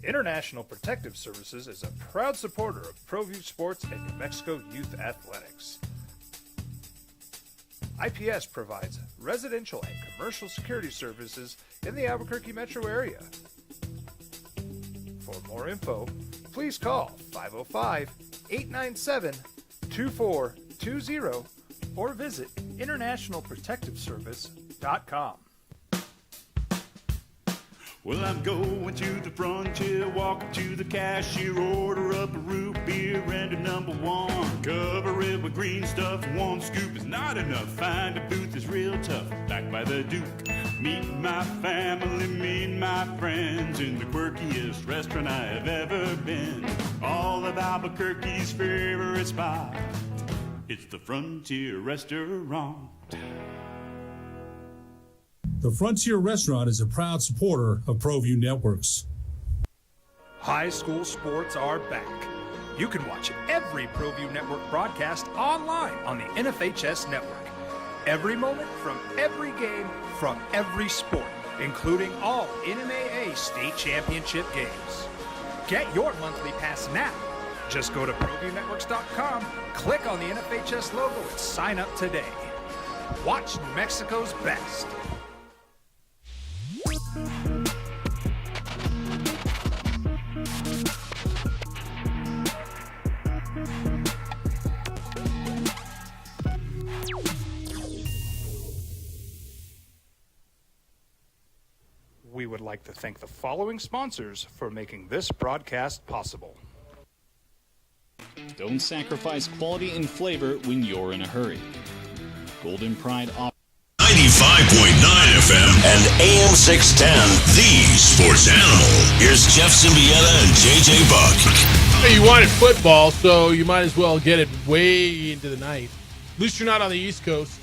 International Protective Services is a proud supporter of ProView Sports and New Mexico Youth Athletics. IPS provides residential and commercial security services in the Albuquerque metro area. For more info, please call 505-897-2420 or visit internationalprotectiveservice.com. Well, I'm going to the frontier, walking to the cashier, order up a root beer and a number one. Cover it with green stuff, one scoop is not enough. Find a booth is real tough, back by the Duke. Meet my family, meet my friends in the quirkiest restaurant I have ever been. All of Albuquerque's favorite spot, it's the Frontier Restaurant. The Frontier Restaurant is a proud supporter of ProView Networks. High school sports are back. You can watch every ProView Network broadcast online on the NFHS network. Every moment from every game from every sport, including all NMAA state championship games. Get your monthly pass now. Just go to ProViewNetworks.com, click on the NFHS logo, and sign up today. Watch New Mexico's best. We would like to thank the following sponsors for making this broadcast possible. Don't sacrifice quality and flavor when you're in a hurry. Golden Pride 95.9 FM and AM 610, the sports animal. Here's Jeff Symbieta and JJ Buck. Hey, you wanted football, so you might as well get it way into the night. At least you're not on the East Coast.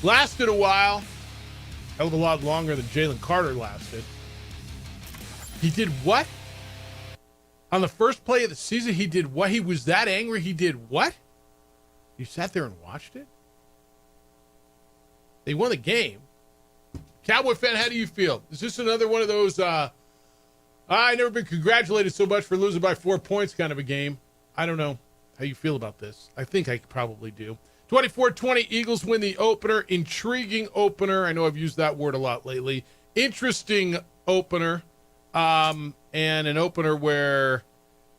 Lasted a while. Hell of a lot longer than Jalen Carter lasted. He did what? On the first play of the season, he did what? He was that angry, he did what? You sat there and watched it? They won the game. Cowboy fan, how do you feel? Is this another one of those, I never been congratulated so much for losing by 4 points kind of a game? I don't know how you feel about this. I think I probably do. 24-20, Eagles win the opener. Intriguing opener. I know I've used that word a lot lately. Interesting opener. And an opener where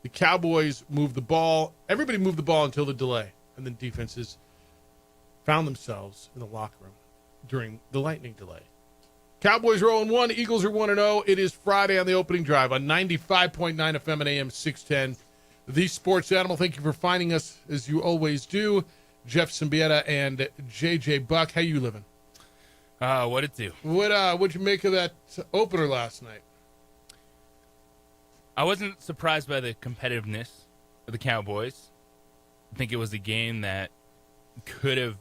the Cowboys moved the ball. Everybody moved the ball until the delay. And then defenses found themselves in the locker room during the lightning delay. Cowboys are 0-1. Eagles are 1-0. It is Friday on the opening drive on 95.9 FM and AM 610. The Sports Animal. Thank you for finding us as you always do. Jeff Symbieta and JJ Buck. How you living? What'd it do? What'd you make of that opener last night? I wasn't surprised by the competitiveness of the Cowboys. I think it was a game that could have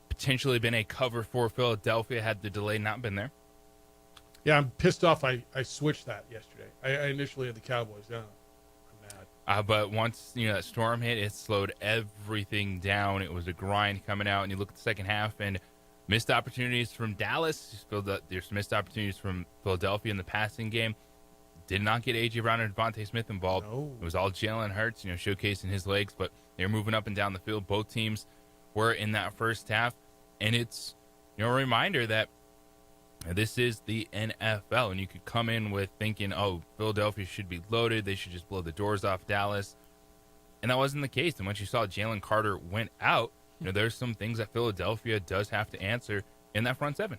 potentially been a cover for Philadelphia had the delay not been there. Yeah, I'm pissed off. I switched that yesterday. I initially had the Cowboys. Yeah, I'm mad. But once that storm hit, it slowed everything down. It was a grind coming out, and you look at the second half and missed opportunities from Dallas. There's missed opportunities from Philadelphia in the passing game. Did not get A.J. Brown and Devontae Smith involved. No. It was all Jalen Hurts, showcasing his legs, but they were moving up and down the field. Both teams were in that first half, and it's a reminder that this is the NFL, and you could come in with thinking, oh, Philadelphia should be loaded. They should just blow the doors off Dallas, and that wasn't the case. And once you saw Jalen Carter went out, there's some things that Philadelphia does have to answer in that front seven.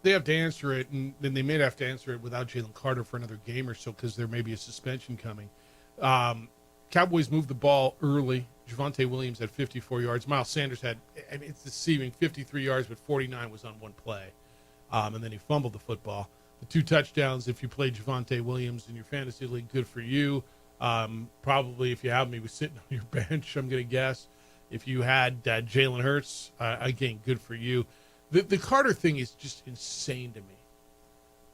They have to answer it, and then they may have to answer it without Jalen Carter for another game or so because there may be a suspension coming. Cowboys moved the ball early. Javonte Williams had 54 yards. Miles Sanders had, it's deceiving, 53 yards, but 49 was on one play. And then he fumbled the football. The 2 touchdowns, if you played Javonte Williams in your fantasy league, good for you. Probably, if you have him, he was sitting on your bench, I'm going to guess. If you had Jalen Hurts, again, good for you. The Carter thing is just insane to me.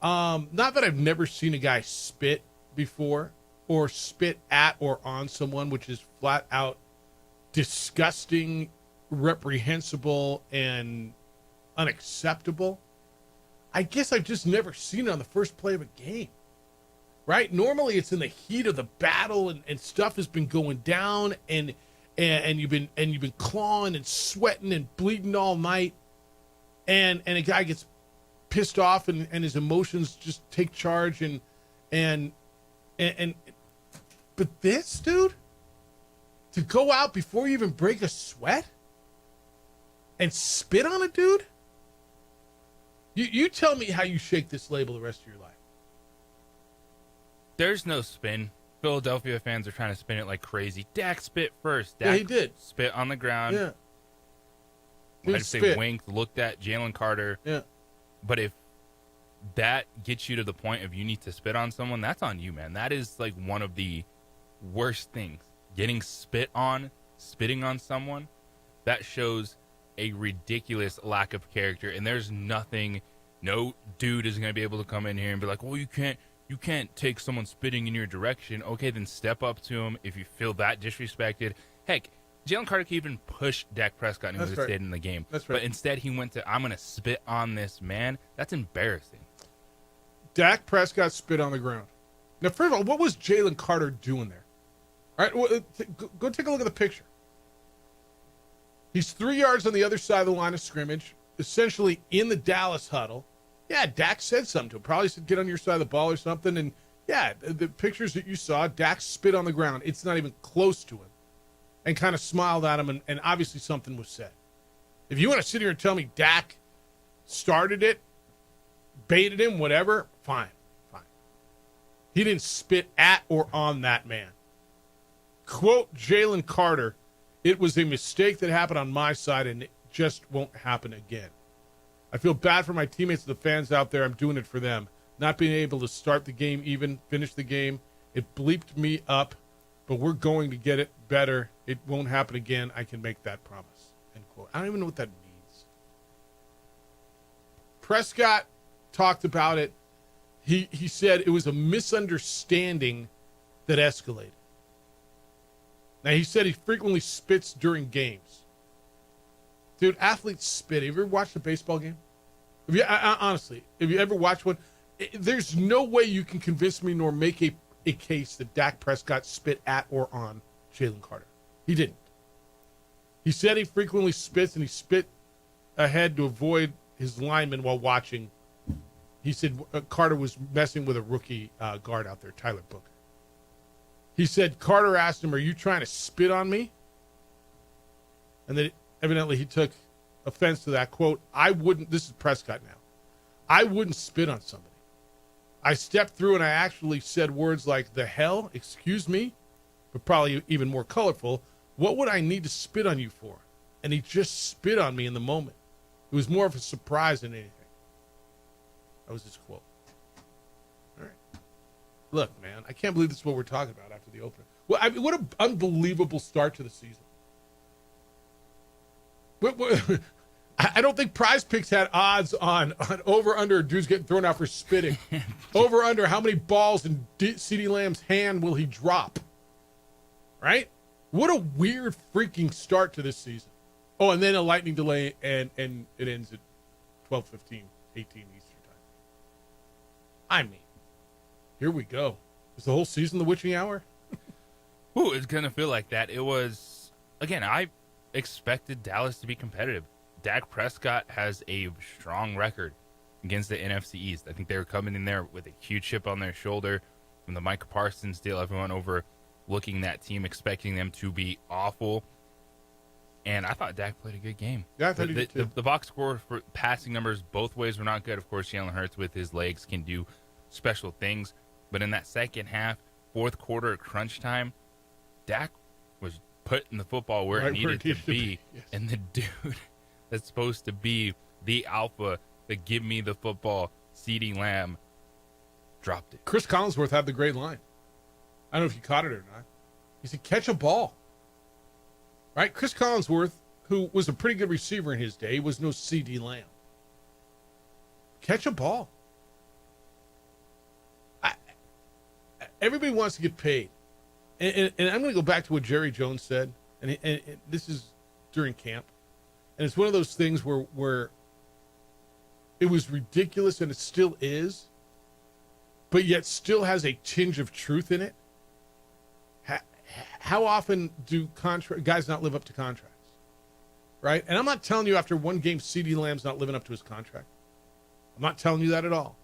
Not that I've never seen a guy spit before or spit at or on someone, which is flat out disgusting, reprehensible, and unacceptable. I guess I've just never seen it on the first play of a game. right? Normally it's in the heat of the battle and stuff has been going down and you've been clawing and sweating and bleeding all night, and a guy gets pissed off and his emotions just take charge and but this dude, to go out before you even break a sweat and spit on a dude, you tell me how you shake this label the rest of your life. There's no spin. Philadelphia fans are trying to spin it like crazy. Dak spit first. Dak Yeah, he did. Spit on the ground. Yeah. I'd say winked, looked at Jalen Carter. Yeah. But if that gets you to the point of you need to spit on someone, that's on you, man. That is like one of the worst things. Getting spit on, spitting on someone, that shows a ridiculous lack of character. And there's nothing, no dude is going to be able to come in here and be like, well, you can't take someone spitting in your direction. Okay, then step up to him if you feel that disrespected. Heck, Jalen Carter could even push Dak Prescott and he would have stayed in the game. That's right. But instead he went to, I'm going to spit on this man. That's embarrassing. Dak Prescott spit on the ground. Now, first of all, what was Jalen Carter doing there? All right, well, go take a look at the picture. He's 3 yards on the other side of the line of scrimmage, essentially in the Dallas huddle. Yeah, Dak said something to him. Probably said, get on your side of the ball or something. And, yeah, the pictures that you saw, Dak spit on the ground. It's not even close to him. And kind of smiled at him, and obviously something was said. If you want to sit here and tell me Dak started it, baited him, whatever, fine. He didn't spit at or on that man. Quote Jalen Carter, it was a mistake that happened on my side, and it just won't happen again. I feel bad for my teammates and the fans out there. I'm doing it for them. Not being able to start the game even, finish the game. It bleeped me up, but we're going to get it better. It won't happen again. I can make that promise. End quote. I don't even know what that means. Prescott talked about it. He said it was a misunderstanding that escalated. Now, he said he frequently spits during games. Dude, athletes spit. Have you ever watched a baseball game? Honestly, have you ever watched one? There's no way you can convince me nor make a case that Dak Prescott spit at or on Jalen Carter. He didn't. He said he frequently spits, and he spit ahead to avoid his lineman while watching. He said Carter was messing with a rookie guard out there, Tyler Booker. He said Carter asked him, are you trying to spit on me? And then evidently he took offense to that. Quote, I wouldn't, this is Prescott now, I wouldn't spit on somebody. I stepped through and I actually said words like, the hell, excuse me, but probably even more colorful. What would I need to spit on you for? And he just spit on me in the moment. It was more of a surprise than anything. That was his quote. All right. Look, man, I can't believe this is what we're talking about after the opener. Well, I mean, what an unbelievable start to the season. I don't think Prize Picks had odds on over-under dudes getting thrown out for spitting. Over-under how many balls in CeeDee Lamb's hand will he drop? Right? What a weird freaking start to this season. Oh, and then a lightning delay, and it ends at 12:15, 18 Eastern time. I mean, here we go. Is the whole season the witching hour? Ooh, it's going to feel like that. It was, again, I expected Dallas to be competitive. Dak Prescott has a strong record against the NFC East. I think they were coming in there with a huge chip on their shoulder from the Micah Parsons deal. Everyone overlooking that team, expecting them to be awful. And I thought Dak played a good game. Yeah, I thought he did too. The box score for passing numbers both ways were not good. Of course, Jalen Hurts with his legs can do special things. But in that second half, fourth quarter crunch time, Dak was putting the football where it needed to be. Yes. And the dude that's supposed to be the alpha, the give me the football, CeeDee Lamb, dropped it. Chris Collinsworth had the great line. I don't know if you caught it or not. He said, catch a ball. Right? Chris Collinsworth, who was a pretty good receiver in his day, was no CeeDee Lamb. Catch a ball. Everybody wants to get paid. And I'm going to go back to what Jerry Jones said. And this is during camp. And it's one of those things where it was ridiculous, and it still is. but yet still has a tinge of truth in it. How often do guys not live up to contracts? Right? And I'm not telling you after one game CeeDee Lamb's not living up to his contract. I'm not telling you that at all.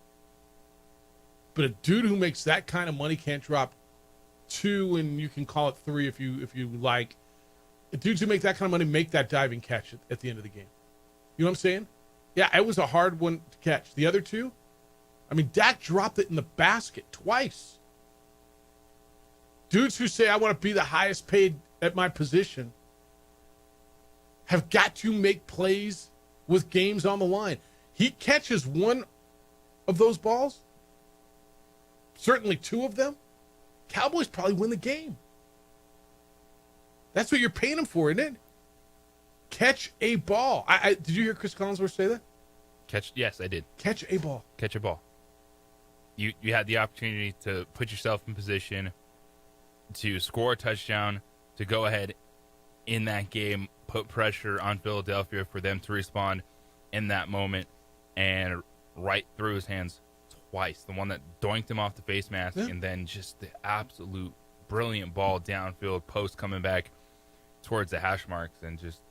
But a dude who makes that kind of money can't drop 2, and you can call it 3 if you like. The dudes who make that kind of money make that diving catch at the end of the game. You know what I'm saying? Yeah, it was a hard one to catch. The other 2, I mean, Dak dropped it in the basket twice. Dudes who say, I want to be the highest paid at my position have got to make plays with games on the line. He catches one of those balls, certainly 2 of them. Cowboys probably win the game. That's what you're paying him for, isn't it? Catch a ball. Did you hear Chris Collinsworth say that? Yes, I did. Catch a ball. Catch a ball. You had the opportunity to put yourself in position to score a touchdown, to go ahead in that game, put pressure on Philadelphia for them to respond in that moment, and right through his hands twice. The one that doinked him off the face mask, and then just the absolute brilliant ball downfield, post coming back towards the hash marks, and just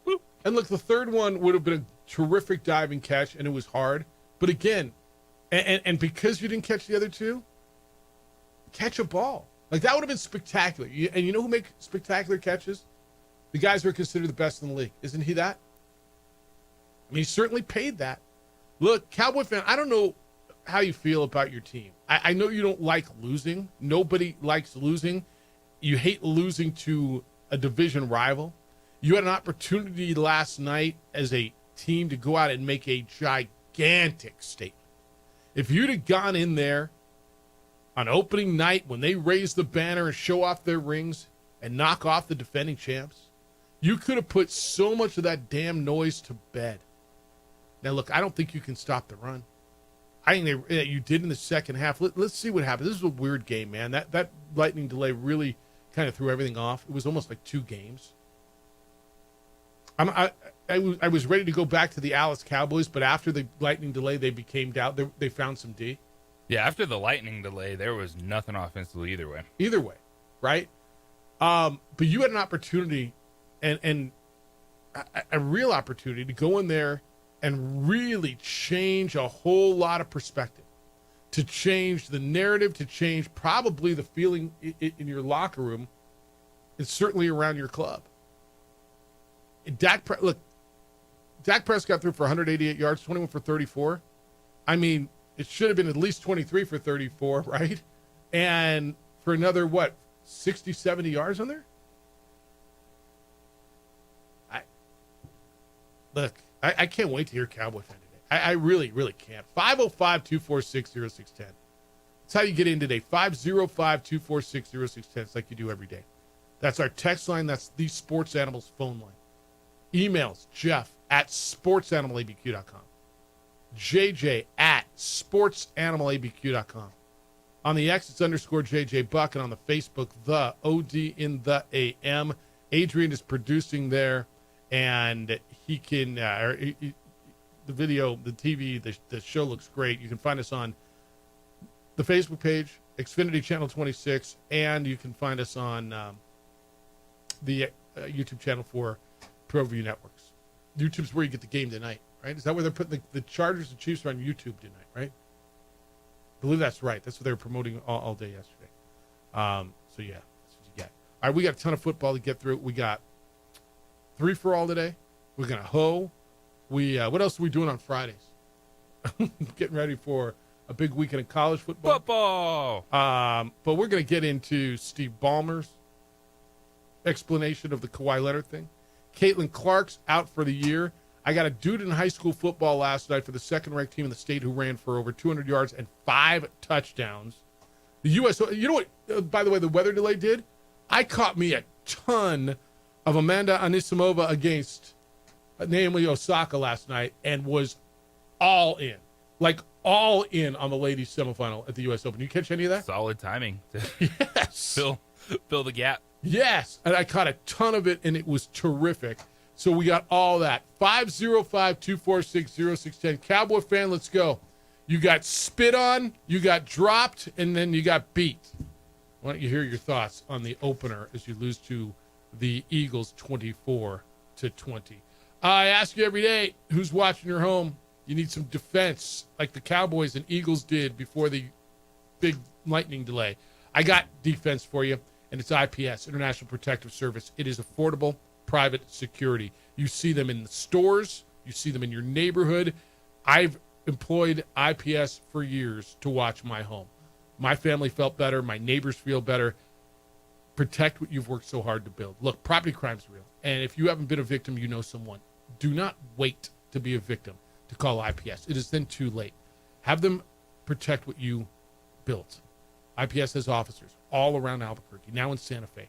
whoop. And look, the third one would have been a terrific diving catch, and it was hard. But again, and because you didn't catch the other 2, catch a ball. Like, that would have been spectacular. And you know who make spectacular catches? The guys who are considered the best in the league. Isn't he that? I mean, he certainly paid that. Look, Cowboy fan, I don't know how you feel about your team. I know you don't like losing. Nobody likes losing. You hate losing to a division rival. You had an opportunity last night as a team to go out and make a gigantic statement. If you'd have gone in there on opening night when they raise the banner and show off their rings and knock off the defending champs, you could have put so much of that damn noise to bed. Now, look, I don't think you can stop the run. I think you did in the second half. Let's see what happens. This is a weird game, man. That lightning delay really kind of threw everything off. It was almost like 2 games. I was ready to go back to the Alice Cowboys, but after the lightning delay, they became doubt. They found some D. Yeah, after the lightning delay, there was nothing offensively either way. Either way, right? But you had an opportunity, and a real opportunity to go in there and really change a whole lot of perspective, to change the narrative, to change probably the feeling in your locker room, and certainly around your club. And Dak Prescott threw for 188 yards, 21 for 34. I mean, it should have been at least 23 for 34, right? And for another, 60, 70 yards on there? I can't wait to hear Cowboy fan today. I really, really can't. 505-246-0610. That's how you get in today. 505-246-0610. It's like you do every day. That's our text line. That's the Sports Animals phone line. Emails, Jeff@sportsanimалabq.com. JJ@sportsanimалabq.com. On the X, it's _JJ Buck, and on the Facebook, the OD in the AM. Adrian is producing there, and he can, the video, the TV, the show looks great. You can find us on the Facebook page, Xfinity Channel 26, and you can find us on the YouTube channel for ProView Networks. YouTube's where you get the game tonight, right? Is that where they're putting the Chargers and Chiefs are on YouTube tonight, right? I believe that's right. That's what they were promoting all day yesterday. So, yeah, that's what you get. All right, we got a ton of football to get through. We got 3 for all today. We're going to hoe. What else are we doing on Fridays? Getting ready for a big weekend of college football. But we're going to get into Steve Ballmer's explanation of the Kawhi Leonard thing. Caitlin Clark's out for the year. I got a dude in high school football last night for the second-ranked team in the state who ran for over 200 yards and 5 touchdowns. The U.S. You know what, by the way, the weather delay did? I caught me a ton of Amanda Anisimova against Naomi Osaka last night and was all in. Like, all in on the ladies semifinal at the U.S. Open. You catch any of that? Solid timing to Yes. fill the gap. Yes. And I caught a ton of it, and it was terrific. So we got all that. 505-246-0610. Cowboy fan, let's go. You got spit on, you got dropped, and then you got beat. Why don't you hear your thoughts on the opener as you lose to the Eagles 24-20? I ask you every day, who's watching your home? You need some defense like the Cowboys and Eagles did before the big lightning delay. I got defense for you, and it's IPS, International Protective Service. It is affordable, private security. You see them in the stores. You see them in your neighborhood. I've employed IPS for years to watch my home. My family felt better. My neighbors feel better. Protect what you've worked so hard to build. Look, property crime's real. And if you haven't been a victim, you know someone. Do not wait to be a victim to call IPS. It is then too late. Have them protect what you built. IPS has officers all around Albuquerque, now in Santa Fe.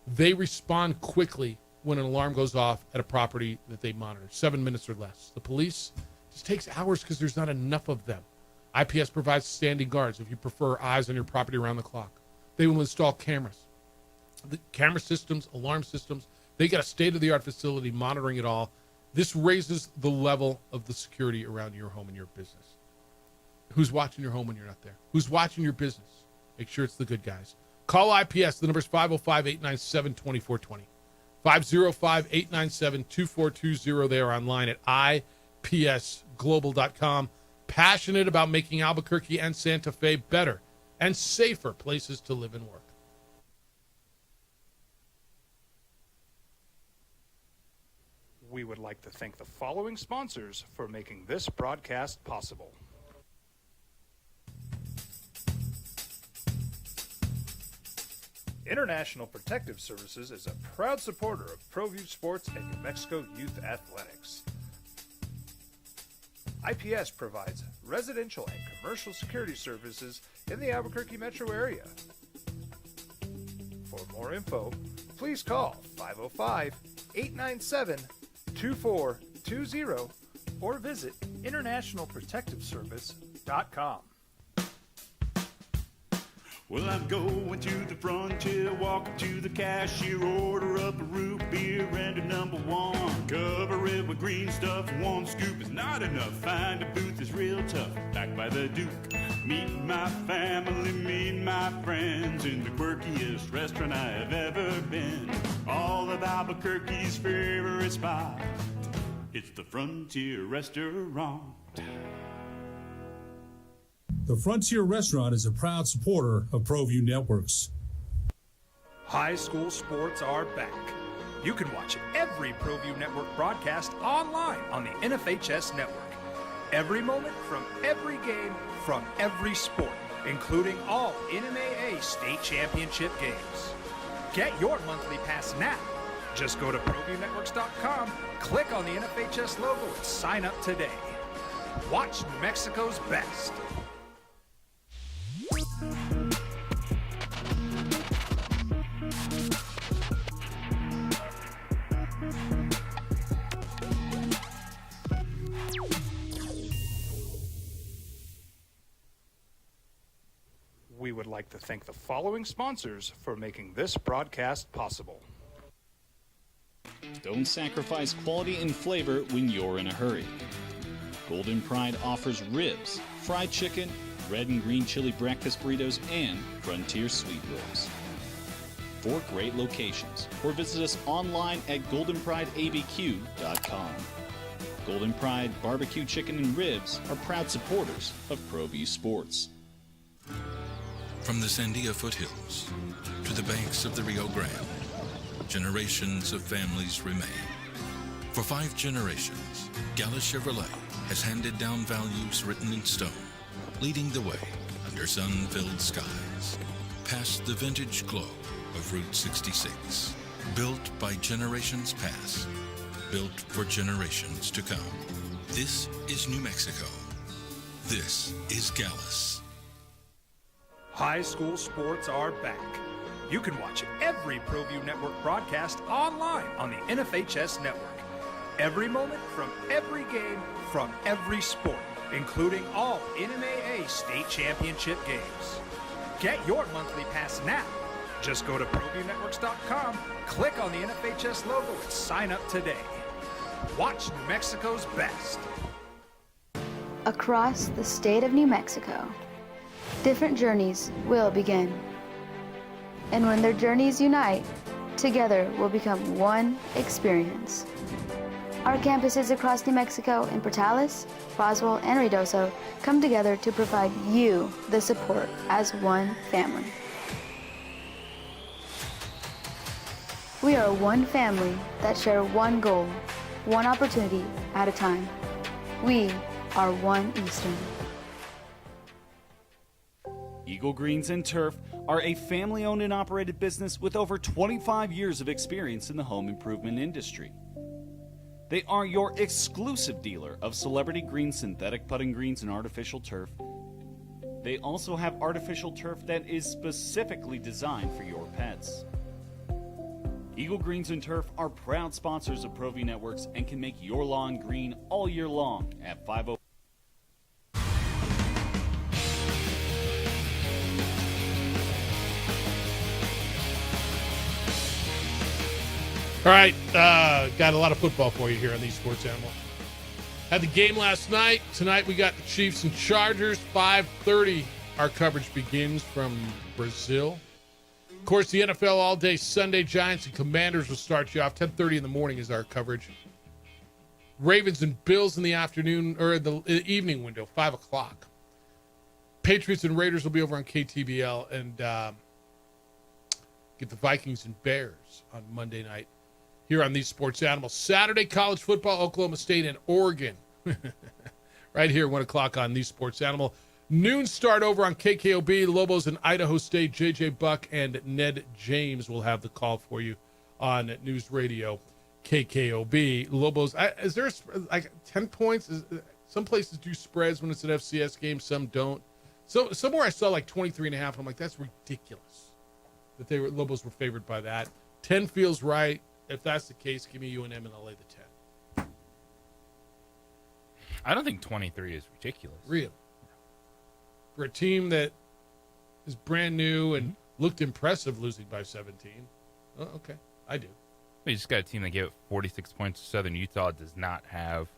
They respond quickly when an alarm goes off at a property that they monitor, 7 minutes or less. The police just takes hours because there's not enough of them. IPS provides standing guards if you prefer eyes on your property around the clock. They will install cameras. The camera systems, alarm systems, they got a state-of-the-art facility monitoring it all. This raises the level of the security around your home and your business. Who's watching your home when you're not there? Who's watching your business? Make sure it's the good guys. Call IPS. The number is 505-897-2420. 505-897-2420. They are online at ipsglobal.com. Passionate about making Albuquerque and Santa Fe better and safer places to live and work. We would like to thank the following sponsors for making this broadcast possible. International Protective Services is a proud supporter of ProView Sports and New Mexico Youth Athletics. IPS provides residential and commercial security services in the Albuquerque metro area. For more info, please call 505-897-2420 or visit internationalprotectiveservice.com. Well, I'm going to the frontier, walking to the cashier, order up a root beer and a number one. Cover it with green stuff, one scoop is not enough. Find a booth is real tough, back by the Duke. Meet my family, meet my friends in the quirkiest restaurant I have ever been. All of Albuquerque's favorite spot, it's the Frontier Restaurant. The Frontier Restaurant is a proud supporter of ProView Networks. High school sports are back. You can watch every ProView Network broadcast online on the NFHS network. Every moment from every game from every sport, including all NMAA state championship games. Get your monthly pass now. Just go to ProViewNetworks.com, click on the NFHS logo, and sign up today. Watch New Mexico's best. We would like to thank the following sponsors for making this broadcast possible. Don't sacrifice quality and flavor when you're in a hurry. Golden Pride offers ribs, fried chicken, red and green chili breakfast burritos, and Frontier sweet rolls. 4 great locations, or visit us online at goldenprideabq.com. Golden Pride Barbecue Chicken and Ribs are proud supporters of ProView Sports. From the Sandia foothills to the banks of the Rio Grande, generations of families remain. For 5 generations, Gallus Chevrolet has handed down values written in stone, leading the way under sun-filled skies, past the vintage glow of Route 66. Built by generations past, built for generations to come. This is New Mexico. This is Gallus. High school sports are back. You can watch every ProView Network broadcast online on the NFHS network. Every moment from every game from every sport, including all NMAA state championship games. Get your monthly pass now. Just go to ProViewNetworks.com, click on the NFHS logo, and sign up today. Watch New Mexico's best. across the state of New Mexico, different journeys will begin. And when their journeys unite, together will become one experience. Our campuses across New Mexico in Portales, Roswell, and Ruidoso come together to provide you the support as one family. We are one family that share one goal, one opportunity at a time. We are One Eastern. Eagle Greens and Turf are a family-owned and operated business with over 25 years of experience in the home improvement industry. They are your exclusive dealer of celebrity green, synthetic putting greens, and artificial turf. They also have artificial turf that is specifically designed for your pets. Eagle Greens and Turf are proud sponsors of ProView Networks and can make your lawn green all year long at 50. All right, got a lot of football for you here on these Sports Animal. Had the game last night. Tonight we got the Chiefs and Chargers. 5:30. Our coverage begins from Brazil. Of course, the NFL all day Sunday. Giants and Commanders will start you off. 10:30 in the morning is our coverage. Ravens and Bills in the afternoon or the evening window, 5 o'clock. Patriots and Raiders will be over on KTBL, and get the Vikings and Bears on Monday night here on these Sports Animals. Saturday, college football, Oklahoma State and Oregon. Right here, 1 o'clock on these Sports Animal. Noon start over on KKOB. Lobos and Idaho State. JJ Buck and Ned James will have the call for you on News Radio KKOB. Lobos, is there like 10 points? Some places do spreads when it's an FCS game. Some don't. So somewhere I saw like 23.5. And I'm like, that's ridiculous that Lobos were favored by that. 10 feels right. If that's the case, give me UNM and I'll lay the 10. I don't think 23 is ridiculous. Really? For a team that is brand new and looked impressive losing by 17. Oh, okay. I do. We just got a team that gave up 46 points to Southern Utah. Does not have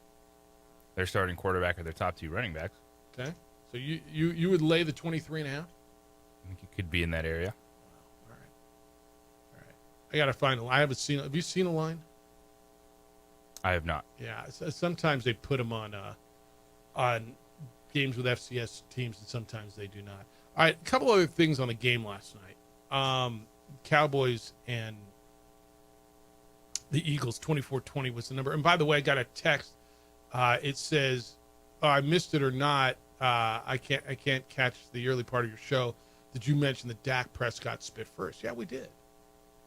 their starting quarterback or their top two running backs. Okay. So you would lay the 23.5? I think it could be in that area. Wow. All right. I got to find a line. I haven't seen it. Have you seen a line? I have not. Yeah. Sometimes they put them on games with FCS teams, and sometimes they do not. All right. A couple other things on the game last night. Cowboys and the Eagles, 24-20 was the number. And by the way, I got a text. It says, I missed it or not. I can't catch the early part of your show. Did you mention that Dak Prescott spit first? Yeah, we did.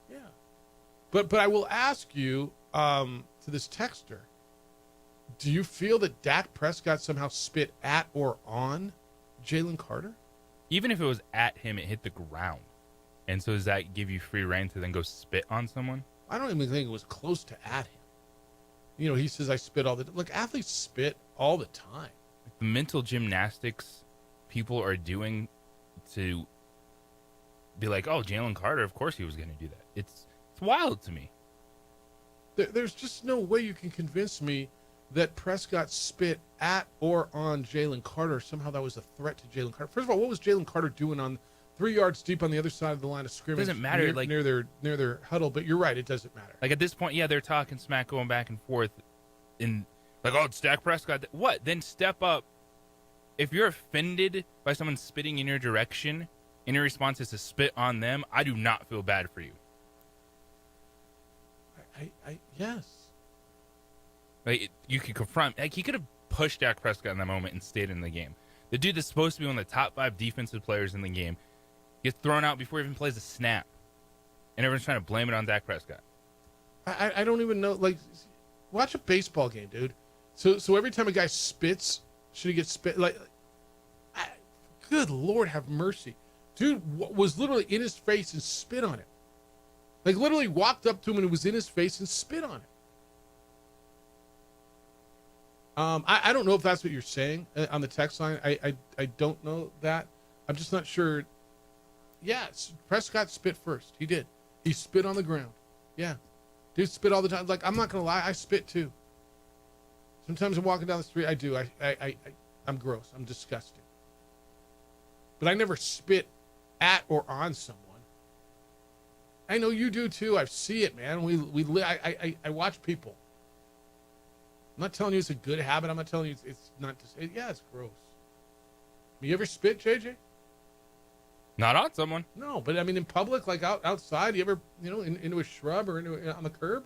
Yeah. But I will ask you, to this texter, do you feel that Dak Prescott somehow spit at or on Jalen Carter? Even if it was at him, it hit the ground. And so does that give you free reign to then go spit on someone? I don't even think it was close to at him. You know, he says I spit all the time. Look, athletes spit all the time. The mental gymnastics people are doing to be like, oh, Jalen Carter, of course he was going to do that. It's wild to me. There's just no way you can convince me that Prescott spit at or on Jalen Carter. Somehow that was a threat to Jalen Carter. First of all, what was Jalen Carter doing on 3 yards deep on the other side of the line of scrimmage? It doesn't matter. Near their huddle, but you're right. It doesn't matter. Like at this point, yeah, they're talking smack going back and forth in like, oh, it's Dak Prescott. What? Then step up. If you're offended by someone spitting in your direction and your response is to spit on them, I do not feel bad for you. Yes. Like, you could confront. Like, he could have pushed Dak Prescott in that moment and stayed in the game. The dude that's supposed to be one of the top 5 defensive players in the game gets thrown out before he even plays a snap. And everyone's trying to blame it on Dak Prescott. I don't even know. Like, watch a baseball game, dude. So every time a guy spits, should he get spit? Like, good Lord, have mercy. Dude was literally in his face and spit on it. Like, literally walked up to him and was in his face and spit on it. I don't know if that's what you're saying on the text line. I don't know that. I'm just not sure. Yes, Prescott spit first. He did. He spit on the ground. Yeah. Dude spit all the time. Like, I'm not going to lie. I spit too. Sometimes I'm walking down the street. I do. I'm gross. I'm disgusting. But I never spit at or on someone. I know you do too. I see it, man. I watch people. I'm not telling you it's a good habit. I'm not telling you it's not. Yeah, it's gross. You ever spit, JJ? Not on someone. No, but I mean in public, like outside. You ever, into a shrub or on the curb?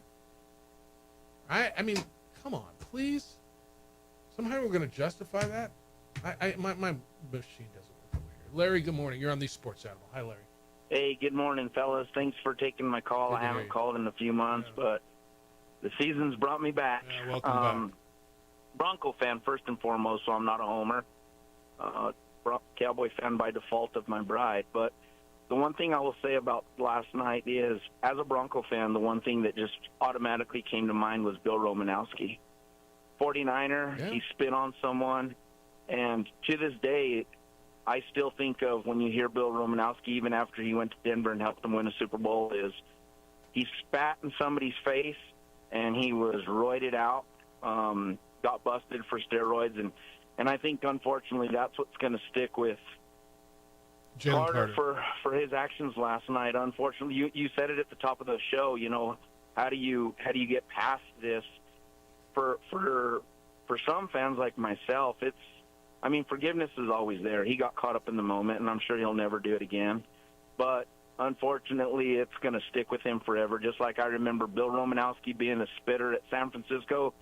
I mean, come on, please. Somehow we're going to justify that. My machine doesn't work over here. Larry, good morning. You're on the Sports Animal. Hi, Larry. Hey, good morning, fellas. Thanks for taking my call. I haven't called in a few months, but the season's brought me back. Yeah, welcome back. Bronco fan first and foremost, so I'm not a homer. Cowboy fan by default of my bride. But the one thing I will say about last night is, as a Bronco fan, the one thing that just automatically came to mind was Bill Romanowski. 49er, Yeah. He spit on someone, and to this day, I still think of when you hear Bill Romanowski, even after he went to Denver and helped them win a Super Bowl, is he spat in somebody's face, and he was roided out, got busted for steroids, and I think, unfortunately, that's what's going to stick with Carter for his actions last night. Unfortunately, you said it at the top of the show. How do you get past this? For some fans like myself, forgiveness is always there. He got caught up in the moment, and I'm sure he'll never do it again. But unfortunately, it's going to stick with him forever. Just like I remember Bill Romanowski being a spitter at San Francisco.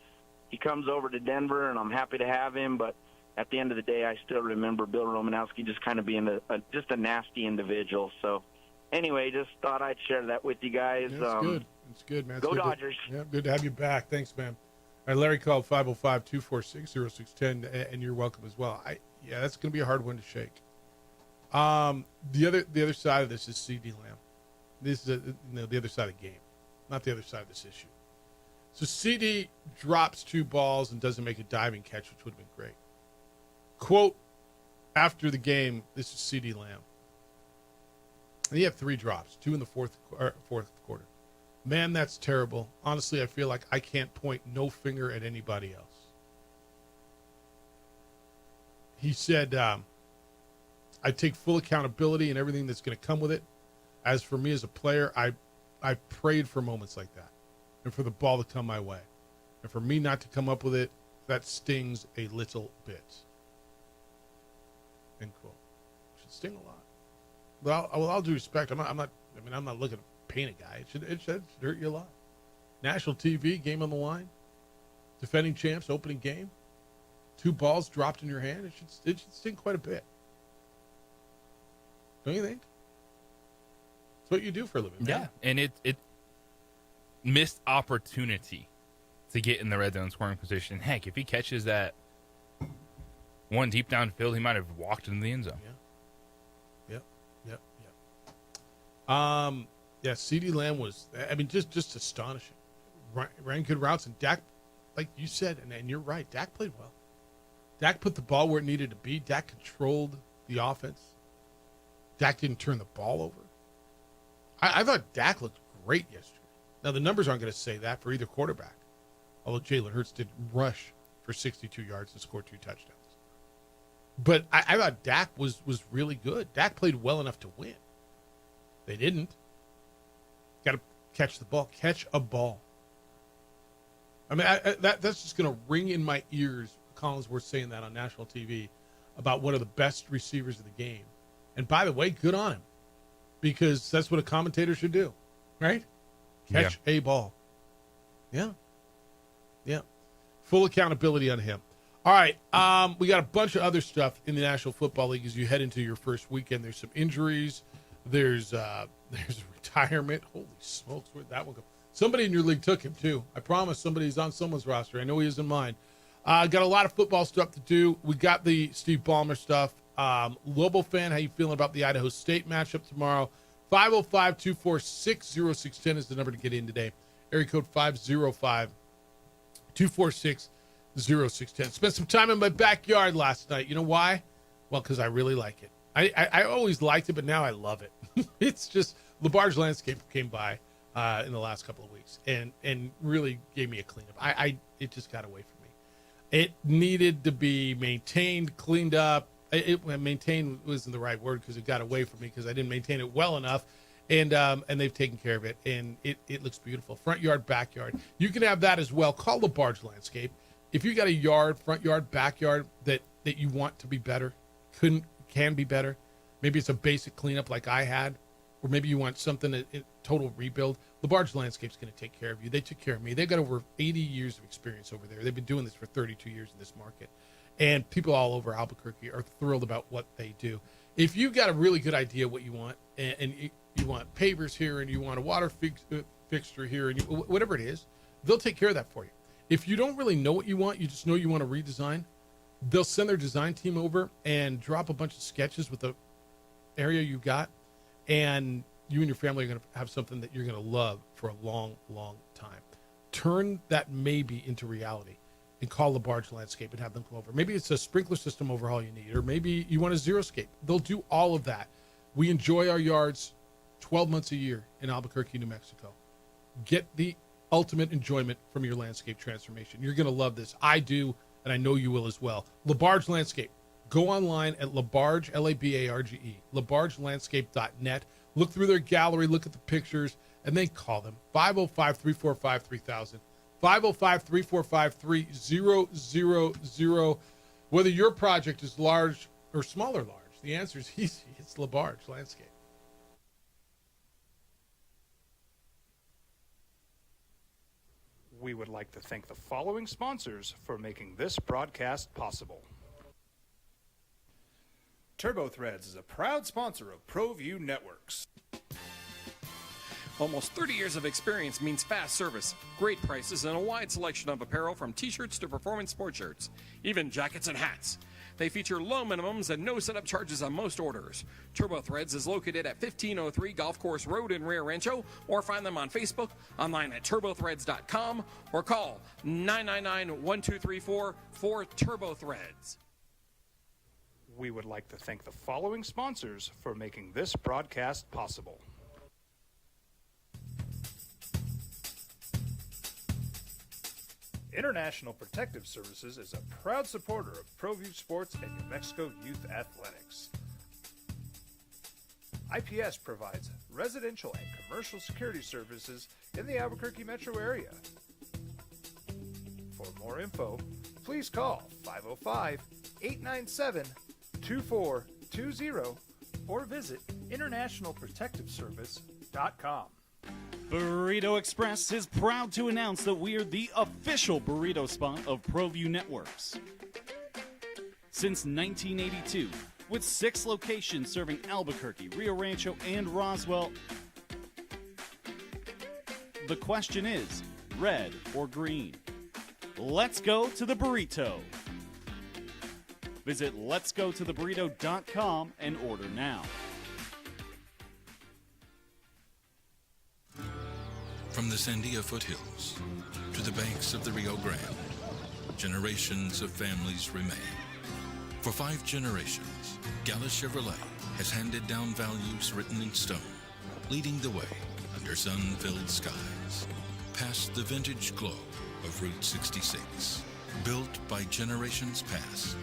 He comes over to Denver, and I'm happy to have him, but at the end of the day, I still remember Bill Romanowski just kind of being just a nasty individual. So, anyway, just thought I'd share that with you guys. Yeah, it's good. It's good, man. Go Dodgers. Good to have you back. Thanks, man. All right, Larry called 505-246-0610, and you're welcome as well. That's going to be a hard one to shake. The other side of this is CD Lamb. This is the other side of the game, not the other side of this issue. So CD drops 2 balls and doesn't make a diving catch, which would have been great. Quote after the game, this is CD Lamb. And he had 3 drops, 2 in the fourth quarter. Man, that's terrible. Honestly, I feel like I can't point no finger at anybody else. He said, I take full accountability and everything that's going to come with it. As for me as a player, I prayed for moments like that and for the ball to come my way. And for me not to come up with it, that stings a little bit. End quote. Should sting a lot. But with all due respect, I'm not looking to paint a guy. It should hurt you a lot. National TV, game on the line. Defending champs, opening game. 2 balls dropped in your hand. It should sting quite a bit. Don't you think? It's what you do for a living. Yeah, and it missed opportunity to get in the red zone scoring position. Heck, if he catches that one deep downfield, he might have walked into the end zone. Yeah. CD Lamb was, just astonishing. Ran good routes, and Dak, like you said, and you're right, Dak played well. Dak put the ball where it needed to be. Dak controlled the offense. Dak didn't turn the ball over. I thought Dak looked great yesterday. Now, the numbers aren't going to say that for either quarterback, although Jalen Hurts did rush for 62 yards and score 2 touchdowns. But I thought Dak was really good. Dak played well enough to win. They didn't. Got to catch the ball. Catch a ball. That's just going to ring in my ears, Collinsworth saying that on national TV about one of the best receivers of the game. And by the way, good on him, because that's what a commentator should do, right? Catch a ball. Yeah. Full accountability on him. All right, we got a bunch of other stuff in the National Football League as you head into your first weekend. There's some injuries. There's retirement. Holy smokes, where'd that one go? Somebody in your league took him, too. I promise somebody's on someone's roster. I know he is in mine. Got a lot of football stuff to do. We got the Steve Ballmer stuff. Lobo fan, how you feeling about the Idaho State matchup tomorrow? 505-246-0610 is the number to get in today. Area code 505-246-0610. Spent some time in my backyard last night. You know why? Well, because I really like it. I always liked it, but now I love it. It's just, LaBarge Landscape came by in the last couple of weeks and really gave me a cleanup. It just got away from me. It needed to be maintained, cleaned up. Maintained wasn't the right word because it got away from me because I didn't maintain it well enough. And they've taken care of it, and it looks beautiful. Front yard, backyard. You can have that as well. Call LaBarge Landscape. If you got a yard, front yard, backyard that you want to be better, can be better. Maybe it's a basic cleanup like I had, or maybe you want something a total rebuild. LaBarge Landscape's going to take care of you. They took care of me. They've got over 80 years of experience over there. They've been doing this for 32 years in this market, and people all over Albuquerque are thrilled about what they do. If you've got a really good idea what you want, and you want pavers here, and you want a water fixture here, and whatever it is, they'll take care of that for you. If you don't really know what you want, you just know you want to redesign, they'll send their design team over and drop a bunch of sketches with the area you got, and you and your family are going to have something that you're going to love for a long, long time. Turn that maybe into reality and call LaBarge Landscape and have them come over. Maybe it's a sprinkler system overhaul you need, or maybe you want a xeriscape. They'll do all of that. We enjoy our yards 12 months a year in Albuquerque, New Mexico. Get the ultimate enjoyment from your landscape transformation. You're going to love this. I do, and I know you will as well. LaBarge Landscape. Go online at LaBarge, L-A-B-A-R-G-E, LaBargeLandscape.net. Look through their gallery, look at the pictures, and then call them. 505-345-3000, 505-345-3000. Whether your project is large or small or large, the answer is easy. It's LaBarge Landscape. We would like to thank the following sponsors for making this broadcast possible. TurboThreads is a proud sponsor of ProView Networks. Almost 30 years of experience means fast service, great prices, and a wide selection of apparel from t-shirts to performance sports shirts, even jackets and hats. They feature low minimums and no setup charges on most orders. TurboThreads is located at 1503 Golf Course Road in Rio Rancho, or find them on Facebook, online at turbothreads.com, or call 999-1234 for TurboThreads. We would like to thank the following sponsors for making this broadcast possible. International Protective Services is a proud supporter of ProView Sports and New Mexico Youth Athletics. IPS provides residential and commercial security services in the Albuquerque metro area. For more info, please call 505-897-2420 or visit internationalprotectiveservice.com. Burrito Express is proud to announce that we are the official burrito spot of ProView Networks. Since 1982, with 6 locations serving Albuquerque, Rio Rancho, and Roswell, the question is, red or green? Let's go to the burrito. Visit letsgototheburrito.com and order now. From the Sandia foothills to the banks of the Rio Grande, generations of families remain. For 5 generations, Gallus Chevrolet has handed down values written in stone, leading the way under sun-filled skies, past the vintage glow of Route 66. Built by generations past,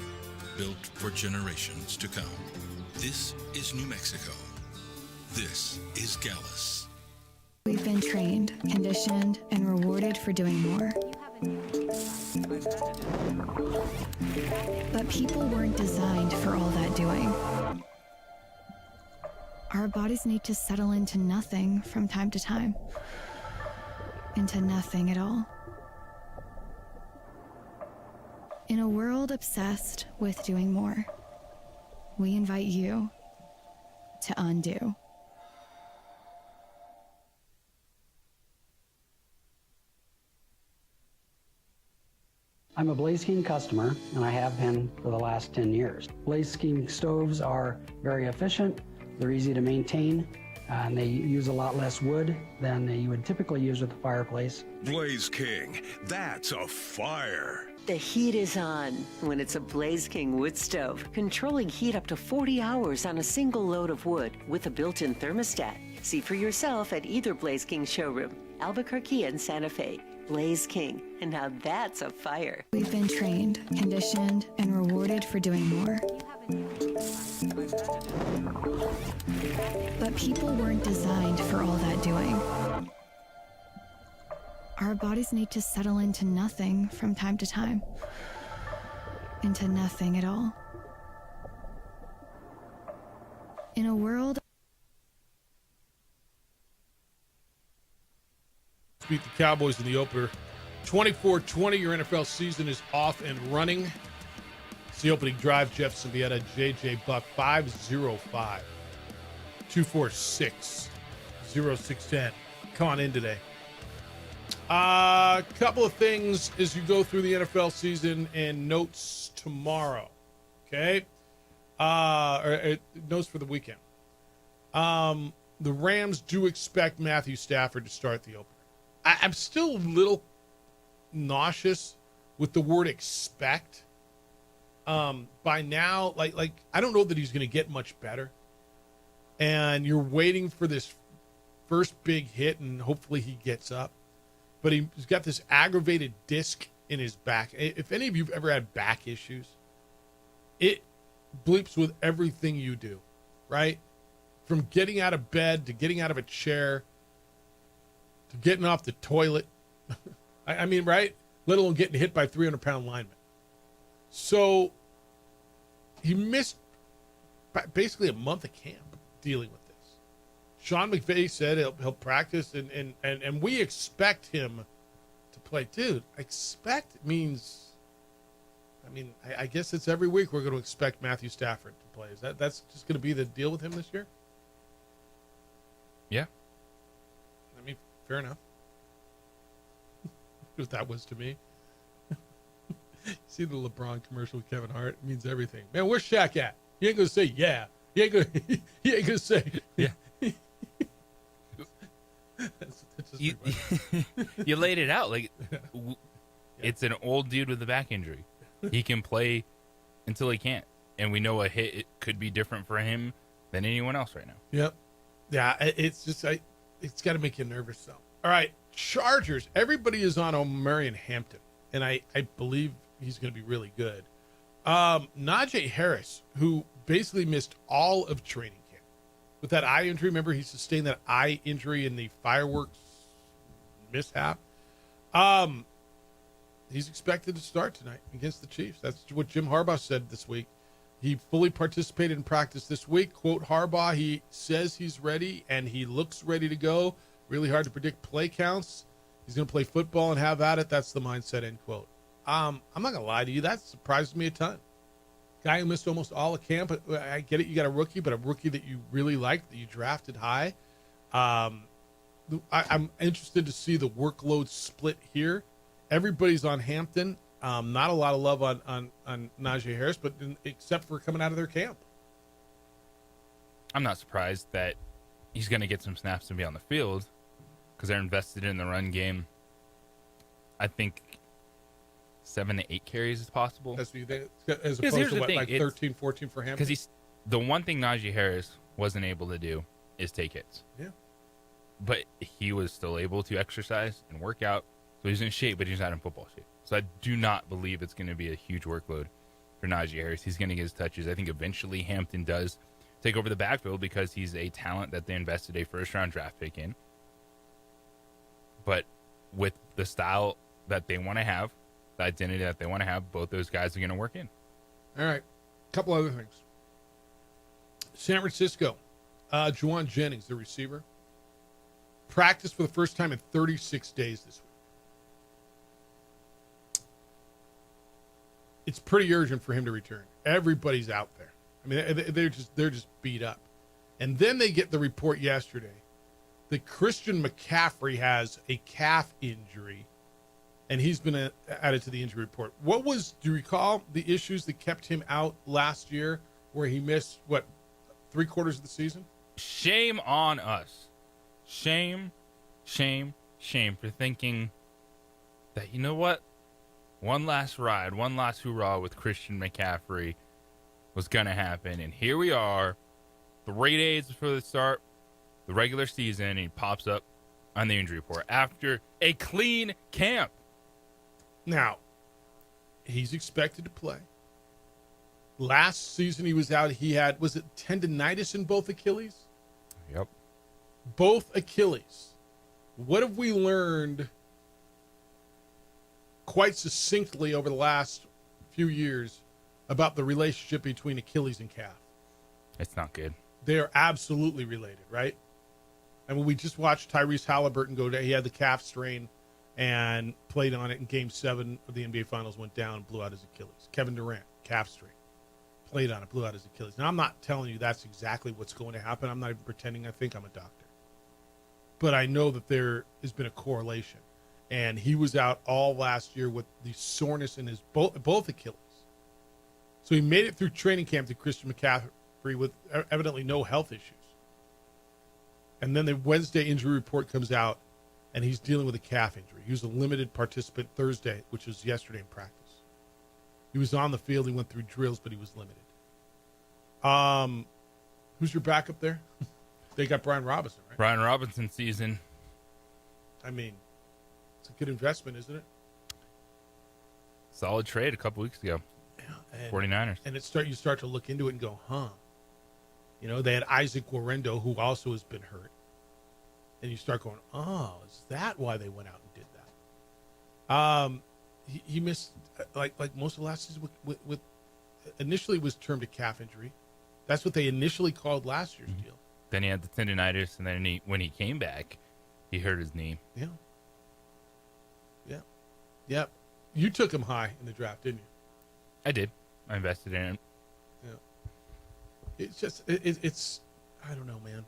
built for generations to come. This is New Mexico. This is Gallus. We've been trained, conditioned, and rewarded for doing more. But people weren't designed for all that doing. Our bodies need to settle into nothing from time to time. Into nothing at all. In a world obsessed with doing more, we invite you to undo. I'm a Blaze King customer, and I have been for the last 10 years. Blaze King stoves are very efficient, they're easy to maintain, and they use a lot less wood than you would typically use with a fireplace. Blaze King, that's a fire. The heat is on when it's a Blaze King wood stove, controlling heat up to 40 hours on a single load of wood with a built-in thermostat. See for yourself at either Blaze King showroom, Albuquerque and Santa Fe. Blaze King, and now that's a fire. We've been trained, conditioned, and rewarded for doing more. But people weren't designed for all that doing. Our bodies need to settle into nothing from time to time. Into nothing at all. In a world... Beat the Cowboys in the opener. 24-20, your NFL season is off and running. It's the opening drive. Jeff Symbieta, JJ Buck, 505-246-0610. Come on in today. A couple of things as you go through the NFL season and notes tomorrow. Okay? Notes for the weekend. The Rams do expect Matthew Stafford to start the opener. I'm still a little nauseous with the word expect. By now, like I don't know that he's going to get much better. And you're waiting for this first big hit, and hopefully he gets up. But he's got this aggravated disc in his back. If any of you have ever had back issues, it bleeps with everything you do, right? From getting out of bed to getting out of a chair to getting off the toilet. I mean, right? Let alone getting hit by 300-pound linemen. So he missed basically a month of camp dealing with this. Sean McVay said he'll practice, and we expect him to play. Dude, expect means, I guess it's every week we're going to expect Matthew Stafford to play. That's just going to be the deal with him this year? Yeah. Fair enough. What that was to me. See the LeBron commercial with Kevin Hart? It means everything. Man, where's Shaq at? He ain't gonna say yeah. He ain't gonna say yeah. That's just you laid it out like it's an old dude with a back injury. He can play until he can't, and we know a hit it could be different for him than anyone else right now. Yep. Yeah, it's just it's got to make you nervous, though. All right, Chargers. Everybody is on Omarion Hampton, and I believe he's going to be really good. Najee Harris, who basically missed all of training camp with that eye injury. Remember, he sustained that eye injury in the fireworks mishap. He's expected to start tonight against the Chiefs. That's what Jim Harbaugh said this week. He fully participated in practice this week. Quote Harbaugh, he says he's ready, and he looks ready to go. Really hard to predict play counts. He's going to play football and have at it. That's the mindset, end quote. I'm not going to lie to you. That surprised me a ton. Guy who missed almost all of camp. I get it. You got a rookie, but a rookie that you really liked, that you drafted high. I'm interested to see the workload split here. Everybody's on Hampton. Not a lot of love on Najee Harris, but except for coming out of their camp. I'm not surprised that he's going to get some snaps and be on the field because they're invested in the run game. I think 7 to 8 carries is possible. As opposed to what, like 13, 14 for Hampton? Because the one thing Najee Harris wasn't able to do is take hits. Yeah. But he was still able to exercise and work out. So he's in shape, but he's not in football shape. So I do not believe it's going to be a huge workload for Najee Harris. He's going to get his touches. I think eventually Hampton does take over the backfield because he's a talent that they invested a first-round draft pick in. But with the style that they want to have, the identity that they want to have, both those guys are going to work in. All right. A couple other things. San Francisco, Juwan Jennings, the receiver, practiced for the first time in 36 days this week. It's pretty urgent for him to return. Everybody's out there. I mean, they're just beat up. And then they get the report yesterday that Christian McCaffrey has a calf injury, and he's been added to the injury report. Do you recall the issues that kept him out last year where he missed, 3/4 of the season? Shame on us. Shame for thinking that, you know what? One last ride, one last hurrah with Christian McCaffrey was going to happen. And here we are, 3 days before the start, the regular season, and he pops up on the injury report after a clean camp. Now, he's expected to play. Last season he was out. He had, was it tendinitis in both Achilles? Yep. Both Achilles. What have we learned quite succinctly over the last few years about the relationship between Achilles and calf? It's not good. They're absolutely related, right? I mean, we just watched Tyrese Halliburton go down. He had the calf strain and played on it in Game 7 of the NBA Finals, went down and blew out his Achilles. Kevin Durant, calf strain, played on it, blew out his Achilles. Now, I'm not telling you that's exactly what's going to happen. I'm not even pretending I think I'm a doctor. But I know that there has been a correlation. And he was out all last year with the soreness in his both Achilles. So he made it through training camp to Christian McCaffrey with evidently no health issues. And then the Wednesday injury report comes out, and he's dealing with a calf injury. He was a limited participant Thursday, which was yesterday in practice. He was on the field. He went through drills, but he was limited. Who's your backup there? They got Brian Robinson, right? Brian Robinson season. I mean, it's a good investment, isn't it? Solid trade a couple weeks ago. And, 49ers. And you start to look into it and go, huh. You know, they had Isaac Guerrero, who also has been hurt. And you start going, oh, is that why they went out and did that? He missed, like most of last season with initially was termed a calf injury. That's what they initially called last year's deal. Then he had the tendinitis, and then when he came back, he hurt his knee. Yeah. Yeah. You took him high in the draft, didn't you? I did. I invested in him. Yeah. It's just, it's I don't know, man.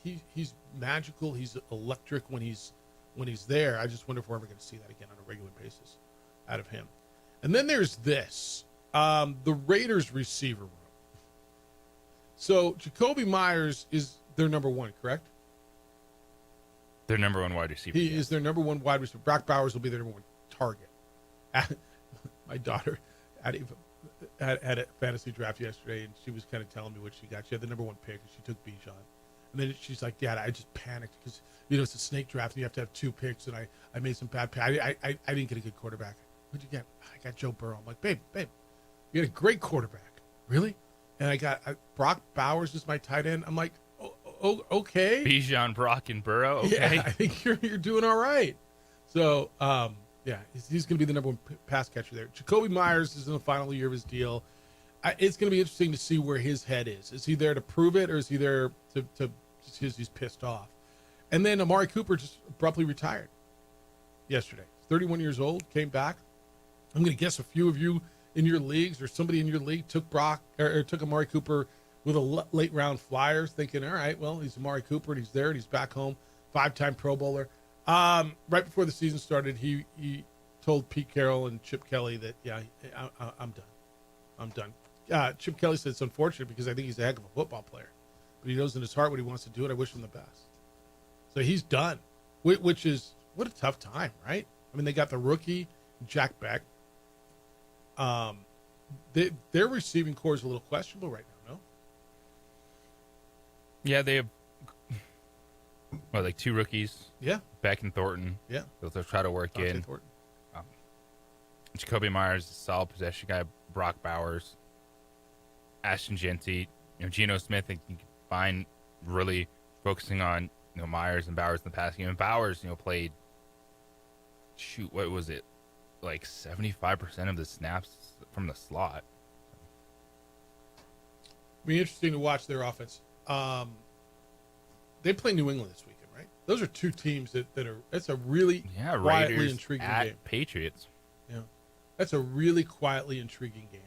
He's magical. He's electric when he's there. I just wonder if we're ever going to see that again on a regular basis out of him. And then there's this, the Raiders receiver room. So Jacoby Myers is their number one, correct? Their number one wide receiver. He is their number one wide receiver. Brock Bowers will be their number one target. My daughter had a fantasy draft yesterday, and she was kind of telling me what she got. She had the number one pick, and she took Bijan. And then she's like, Dad, I just panicked because, it's a snake draft, and you have to have 2 picks, and I made some bad picks. I didn't get a good quarterback. What'd you get? I got Joe Burrow. I'm like, babe, you had a great quarterback. Really? And I got Brock Bowers is my tight end. I'm like, oh, okay. Bijan, Brock, and Burrow. Okay. Yeah, I think you're doing all right. So, yeah, he's going to be the number one pass catcher there. Jacoby Myers is in the final year of his deal. It's going to be interesting to see where his head is. Is he there to prove it, or is he there to just because he's pissed off? And then Amari Cooper just abruptly retired yesterday. 31 years old, came back. I'm going to guess a few of you in your leagues or somebody in your league took took Amari Cooper with a late round flyer, thinking, all right, well, he's Amari Cooper and he's there and he's back home, 5-time Pro Bowler. Right before the season started, he told Pete Carroll and Chip Kelly that, yeah, I'm done. I'm done. Chip Kelly said it's unfortunate because I think he's a heck of a football player, but he knows in his heart what he wants to do, and I wish him the best. So he's done, which is, what a tough time, right? I mean, they got the rookie, Jack Beck. Their receiving core is a little questionable right now, no? Yeah, they have like 2 rookies. Yeah. Beck and Thornton. Yeah. They'll try to work in. Thornton. Jacoby Myers, a solid possession guy. Brock Bowers, Ashton Genty, Geno Smith. I think you can find really focusing on Myers and Bowers in the past game. And Bowers, played. What was it? Like 75% of the snaps from the slot. Be interesting to watch their offense. They play New England this weekend, right? Those are 2 teams that's a really quietly Raiders intriguing at game. Patriots. Yeah, that's a really quietly intriguing game.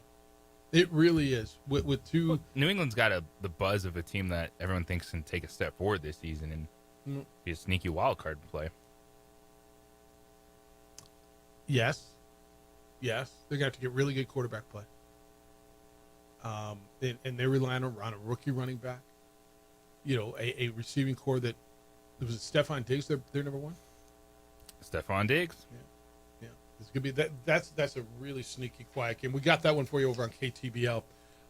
It really is. With 2, well, New England's got the buzz of a team that everyone thinks can take a step forward this season and be a sneaky wild card play. Yes. They're going to have to get really good quarterback play. And they're relying on a rookie running back. A receiving core that was it Stephon Diggs, their number one? Stephon Diggs. Yeah. It's going to be that's a really sneaky quiet game. We got that one for you over on KTBL.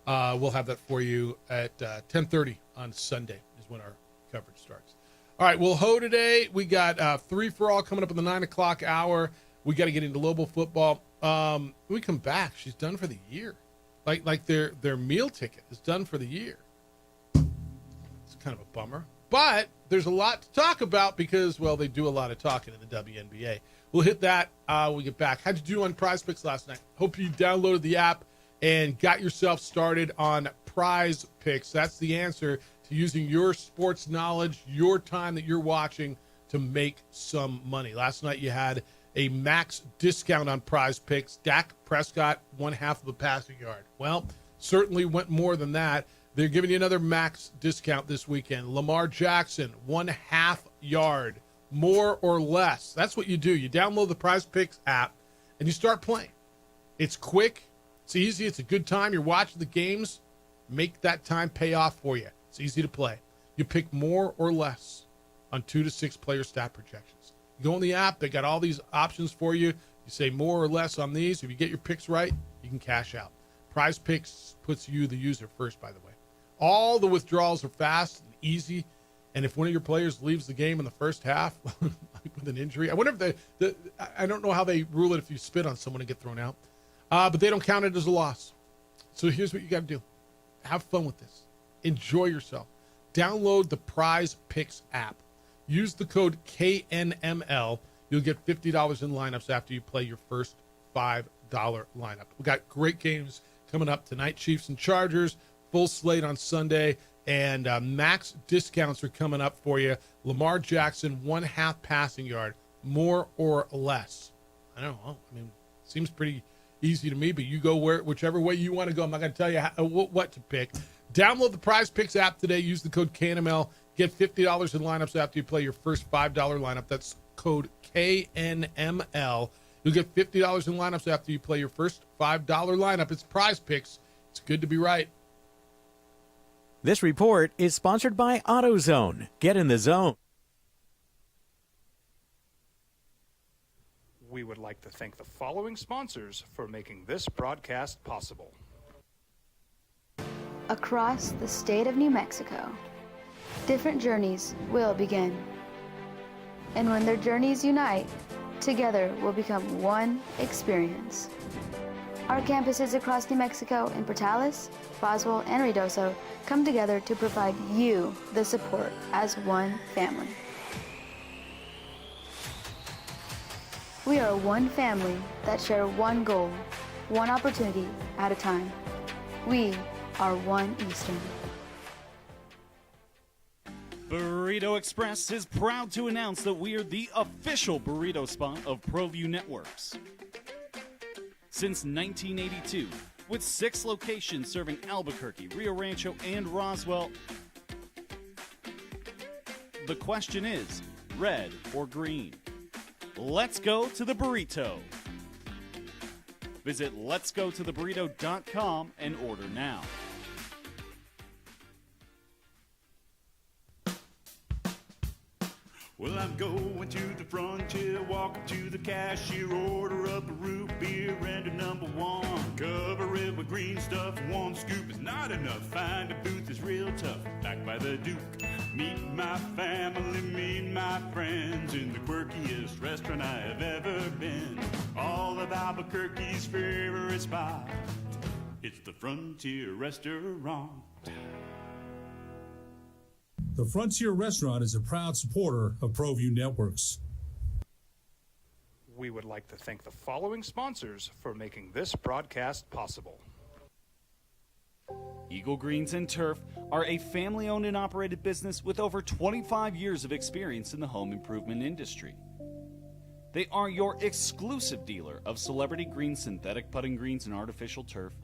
We'll have that for you at 10:30 on Sunday is when our coverage starts. All right, we'll hoe today. We got 3 for All coming up in the 9 o'clock hour. We got to get into Lobo football. When we come back, she's done for the year. Like their meal ticket is done for the year. It's kind of a bummer. But there's a lot to talk about because, well, they do a lot of talking in the WNBA. We'll hit that when we get back. How'd you do on Prize Picks last night? Hope you downloaded the app and got yourself started on Prize Picks. That's the answer to using your sports knowledge, your time that you're watching to make some money. Last night you had a max discount on Prize Picks. Dak Prescott, 1/2 of a passing yard. Well, certainly went more than that. They're giving you another max discount this weekend. Lamar Jackson, 1/2 yard, more or less. That's what you do. You download the Prize Picks app and you start playing. It's quick. It's easy. It's a good time. You're watching the games. Make that time pay off for you. It's easy to play. You pick more or less on 2 to 6 player stat projections. You go in the app. They got all these options for you. You say more or less on these. If you get your picks right, you can cash out. Prize Picks puts you, the user, first, by the way. All the withdrawals are fast and easy. And if one of your players leaves the game in the first half with an injury, I wonder if I don't know how they rule it if you spit on someone and get thrown out. But they don't count it as a loss. So here's what you got to do. Have fun with this. Enjoy yourself. Download the Prize Picks app. Use the code KNML. You'll get $50 in lineups after you play your first $5 lineup. We got great games coming up tonight. Chiefs and Chargers. Full slate on Sunday. And max discounts are coming up for you. Lamar Jackson, 1/2 passing yard, more or less. I don't know. I mean, seems pretty easy to me, but you go whichever way you want to go. I'm not going to tell you what to pick. Download the Prize Picks app today. Use the code KNML. Get $50 in lineups after you play your first $5 lineup. That's code KNML. You'll get $50 in lineups after you play your first $5 lineup. It's Prize Picks. It's good to be right. This report is sponsored by AutoZone. Get in the zone. We would like to thank the following sponsors for making this broadcast possible. Across the state of New Mexico, different journeys will begin. And when their journeys unite, together will become one experience. Our campuses across New Mexico in Portales, Boswell, and Ruidoso come together to provide you the support as one family. We are one family that share one goal, one opportunity at a time. We are One Eastern. Burrito Express is proud to announce that we are the official burrito spot of ProView Networks. Since 1982, with 6 locations serving Albuquerque, Rio Rancho, and Roswell, the question is, red or green? Let's go to the burrito. Visit letsgototheburrito.com and order now. Well, I'm going to the frontier, walking to the cashier, order up a root beer and a number 1. Cover it with green stuff, 1 scoop is not enough. Find a booth is real tough, back by the Duke. Meet my family, meet my friends in the quirkiest restaurant I have ever been. All of Albuquerque's favorite spot, it's the Frontier Restaurant. The Frontier Restaurant is a proud supporter of ProView Networks. We would like to thank the following sponsors for making this broadcast possible. Eagle Greens and Turf are a family-owned and operated business with over 25 years of experience in the home improvement industry. They are your exclusive dealer of celebrity green, synthetic putting greens, and artificial turf.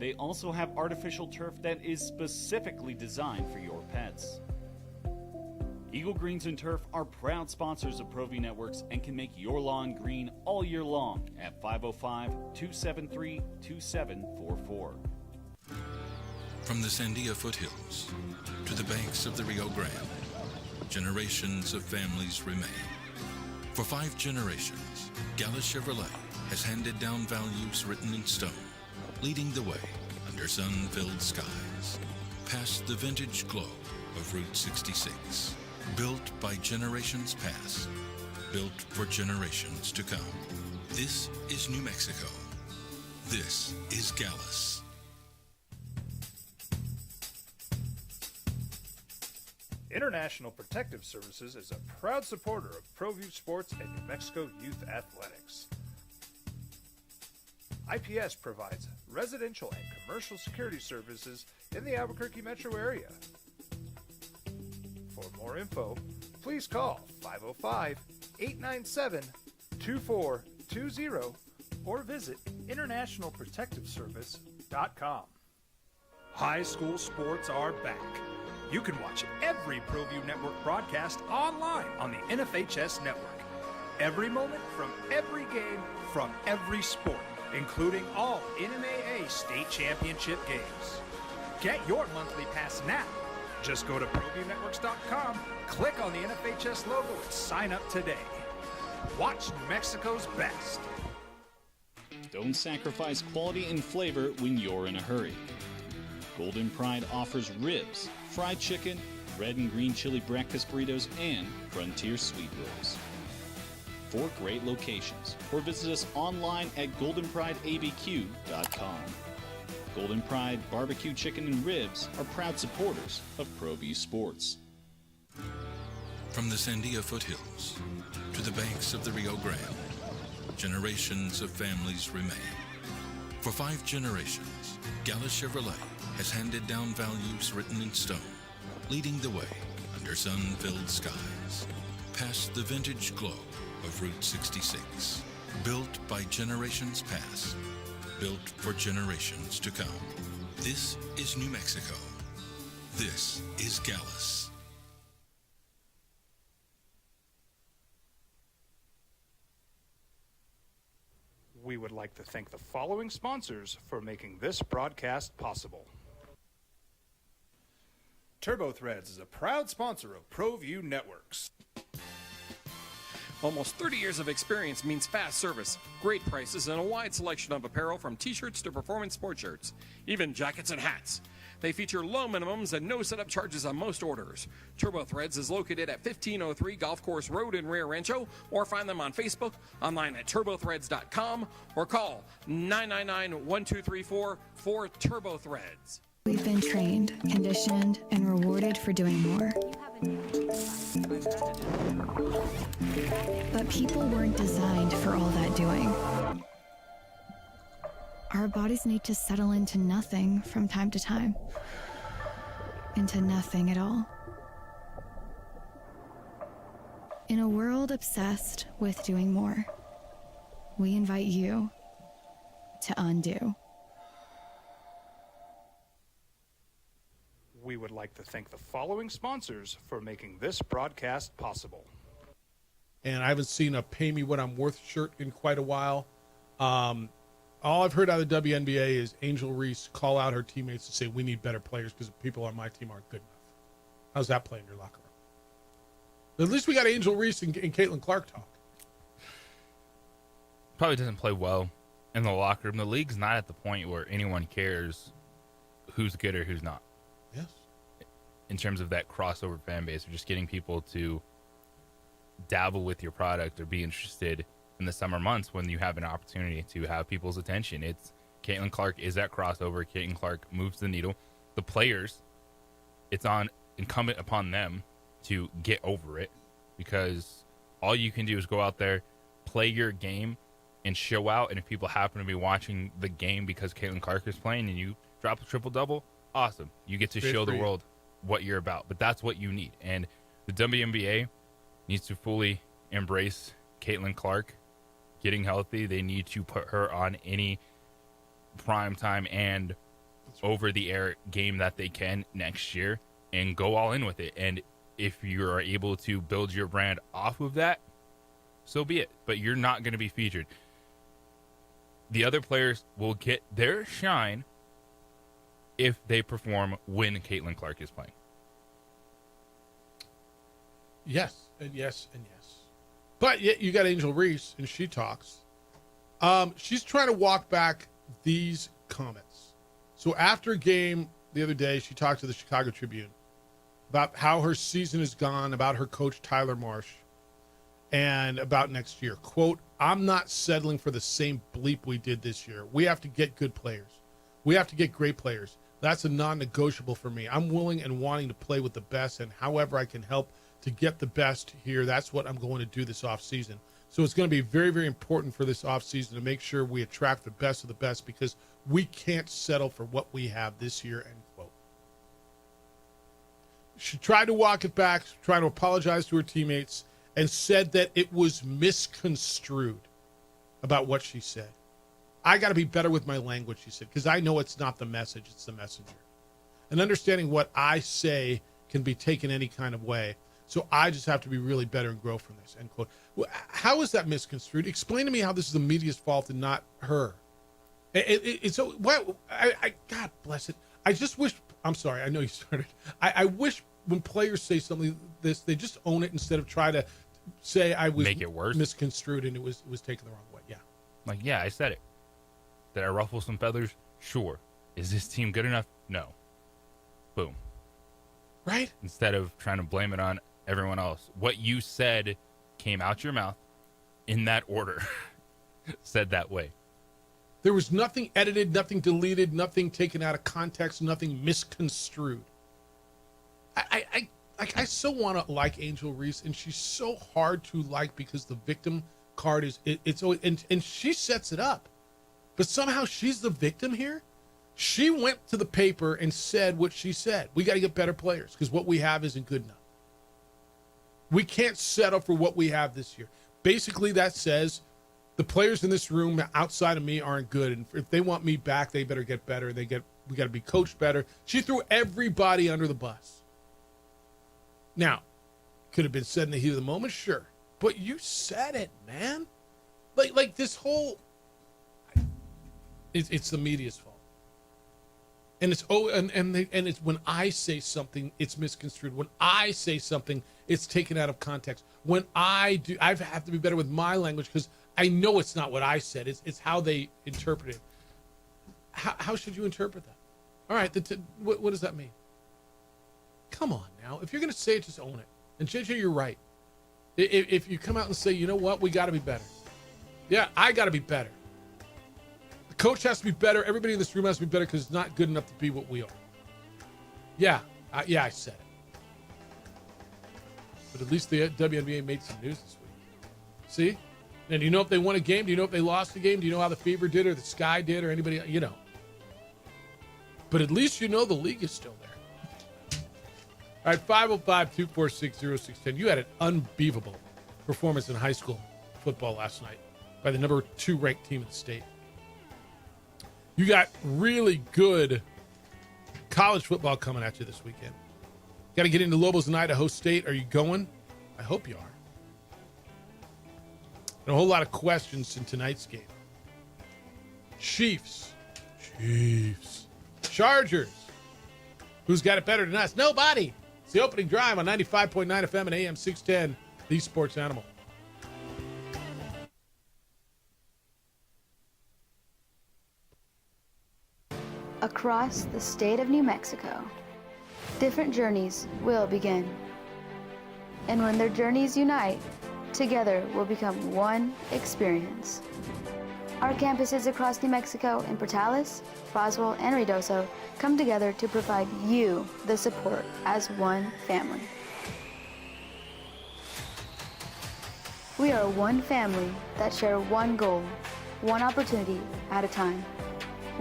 They also have artificial turf that is specifically designed for your pets. Eagle Greens and Turf are proud sponsors of ProView Networks and can make your lawn green all year long at 505-273-2744. From the Sandia foothills to the banks of the Rio Grande, generations of families remain. For 5 generations, Gallus Chevrolet has handed down values written in stone, leading the way under sun-filled skies, past the vintage glow of Route 66, Built by generations past, built for generations to come. This is New Mexico. This is Gallus. International Protective Services is a proud supporter of ProView Sports and New Mexico Youth Athletics. IPS provides residential and commercial security services in the Albuquerque metro area. For more info, please call 505-897-2420 or visit internationalprotectiveservice.com. High school sports are back. You can watch every ProView Network broadcast online on the NFHS network. Every moment from every game from every sport, including all NMAA state championship games. Get your monthly pass now. Just go to ProViewNetworks.com, click on the NFHS logo, and sign up today. Watch New Mexico's best. Don't sacrifice quality and flavor when you're in a hurry. Golden Pride offers ribs, fried chicken, red and green chili breakfast burritos, and Frontier sweet rolls. 4 great locations, or visit us online at goldenprideabq.com. Golden Pride Barbecue Chicken and Ribs are proud supporters of ProView Sports. From the Sandia foothills to the banks of the Rio Grande, generations of families remain. For 5 generations, Gallus Chevrolet has handed down values written in stone, leading the way under sun-filled skies, past the vintage glow of Route 66. Built by generations past, built for generations to come. This is New Mexico. This is Gallus. We would like to thank the following sponsors for making this broadcast possible. TurboThreads is a proud sponsor of ProView Networks. Almost 30 years of experience means fast service, great prices, and a wide selection of apparel from t-shirts to performance sport shirts, even jackets and hats. They feature low minimums and no setup charges on most orders. TurboThreads is located at 1503 Golf Course Road in Rio Rancho, or find them on Facebook, online at turbothreads.com, or call 999-1234 for TurboThreads. We've been trained, conditioned, and rewarded for doing more. But people weren't designed for all that doing. Our bodies need to settle into nothing from time to time. Into nothing at all. In a world obsessed with doing more, we invite you to undo. We would like to thank the following sponsors for making this broadcast possible. And I haven't seen a pay me what I'm worth shirt in quite a while. All I've heard out of the WNBA is Angel Reese call out her teammates to say, we need better players because the people on my team aren't good enough. How's that play in your locker room? At least we got Angel Reese and Caitlin Clark talk. Probably doesn't play well in the locker room. The league's not at the point where anyone cares who's good or who's not. Yes. In terms of that crossover fan base, or just getting people to dabble with your product or be interested in the summer months when you have an opportunity to have people's attention. It's Caitlin Clark is that crossover. Caitlin Clark moves the needle. The players, it's incumbent upon them to get over it, because all you can do is go out there, play your game, and show out. And if people happen to be watching the game because Caitlin Clark is playing and you drop a triple-double, awesome. You get to show the world what you're about. But that's what you need. And the WNBA needs to fully embrace Caitlin Clark getting healthy. They need to put her on any primetime and over-the-air game that they can next year and go all in with it. And if you are able to build your brand off of that, so be it. But you're not going to be featured. The other players will get their shine if they perform when Caitlin Clark is playing. Yes, and yes, and yes. But yet you got Angel Reese, and she talks. She's trying to walk back these comments. So after a game the other day, she talked to the Chicago Tribune. about how her season has gone, about her coach, Tyler Marsh, and about next year. Quote, I'm not settling for the same bleep we did this year. We have to get good players. We have to get great players. That's a non-negotiable for me. I'm willing and wanting to play with the best, and however I can help to get the best here, that's what I'm going to do this offseason. So it's going to be very, very important for this offseason to make sure we attract the best of the best, because we can't settle for what we have this year, end quote. She tried to walk it back, trying to apologize to her teammates, and said that it was misconstrued about what she said. I got to be better with my language, she said, because I know it's not the message, it's the messenger. And understanding what I say can be taken any kind of way. So I just have to be really better and grow from this, end quote. How is that misconstrued? Explain to me how this is the media's fault and not her. It's so, God bless it. I just wish, I'm sorry, I know you started. I wish when players say something like this, they just own it instead of try to say I was Make it worse. misconstrued and it was taken the wrong way. Yeah. Like, yeah, I said it. Did I ruffle some feathers? Sure. Is this team good enough? No. Boom. Right? Instead of trying to blame it on everyone else. What you said came out your mouth in that order. Said that way. There was nothing edited, nothing deleted, nothing taken out of context, nothing misconstrued. I so want to like Angel Reese, and she's so hard to like because the victim card is it's always, and she sets it up, but somehow she's the victim here. She went to the paper and said what she said. We got to get better players because what we have isn't good enough. We can't settle for what we have this year. Basically, that says the players in this room outside of me aren't good, and if they want me back, they better get better. We got to be coached better. She threw everybody under the bus. Now, could have been said in the heat of the moment, sure, but you said it, man. Like this whole, it's the media's fault, and it's and it's when I say something, it's misconstrued. When I say something, it's taken out of context. When I do, I have to be better with my language because I know it's not what I said. It's how they interpret it. How should you interpret that? All right, what does that mean? Come on now. If you're going to say it, just own it. And JJ, you're right. If you come out and say, you know what, we got to be better. Yeah, I got to be better. The coach has to be better. Everybody in this room has to be better because it's not good enough to be what we are. Yeah, I said it. But at least the WNBA made some news this week. See? And do you know if they won a game? Do you know if they lost a game? Do you know how the Fever did or the Sky did or anybody? You know. But at least you know the league is still there. All right, 505-246-0610. You had an unbeatable performance in high school football last night by the number 2 ranked team in the state. You got really good college football coming at you this weekend. Got to get into Lobos and Idaho State. Are you going? I hope you are. And a whole lot of questions in tonight's game. Chiefs. Chargers. Who's got it better than us? Nobody. It's the opening drive on 95.9 FM and AM 610, the Sports Animal. Across the state of New Mexico, different journeys will begin. And when their journeys unite, together will become one experience. Our campuses across New Mexico in Portales, Roswell, and Ruidoso come together to provide you the support as one family. We are one family that share one goal, one opportunity at a time.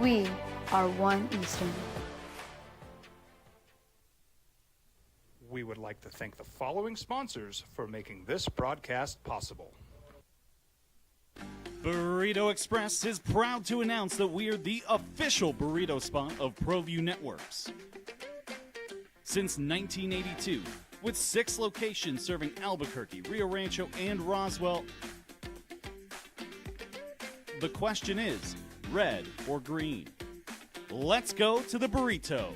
We are One Eastern. We would like to thank the following sponsors for making this broadcast possible. Burrito Express is proud to announce that we are the official burrito spot of ProView Networks. Since 1982, with 6 locations serving Albuquerque, Rio Rancho, and Roswell, the question is, red or green? Let's go to the burrito.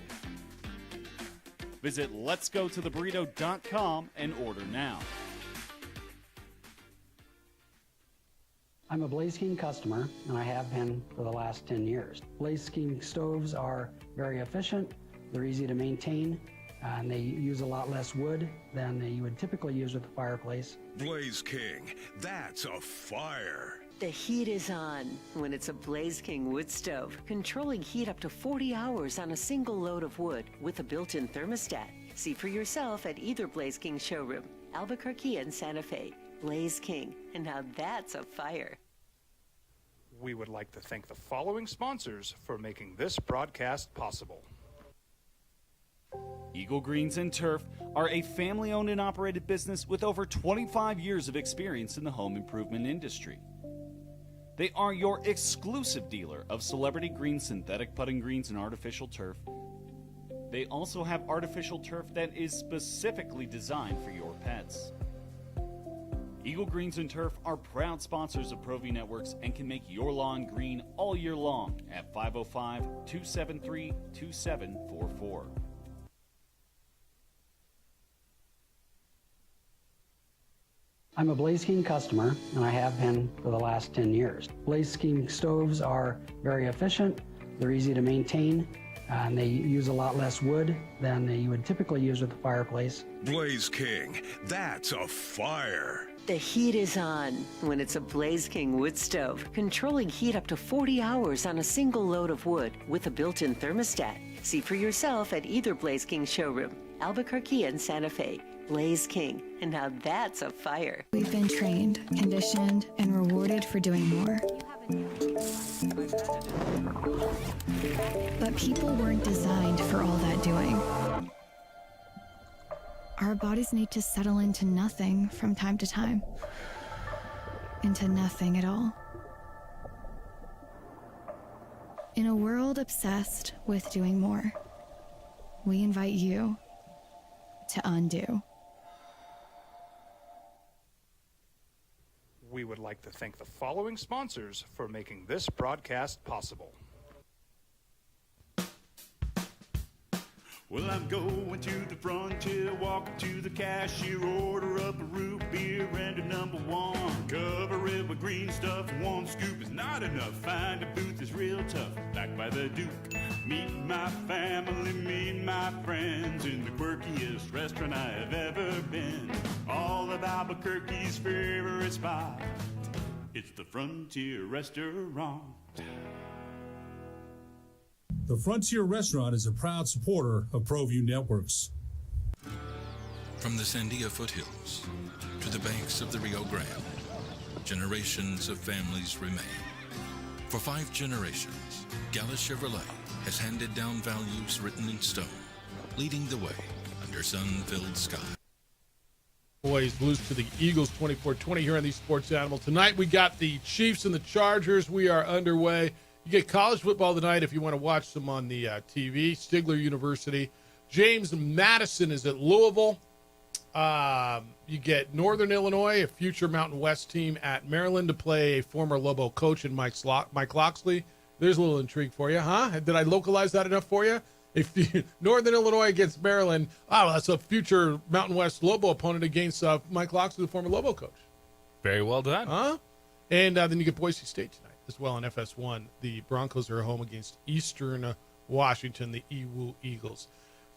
Visit letsgototheburrito.com and order now. I'm a Blaze King customer, and I have been for the last 10 years. Blaze King stoves are very efficient, they're easy to maintain, and they use a lot less wood than you would typically use with a fireplace. Blaze King, that's a fire. The heat is on when it's a Blaze King wood stove, controlling heat up to 40 hours on a single load of wood with a built-in thermostat. See for yourself at either Blaze King showroom, Albuquerque and Santa Fe. Blaze King, and now that's a fire. We would like to thank the following sponsors for making this broadcast possible. Eagle Greens and Turf are a family-owned and operated business with over 25 years of experience in the home improvement industry. They are your exclusive dealer of celebrity green, synthetic putting greens, and artificial turf. They also have artificial turf that is specifically designed for your pets. Eagle Greens and Turf are proud sponsors of ProView Networks and can make your lawn green all year long at 505-273-2744. I'm a Blaze King customer, and I have been for the last 10 years. Blaze King stoves are very efficient, they're easy to maintain, and they use a lot less wood than you would typically use with a fireplace. Blaze King, that's a fire. The heat is on when it's a Blaze King wood stove, controlling heat up to 40 hours on a single load of wood with a built-in thermostat. See for yourself at either Blaze King showroom, Albuquerque and Santa Fe. Blaze King, and now that's a fire. We've been trained, conditioned, and rewarded for doing more. But people weren't designed for all that doing. Our bodies need to settle into nothing from time to time. Into nothing at all. In a world obsessed with doing more, we invite you to undo. We would like to thank the following sponsors for making this broadcast possible. Well, I'm going to the frontier, walking to the cashier, order up a root beer and a number one. Cover it with green stuff, one scoop is not enough. Find a booth is real tough, back by the Duke. Meet my family, meet my friends in the quirkiest restaurant I have ever been. All of Albuquerque's favorite spot, it's the Frontier Restaurant. The Frontier Restaurant is a proud supporter of ProView Networks. From the Sandia foothills to the banks of the Rio Grande, generations of families remain. For 5 generations, Gallus Chevrolet has handed down values written in stone, leading the way under sun-filled sky. Boys lose to the Eagles 24-20 here on the Sports Animal. Tonight we got the Chiefs and the Chargers. We are underway. You get college football tonight if you want to watch them on the TV. Stigler University. James Madison is at Louisville. You get Northern Illinois, a future Mountain West team, at Maryland to play a former Lobo coach in Mike Locksley. There's a little intrigue for you, huh? Did I localize that enough for you? If Northern Illinois against Maryland, that's a future Mountain West Lobo opponent against Mike Locksley, the former Lobo coach. Very well done. Huh? And then you get Boise State tonight as well in FS1. The Broncos are home against Eastern Washington, the EWU Eagles.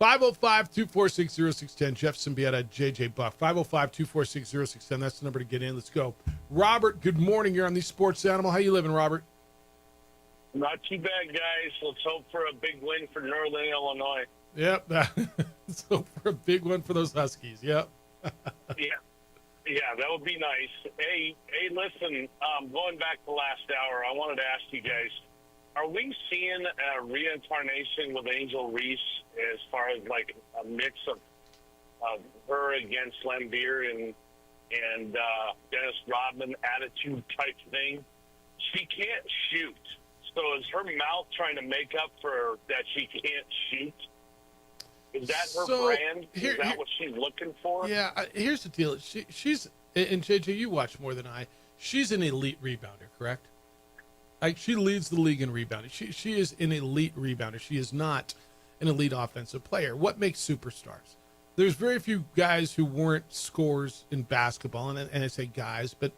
505-246-0610. Jeff Symbieta, JJ Buck. 505-246-0610. That's the number to get in. Let's go. Robert, good morning. You're on the Sports Animal. How you living, Robert? Not too bad, guys. Let's hope for a big win for Northern Illinois. Yep. Let's hope for a big one for those Huskies. Yep. Yeah, that would be nice. Hey, listen, going back to last hour, I wanted to ask you guys, are we seeing a reincarnation with Angel Reese as far as like a mix of her against Lambeer and Dennis Rodman attitude type thing? She can't shoot. So is her mouth trying to make up for that she can't shoot? Is that her brand? Is that what she's looking for? Yeah, here's the deal. She's, and JJ, you watch more than I. She's an elite rebounder, correct? Like, she leads the league in rebounding. She is an elite rebounder. She is not an elite offensive player. What makes superstars? There's very few guys who weren't scorers in basketball, and I say guys, but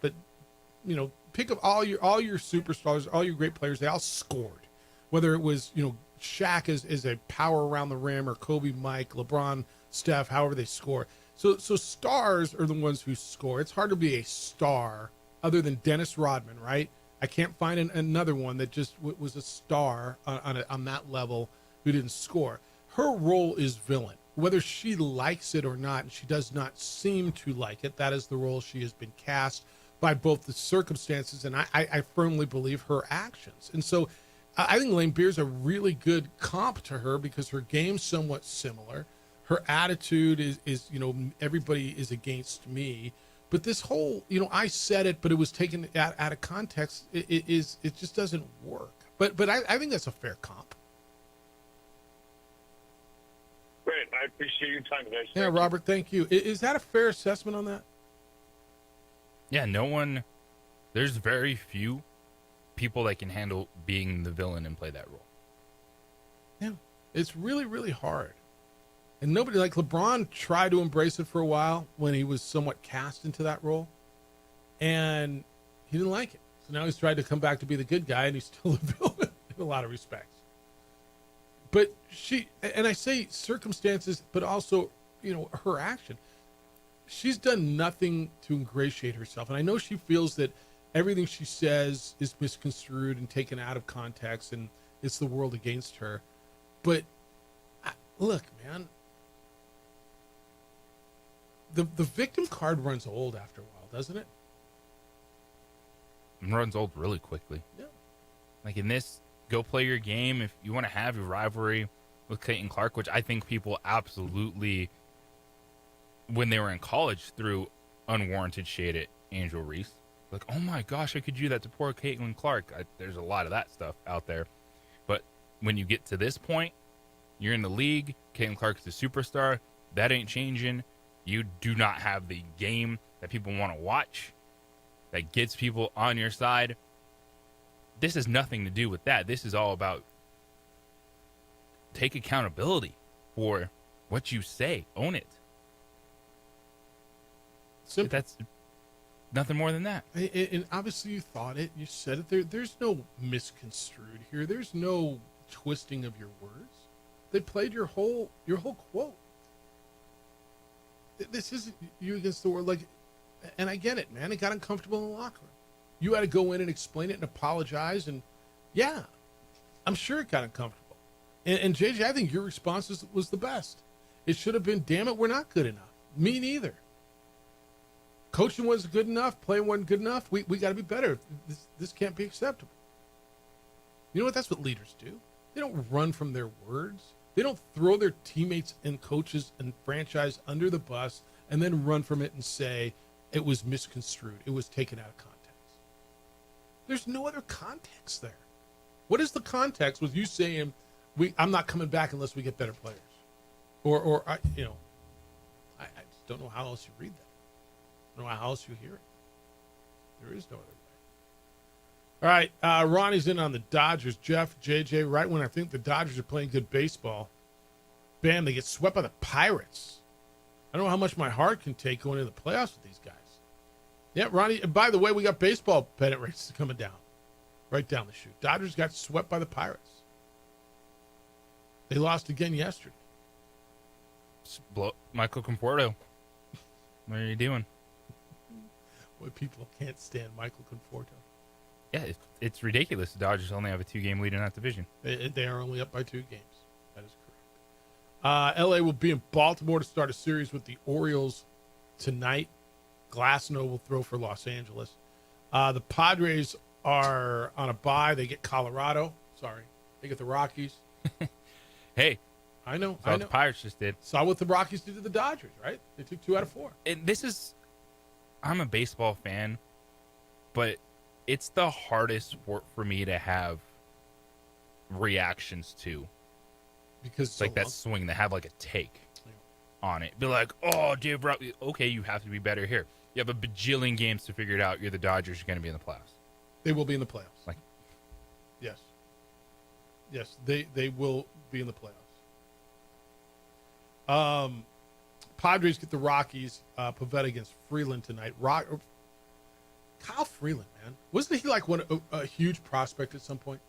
you know, pick up all your superstars, all your great players. They all scored, whether it was Shaq is a power around the rim, or Kobe, Mike, LeBron, Steph, however they score. So stars are the ones who score. It's hard to be a star other than Dennis Rodman, right? I can't find another one that just was a star on that level who didn't score. Her role is villain. Whether she likes it or not, and she does not seem to like it, that is the role she has been cast by both the circumstances and I firmly believe her actions. And so I think Elaine Beer's a really good comp to her because her game's somewhat similar. Her attitude is everybody is against me. But this whole, I said it, but it was taken out of context. It just doesn't work. But I think that's a fair comp. Great. I appreciate your time, guys. Yeah, Robert, thank you. Is that a fair assessment on that? Yeah, there's very few people that can handle being the villain and play that role. Yeah, it's really, really hard. And nobody, like LeBron, tried to embrace it for a while when he was somewhat cast into that role. And he didn't like it. So now he's tried to come back to be the good guy, and he's still a villain in a lot of respects. But and I say circumstances, but also, her action. She's done nothing to ingratiate herself. And I know she feels that everything she says is misconstrued and taken out of context, and it's the world against her. But look, man, the victim card runs old after a while, doesn't it? It runs old really quickly. Yeah. Like in this, go play your game. If you want to have your rivalry with Caitlin Clark, which I think people absolutely, when they were in college, threw unwarranted shade at Angel Reese. Like, oh my gosh, how could you do that to poor Caitlin Clark? There's a lot of that stuff out there. But when you get to this point, you're in the league. Caitlin Clark is a superstar. That ain't changing. You do not have the game that people want to watch that gets people on your side. This has nothing to do with that. This is all about take accountability for what you say. Own it. Simple. That's nothing more than that. And obviously you thought it. You said it. There's no misconstrued here. There's no twisting of your words. They played your whole quote. This isn't you against the world. Like, and I get it, man. It got uncomfortable in the locker room. You had to go in and explain it and apologize. And yeah, I'm sure it got uncomfortable. And JJ, I think your response was the best. It should have been, damn it, we're not good enough. Me neither. Coaching wasn't good enough. Playing wasn't good enough. We got to be better. This can't be acceptable. You know what? That's what leaders do. They don't run from their words. They don't throw their teammates and coaches and franchise under the bus and then run from it and say it was misconstrued. It was taken out of context. There's no other context there. What is the context with you saying, I'm not coming back unless we get better players? Or I just don't know how else you read that. I don't know how else you hear it. There is no other way. All right, Ronnie's in on the Dodgers. Jeff, JJ, right when I think the Dodgers are playing good baseball, bam, they get swept by the Pirates. I don't know how much my heart can take going into the playoffs with these guys. Yeah, Ronnie, and by the way, we got baseball pennant races coming down, right down the chute. Dodgers got swept by the Pirates. They lost again yesterday. Michael Conforto. What are you doing? Boy, people can't stand Michael Conforto. Yeah, it's ridiculous. The Dodgers only have a 2-game lead in that division. They are only up by 2 games. That is correct. LA will be in Baltimore to start a series with the Orioles tonight. Glasnow will throw for Los Angeles. The Padres are on a bye. They get Colorado. Sorry. They get the Rockies. Hey. I know. Saw what the Pirates just did. Saw what the Rockies did to the Dodgers, right? They took 2 out of 4. And I'm a baseball fan, but it's the hardest sport for me to have reactions to. Because like that swing, they have like a take on it. Be like, oh, Dave, okay, you have to be better here. You have a bajillion games to figure it out. You're the Dodgers. You're going to be in the playoffs. They will be in the playoffs. Like, yes. Yes, they will be in the playoffs. Padres get the Rockies. Pavetta against Freeland tonight. Kyle Freeland, man. Wasn't he like a huge prospect at some point?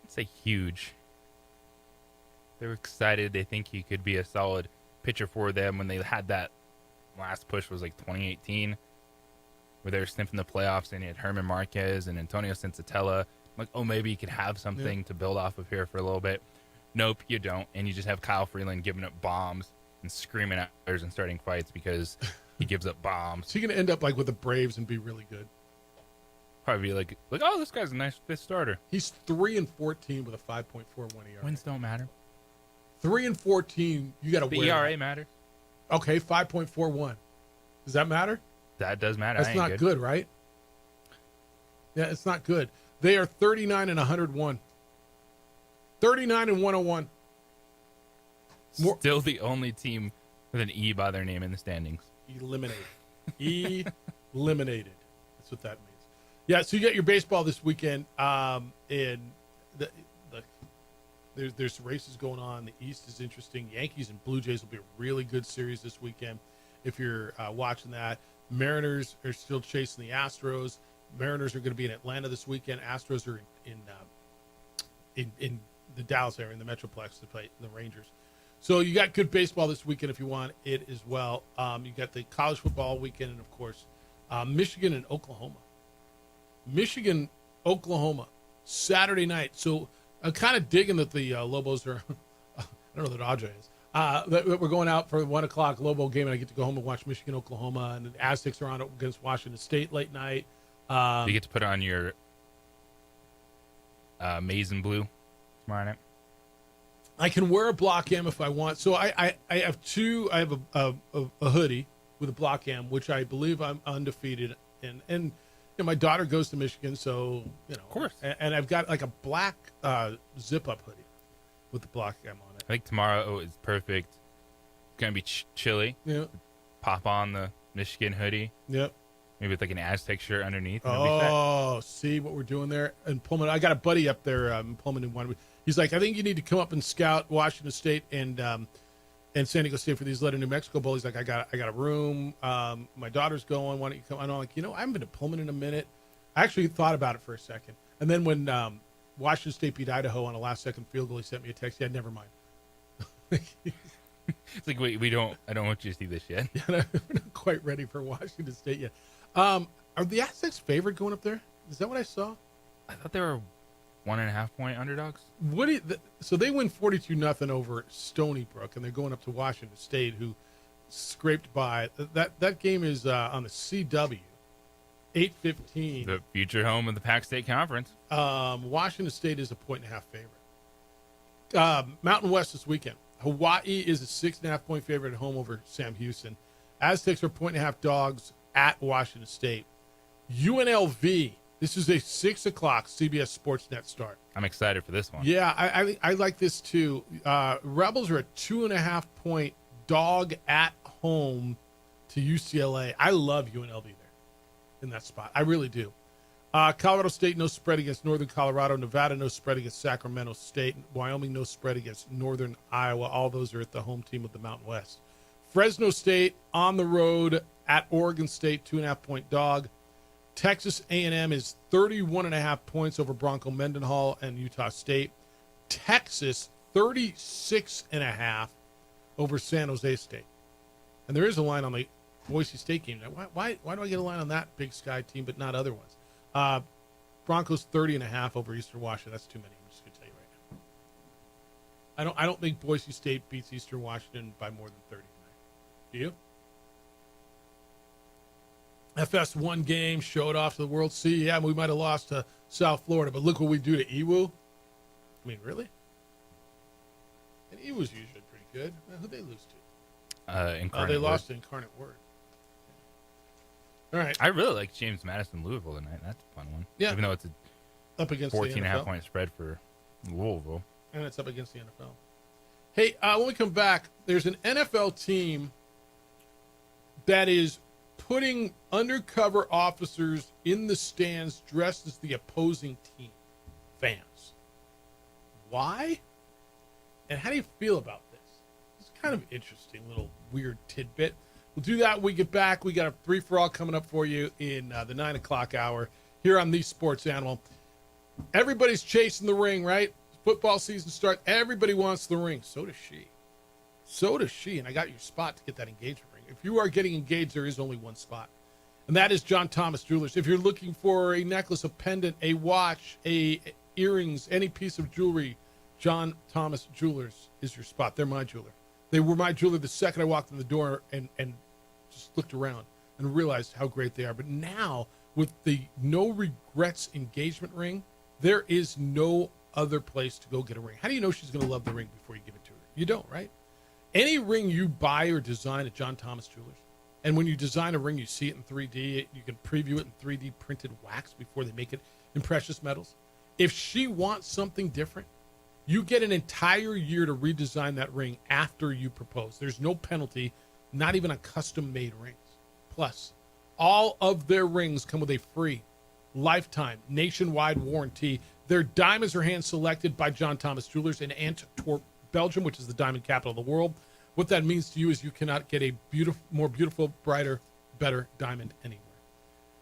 I'd say huge. They're excited. They think he could be a solid pitcher for them. When they had that last push was like 2018, where they were sniffing the playoffs and he had Herman Marquez and Antonio Sensatella. I'm like, oh, maybe you could have something to build off of here for a little bit. Nope, you don't. And you just have Kyle Freeland giving up bombs and screaming at others and starting fights because he gives up bombs. So you're going to end up like with the Braves and be really good. Probably be like, oh, this guy's a nice fifth starter. He's 3-14 with a 5.41 ERA. Wins don't matter. 3-14, you got to The wear ERA that. matters. Okay, 5.41. Does that matter? That does matter. That's not good, right? Yeah, it's not good. They are 39 and 101. 39 and 101. Still the only team with an E by their name in the standings. Eliminated. Eliminated. That's what that means. Yeah, so you got your baseball this weekend. And there's races going on. The East is interesting. Yankees and Blue Jays will be a really good series this weekend if you're watching that. Mariners are still chasing the Astros. Mariners are going to be in Atlanta this weekend. Astros are in the Dallas area, in the Metroplex, to play the Rangers. So you got good baseball this weekend if you want it as well. You got the college football weekend, and of course, Michigan and Oklahoma. Michigan, Oklahoma, Saturday night. So I'm kind of digging that the Lobos are, I don't know what Audrey is, that we're going out for the 1 o'clock Lobo game, and I get to go home and watch Michigan, Oklahoma, and the Aztecs are on against Washington State late night. You get to put on your maize and blue tomorrow night. I can wear a block M if I want. So I have two. I have a hoodie with a block M, which I believe I'm undefeated. And you know, my daughter goes to Michigan, so you know, of course. And I've got like a black zip up hoodie with the block M on it. I think tomorrow is perfect. It's gonna be chilly. Yeah. Pop on the Michigan hoodie. Yep. Maybe with like an Aztec shirt underneath. And it'll be set. Oh, see what we're doing there in Pullman. I got a buddy up there in Pullman who wanted. He's like, I think you need to come up and scout Washington State and San Diego State for these Letter New Mexico Bowl. He's like, I got a room. My daughter's going. Why don't you come? And I'm like, I haven't been to Pullman in a minute. I actually thought about it for a second, and then when Washington State beat Idaho on a last-second field goal, he sent me a text. Yeah, never mind. It's like, wait, I don't want you to see this yet. Yeah, we're not quite ready for Washington State yet. Are the Aztecs favored going up there? Is that what I saw? I thought they were 1.5 point underdogs. So they win 42-0 over Stony Brook, and they're going up to Washington State, who scraped by. That game is on the CW, 8:15. The future home of the Pac State Conference. Washington State is a 1.5 favorite. Mountain West this weekend. Hawaii is a 6.5 point favorite at home over Sam Houston. Aztecs are 1.5 dogs at Washington State. UNLV. This is a 6 o'clock CBS Sportsnet start. I'm excited for this one. Yeah, I like this too. Rebels are a 2.5 point dog at home to UCLA. I love UNLV there in that spot. I really do. Colorado State, no spread against Northern Colorado. Nevada, no spread against Sacramento State. Wyoming, no spread against Northern Iowa. All those are at the home team of the Mountain West. Fresno State on the road at Oregon State, 2.5 point dog. Texas A&M is 31.5 points over Bronco Mendenhall and Utah State. Texas 36.5 over San Jose State. And there is a line on the Boise State game. Why do I get a line on that Big Sky team but not other ones? Broncos 30.5 over Eastern Washington. That's too many. I'm just gonna tell you right now. I don't think Boise State beats Eastern Washington by more than 30 tonight. Do you? FS1 game, showed off to the World. See, yeah, we might have lost to South Florida, but look what we do to Ewu. I mean, really? And Ewu's usually pretty good. Who'd they lose to? Incarnate they lost Word. to Incarnate Word. All right. I really like James Madison Louisville tonight. That's a fun one. Yeah. Even though it's a Up against the 14.5 NFL. point spread for Louisville. And it's up against the NFL. Hey, when we come back, there's an NFL team that is putting undercover officers in the stands dressed as the opposing team fans. Why? And how do you feel about this? It's kind of an interesting little weird tidbit. We'll do that when we get back. We got a free-for-all coming up for you in the 9 o'clock hour here on The Sports Animal. Everybody's chasing the ring, right? football season starts, everybody wants the ring. So does she. So does she. And I got your spot to get that engagement ring. If you are getting engaged, there is only one spot. And that is John Thomas Jewelers. If you're looking for a necklace, a pendant, a watch, earrings, any piece of jewelry, John Thomas Jewelers is your spot. They're my jeweler. They were my jeweler the second I walked in the door and just looked around and realized how great they are. But now, with the no regrets engagement ring, there is no other place to go get a ring. How do you know she's going to love the ring before you give it to her? You don't, right? Any ring you buy or design at John Thomas Jewelers, and when you design a ring, you see it in 3D. You can preview it in 3D printed wax before they make it in precious metals. If she wants something different, you get an entire year to redesign that ring after you propose. There's no penalty, not even on custom-made rings. Plus, all of their rings come with a free, lifetime, nationwide warranty. Their diamonds are hand-selected by John Thomas Jewelers in Antwerp, Belgium, which is the diamond capital of the world. What that means to you is you cannot get a more beautiful, brighter, better diamond anywhere.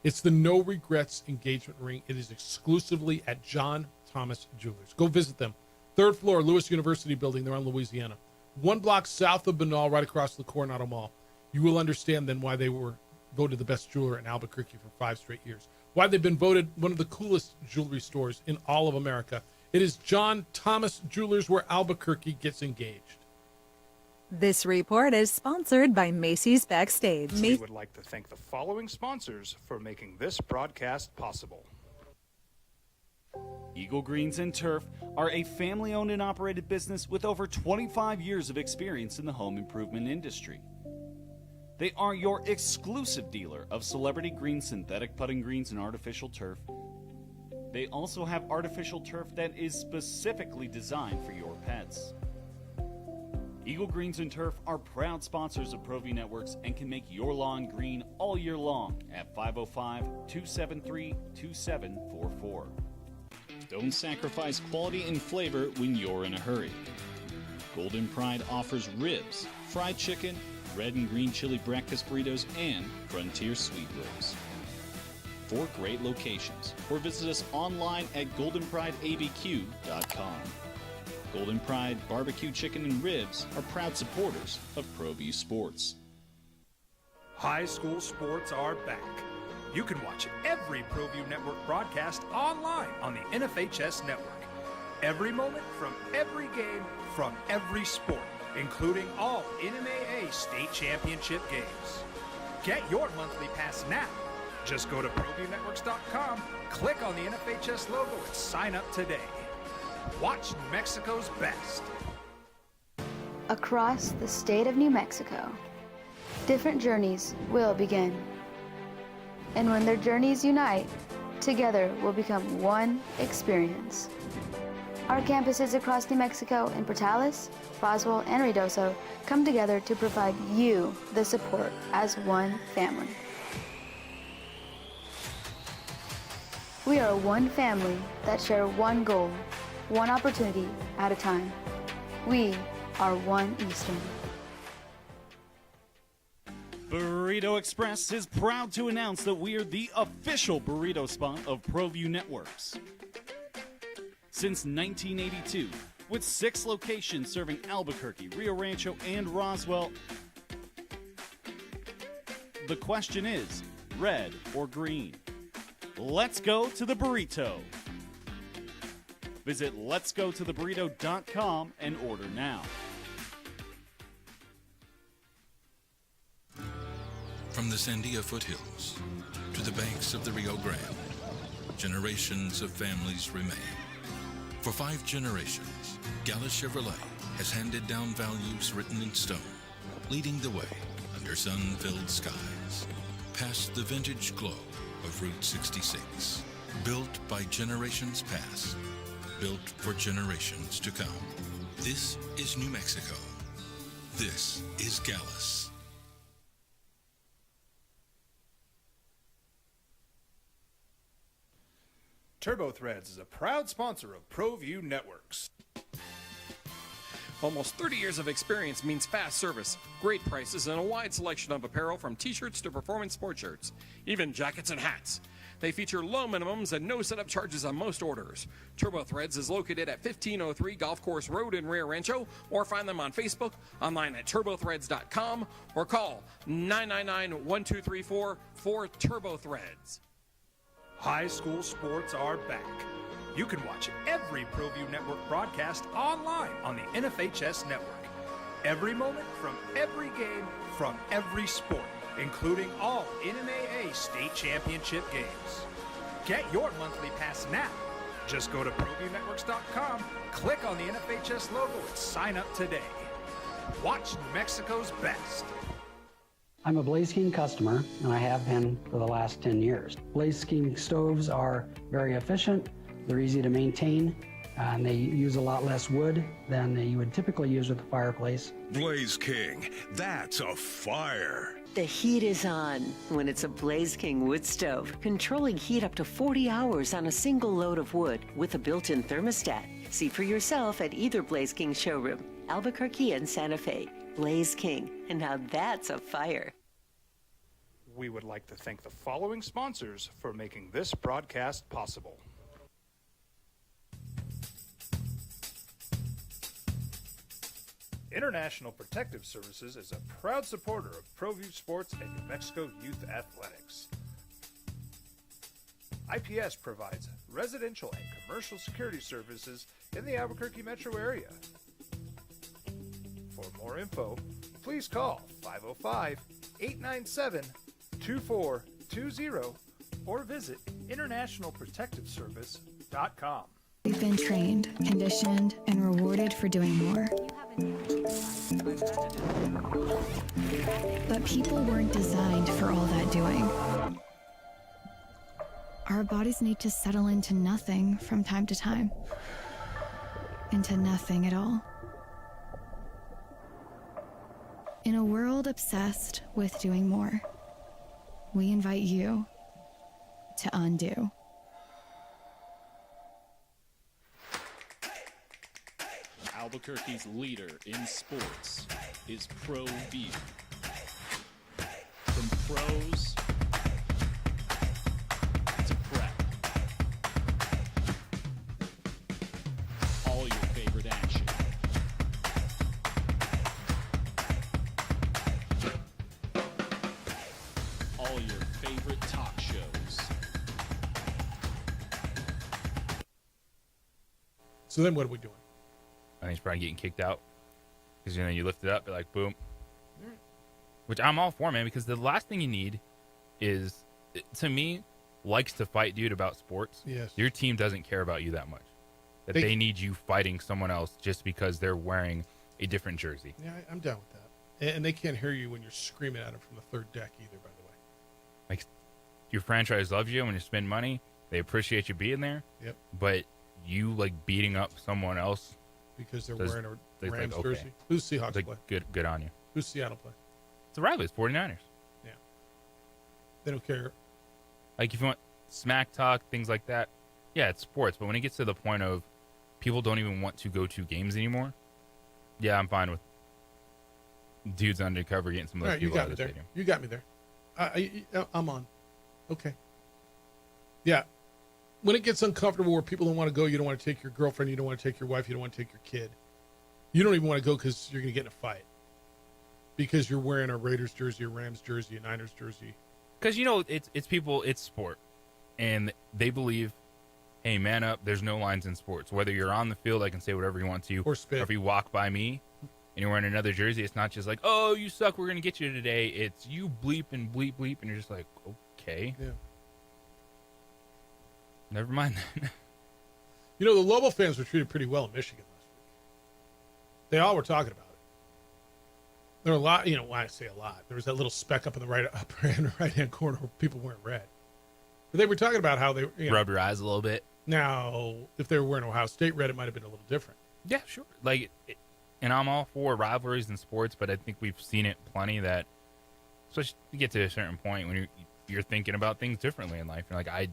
It's the no regrets engagement ring. It is exclusively at John Thomas Jewelers. Go visit them. 3rd floor, Lewis University building. They're on Louisiana. 1 block south of Banal, right across the Coronado Mall. You will understand then why they were voted the best jeweler in Albuquerque for 5 straight years. Why they've been voted one of the coolest jewelry stores in all of America. It is John Thomas Jewelers, where Albuquerque gets engaged. This report is sponsored by Macy's Backstage. We would like to thank the following sponsors for making this broadcast possible. Eagle Greens and Turf are a family-owned and operated business with over 25 years of experience in the home improvement industry. They are your exclusive dealer of celebrity green, synthetic putting greens, and artificial turf. They also have artificial turf that is specifically designed for your pets. Eagle Greens and Turf are proud sponsors of ProView Networks and can make your lawn green all year long at 505-273-2744. Don't sacrifice quality and flavor when you're in a hurry. Golden Pride offers ribs, fried chicken, red and green chili breakfast burritos, and Frontier sweet rolls. 4 great locations, or visit us online at goldenprideabq.com. Golden Pride Barbecue Chicken and Ribs are proud supporters of ProView Sports. High school sports are back. You can watch every ProView Network broadcast online on the NFHS network. Every moment from every game from every sport, including all NMAA state championship games. Get your monthly pass now. Just go to ProViewNetworks.com, click on the NFHS logo, and sign up today. Watch New Mexico's best. Across the state of New Mexico, different journeys will begin. And when their journeys unite, together will become one experience. Our campuses across New Mexico in Portales, Roswell, and Ruidoso come together to provide you the support as one family. We are one family that share one goal, one opportunity at a time. We are one Eastern. Burrito Express is proud to announce that we are the official burrito spot of ProView Networks. Since 1982, with 6 locations serving Albuquerque, Rio Rancho, and Roswell, the question is, red or green? Let's go to the burrito. Visit letsgototheburrito.com and order now. From the Sandia foothills to the banks of the Rio Grande, generations of families remain. For 5 generations, Gala Chevrolet has handed down values written in stone, leading the way under sun-filled skies, past the vintage glow of Route 66. Built by generations past, built for generations to come. This is New Mexico. This is Gallus. TurboThreads is a proud sponsor of ProView Networks. Almost 30 years of experience means fast service, great prices, and a wide selection of apparel from t-shirts to performance sport shirts, even jackets and hats. They feature low minimums and no setup charges on most orders. Turbo Threads is located at 1503 Golf Course Road in Rio Rancho, or find them on Facebook, online at turbothreads.com, or call 999-1234 for Turbo Threads. High school sports are back. You can watch every ProView Network broadcast online on the NFHS network. Every moment from every game from every sport, including all NMAA state championship games. Get your monthly pass now. Just go to ProViewNetworks.com, click on the NFHS logo, and sign up today. Watch New Mexico's best. I'm a Blaze King customer, and I have been for the last 10 years. Blaze King stoves are very efficient, they're easy to maintain, and they use a lot less wood than you would typically use with a fireplace. Blaze King, that's a fire. The heat is on when it's a Blaze King wood stove, controlling heat up to 40 hours on a single load of wood with a built-in thermostat. See for yourself at either Blaze King showroom, Albuquerque and Santa Fe. Blaze King, and now that's a fire. We would like to thank the following sponsors for making this broadcast possible. International Protective Services is a proud supporter of ProView Sports and New Mexico Youth Athletics. IPS provides residential and commercial security services in the Albuquerque metro area. For more info, please call 505-897-2420 or visit internationalprotectiveservice.com. We've been trained, conditioned, and rewarded for doing more. But people weren't designed for all that doing. Our bodies need to settle into nothing from time to time. Into nothing at all. In a world obsessed with doing more, we invite you to undo. Albuquerque's leader in sports is ProView. From pros to prep. All your favorite action. All your favorite talk shows. So then what are we doing? I think he's probably getting kicked out because you lift it up, you're like boom, which I'm all for, man. Because the last thing you need is, to me, likes to fight dude about sports. Yes. Your team doesn't care about you that much that they need you fighting someone else just because they're wearing a different jersey. Yeah, I'm down with that. And they can't hear you when you're screaming at them from the third deck either. By the way, Like, your franchise loves you when you spend money. They appreciate you being there. Yep. But you like beating up someone else because they're wearing a Rams like, jersey. Who's Seahawks like, play? Good on you. Who's Seattle play? It's the Riley's 49ers. Yeah. They don't care. Like, if you want smack talk, things like that, yeah, it's sports. But when it gets to the point of people don't even want to go to games anymore, yeah, I'm fine with dudes undercover getting some of those people out of the stadium. You got me there. I'm on. Okay. Yeah. When it gets uncomfortable where people don't want to go, you don't want to take your girlfriend, you don't want to take your wife, you don't want to take your kid. You don't even want to go because you're going to get in a fight. Because you're wearing a Raiders jersey, a Rams jersey, a Niners jersey. Because, it's people, it's sport. And they believe, hey, man up, there's no lines in sports. Whether you're on the field, I can say whatever you want to. Or spit. Or if you walk by me and you're wearing another jersey, it's not just like, oh, you suck, we're going to get you today. It's you bleep and bleep, bleep, and you're just like, okay. Yeah. Never mind that. The Lobo fans were treated pretty well in Michigan last week. They all were talking about it. There were a lot, when I say a lot, there was that little speck up in the right-hand corner where people weren't red. But they were talking about how they rub your eyes a little bit. Now, if they were wearing Ohio State red, it might have been a little different. Yeah, sure. And I'm all for rivalries in sports, but I think we've seen it plenty that, especially to get to a certain point when you're thinking about things differently in life. You're like,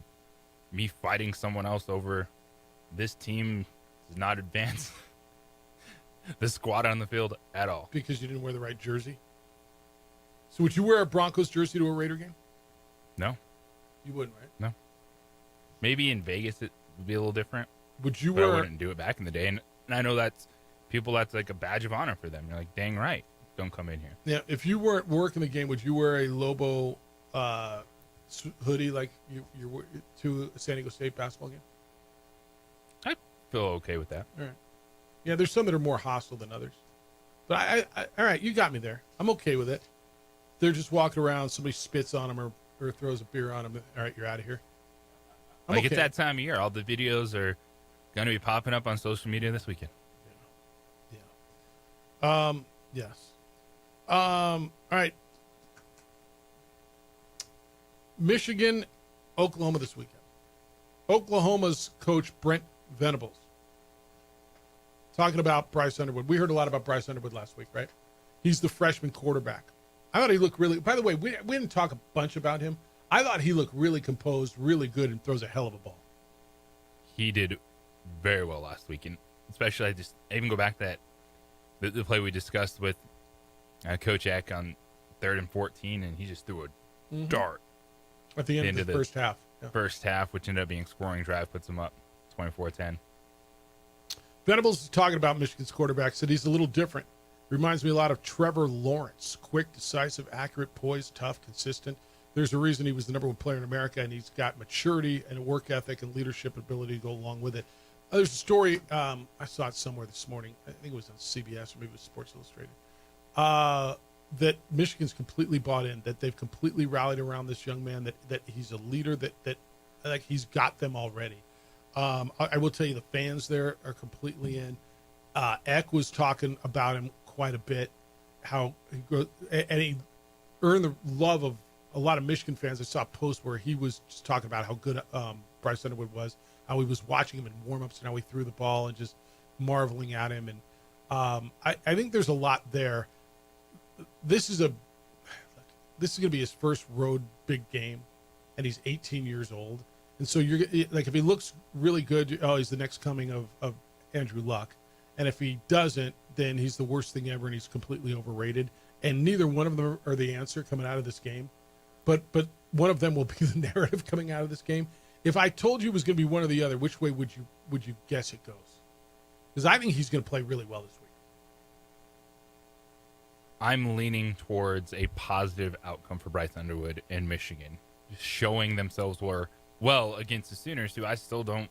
me fighting someone else over this team does not advance the squad on the field at all. Because you didn't wear the right jersey? So would you wear a Broncos jersey to a Raider game? No. You wouldn't, right? No. Maybe in Vegas it would be a little different. Would you but I wear? wouldn't do it back in the day, and I know that's like a badge of honor for them. You're like, dang right, don't come in here. Yeah, if you weren't working the game, would you wear a Lobo hoodie like you're to a San Diego State basketball game? I feel okay with that. All right. Yeah, there's some that are more hostile than others. But I all right, you got me there. I'm okay with it. They're just walking around, somebody spits on them or throws a beer on them. All right, you're out of here. Like, it's that time of year. All the videos are going to be popping up on social media this weekend. Yes. All right. Michigan, Oklahoma this weekend. Oklahoma's coach, Brent Venables, talking about Bryce Underwood. We heard a lot about Bryce Underwood last week, right? He's the freshman quarterback. I thought he looked really, by the way, we didn't talk a bunch about him. I thought he looked really composed, really good, and throws a hell of a ball. He did very well last week, and especially I even go back to the play we discussed with Coach Eck on 3rd and 14, and he just threw a dart at the end of the first half. Yeah. First half, which ended up being a scoring drive, puts him up 24-10. Venables is talking about Michigan's quarterback, said he's a little different. Reminds me a lot of Trevor Lawrence. Quick, decisive, accurate, poised, tough, consistent. There's a reason he was the number one player in America, and he's got maturity and a work ethic and leadership ability to go along with it. There's a story, I saw it somewhere this morning. I think it was on CBS or maybe it was Sports Illustrated. That Michigan's completely bought in, that they've completely rallied around this young man, that he's a leader, that like he's got them already. I will tell you the fans there are completely in. Eck was talking about him quite a bit, how he earned the love of a lot of Michigan fans. I saw a post where he was just talking about how good Bryce Underwood was, how he was watching him in warm-ups and how he threw the ball and just marveling at him. And I think there's a lot there. This is going to be his first road big game, and he's 18 years old. And so you're like, if he looks really good, he's the next coming of Andrew Luck. And if he doesn't, then he's the worst thing ever, and he's completely overrated. And neither one of them are the answer coming out of this game. But one of them will be the narrative coming out of this game. If I told you it was going to be one or the other, which way would you guess it goes? Because I think he's going to play really well this week. I'm leaning towards a positive outcome for Bryce Underwood in Michigan, showing themselves well against the Sooners, who I still don't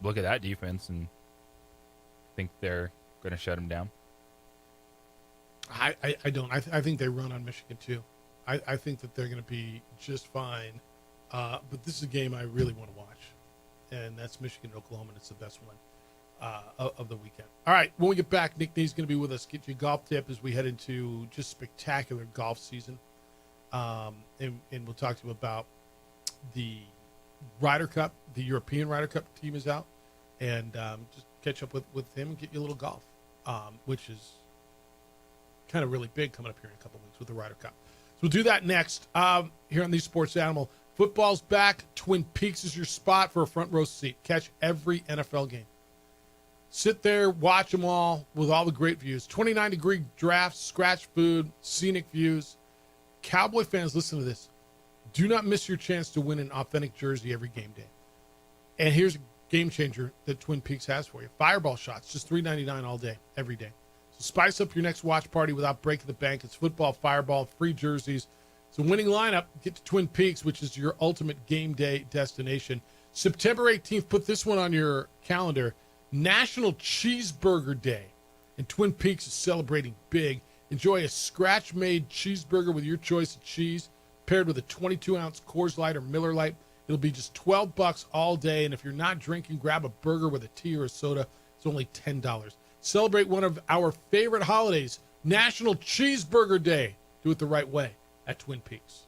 look at that defense and think they're going to shut him down. I don't. I think they run on Michigan too. I think that they're going to be just fine. But this is a game I really want to watch, and that's Michigan Oklahoma, and it's the best one of the weekend. All right, when we get back, Nick Nee's going to be with us. Get you a golf tip as we head into just spectacular golf season, and we'll talk to you about the Ryder Cup. The European Ryder Cup team is out, and just catch up with him and get you a little golf, which is kind of really big coming up here in a couple of weeks with the Ryder Cup. So we'll do that next here on the Sports Animal. Football's back. Twin Peaks is your spot for a front row seat. Catch every NFL game. Sit there, watch them all with all the great views. 29-degree drafts, scratch food, scenic views. Cowboy fans, listen to this. Do not miss your chance to win an authentic jersey every game day. And here's a game changer that Twin Peaks has for you. Fireball shots, just $3.99 all day, every day. So spice up your next watch party without breaking the bank. It's football, fireball, free jerseys. It's a winning lineup. Get to Twin Peaks, which is your ultimate game day destination. September 18th, put this one on your calendar. National Cheeseburger Day. And Twin Peaks is celebrating big. Enjoy a scratch-made cheeseburger with your choice of cheese, paired with a 22-ounce Coors Light or Miller Lite. It'll be just $12 all day. And if you're not drinking, grab a burger with a tea or a soda. It's only $10. Celebrate one of our favorite holidays, National Cheeseburger Day. Do it the right way at Twin Peaks.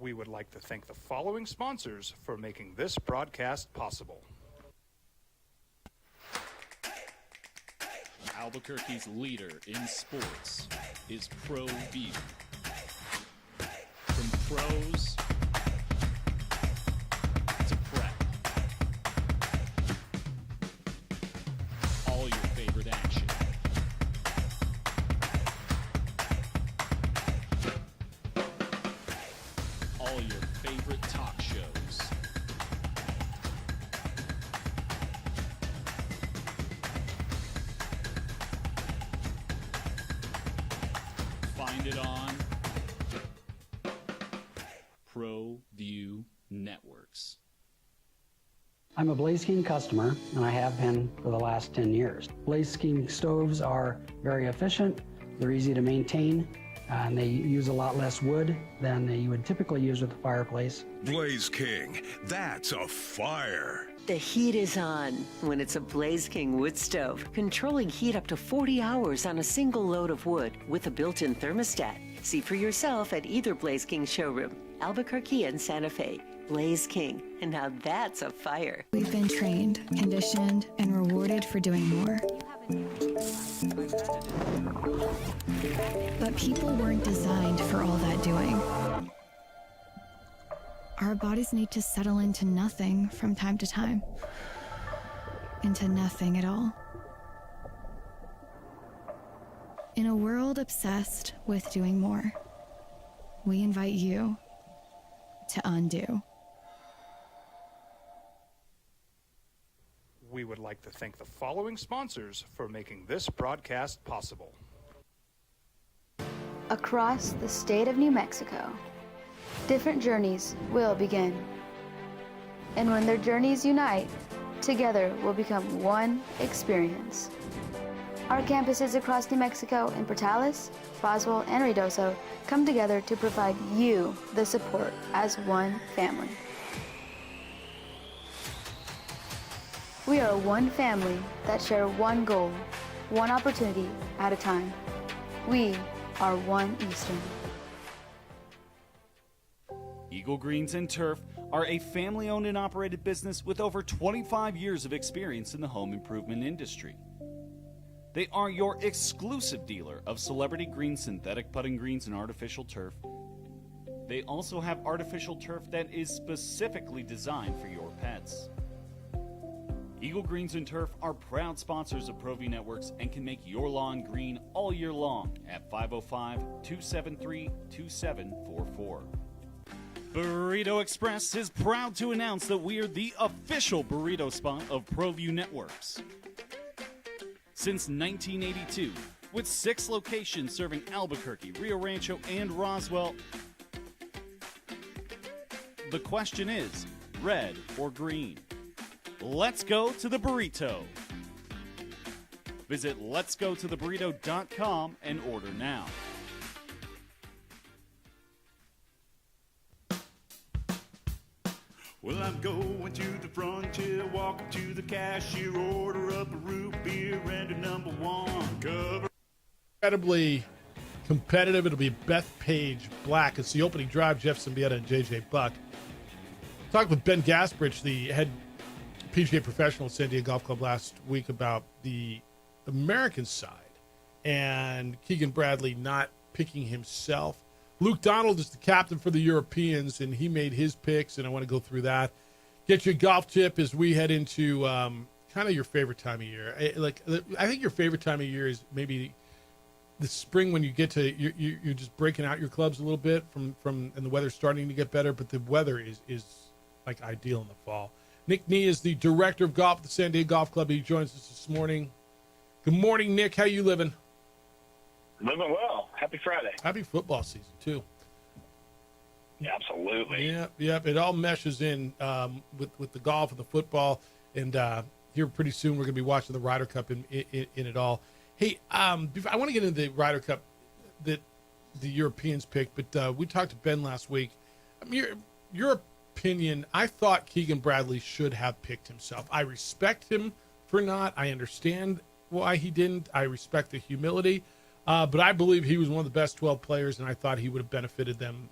We would like to thank the following sponsors for making this broadcast possible. Albuquerque's leader in sports is ProView. From pros to prep, all your favorite action. All your favorite talk shows. Find it on ProView Networks. I'm a Blaze King customer, and I have been for the last 10 years. Blaze King stoves are very efficient, they're easy to maintain, and they use a lot less wood than you would typically use with a fireplace. Blaze King, that's a fire. The heat is on when it's a Blaze King wood stove, controlling heat up to 40 hours on a single load of wood with a built-in thermostat. See for yourself at either Blaze King showroom, Albuquerque and Santa Fe. Blaze King, and now that's a fire. We've been trained, conditioned, and rewarded for doing more. But people weren't designed for all that doing. Our bodies need to settle into nothing from time to time. Into nothing at all. In a world obsessed with doing more, we invite you to undo. We would like to thank the following sponsors for making this broadcast possible. Across the state of New Mexico, different journeys will begin. And when their journeys unite, together will become one experience. Our campuses across New Mexico in Portales, Roswell, and Ruidoso come together to provide you the support as one family. We are one family that share one goal, one opportunity at a time. We are One Eastern. Eagle Greens and Turf are a family-owned and operated business with over 25 years of experience in the home improvement industry. They are your exclusive dealer of celebrity green synthetic putting greens and artificial turf. They also have artificial turf that is specifically designed for your pets. Eagle Greens and Turf are proud sponsors of ProView Networks and can make your lawn green all year long at 505-273-2744. Burrito Express is proud to announce that we are the official burrito spot of ProView Networks. Since 1982, with 6 locations serving Albuquerque, Rio Rancho, and Roswell, the question is, red or green? Let's go to the burrito. Visit letsgototheburrito.com and order now. Well, I'm going to the frontier, walk up to the cashier, order up a root beer and a number one cover. Incredibly competitive. It'll be Bethpage Black. It's the opening drive. Jeff Symbieta and JJ Buck. Talked with Ben Gasparich, the head PGA professional at San Diego Golf Club last week, about the American side and Keegan Bradley not picking himself. Luke Donald is the captain for the Europeans, and he made his picks, and I want to go through that. Get your golf tip as we head into kind of your favorite time of year. I think your favorite time of year is maybe the spring, when you get to you're just breaking out your clubs a little bit from and the weather's starting to get better, but the weather is like ideal in the fall. Nick Nee is the director of golf at the San Diego Golf Club. He joins us this morning. Good morning, Nick. How you living? Living well. Happy Friday. Happy football season, too. Yeah, absolutely. Yep. It all meshes in with the golf and the football. And here pretty soon we're going to be watching the Ryder Cup in it all. Hey, I want to get into the Ryder Cup that the Europeans picked, but we talked to Ben last week. I mean, your opinion, I thought Keegan Bradley should have picked himself. I respect him for not. I understand why he didn't. I respect the humility. But I believe he was one of the best 12 players, and I thought he would have benefited them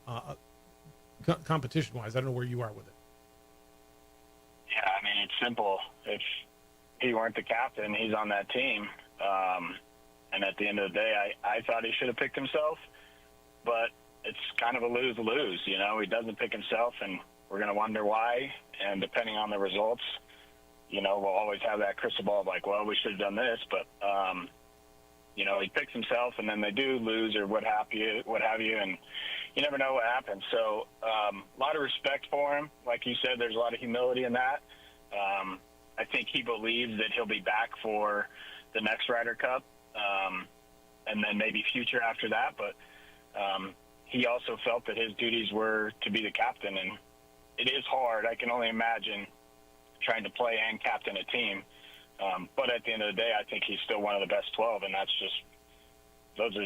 competition-wise? I don't know where you are with it. Yeah, I mean, it's simple. If he weren't the captain, he's on that team. And at the end of the day, I thought he should have picked himself, but it's kind of a lose-lose. You know, he doesn't pick himself, and we're going to wonder why. And depending on the results, you know, we'll always have that crystal ball of like, well, we should have done this. But, you know, he picks himself, and then they do lose or what have you, and you never know what happens. So a lot of respect for him. Like you said, there's a lot of humility in that. I think he believes that he'll be back for the next Ryder Cup, and then maybe future after that. But he also felt that his duties were to be the captain, and it is hard. I can only imagine trying to play and captain a team. But at the end of the day, I think he's still one of the best 12, and that's just those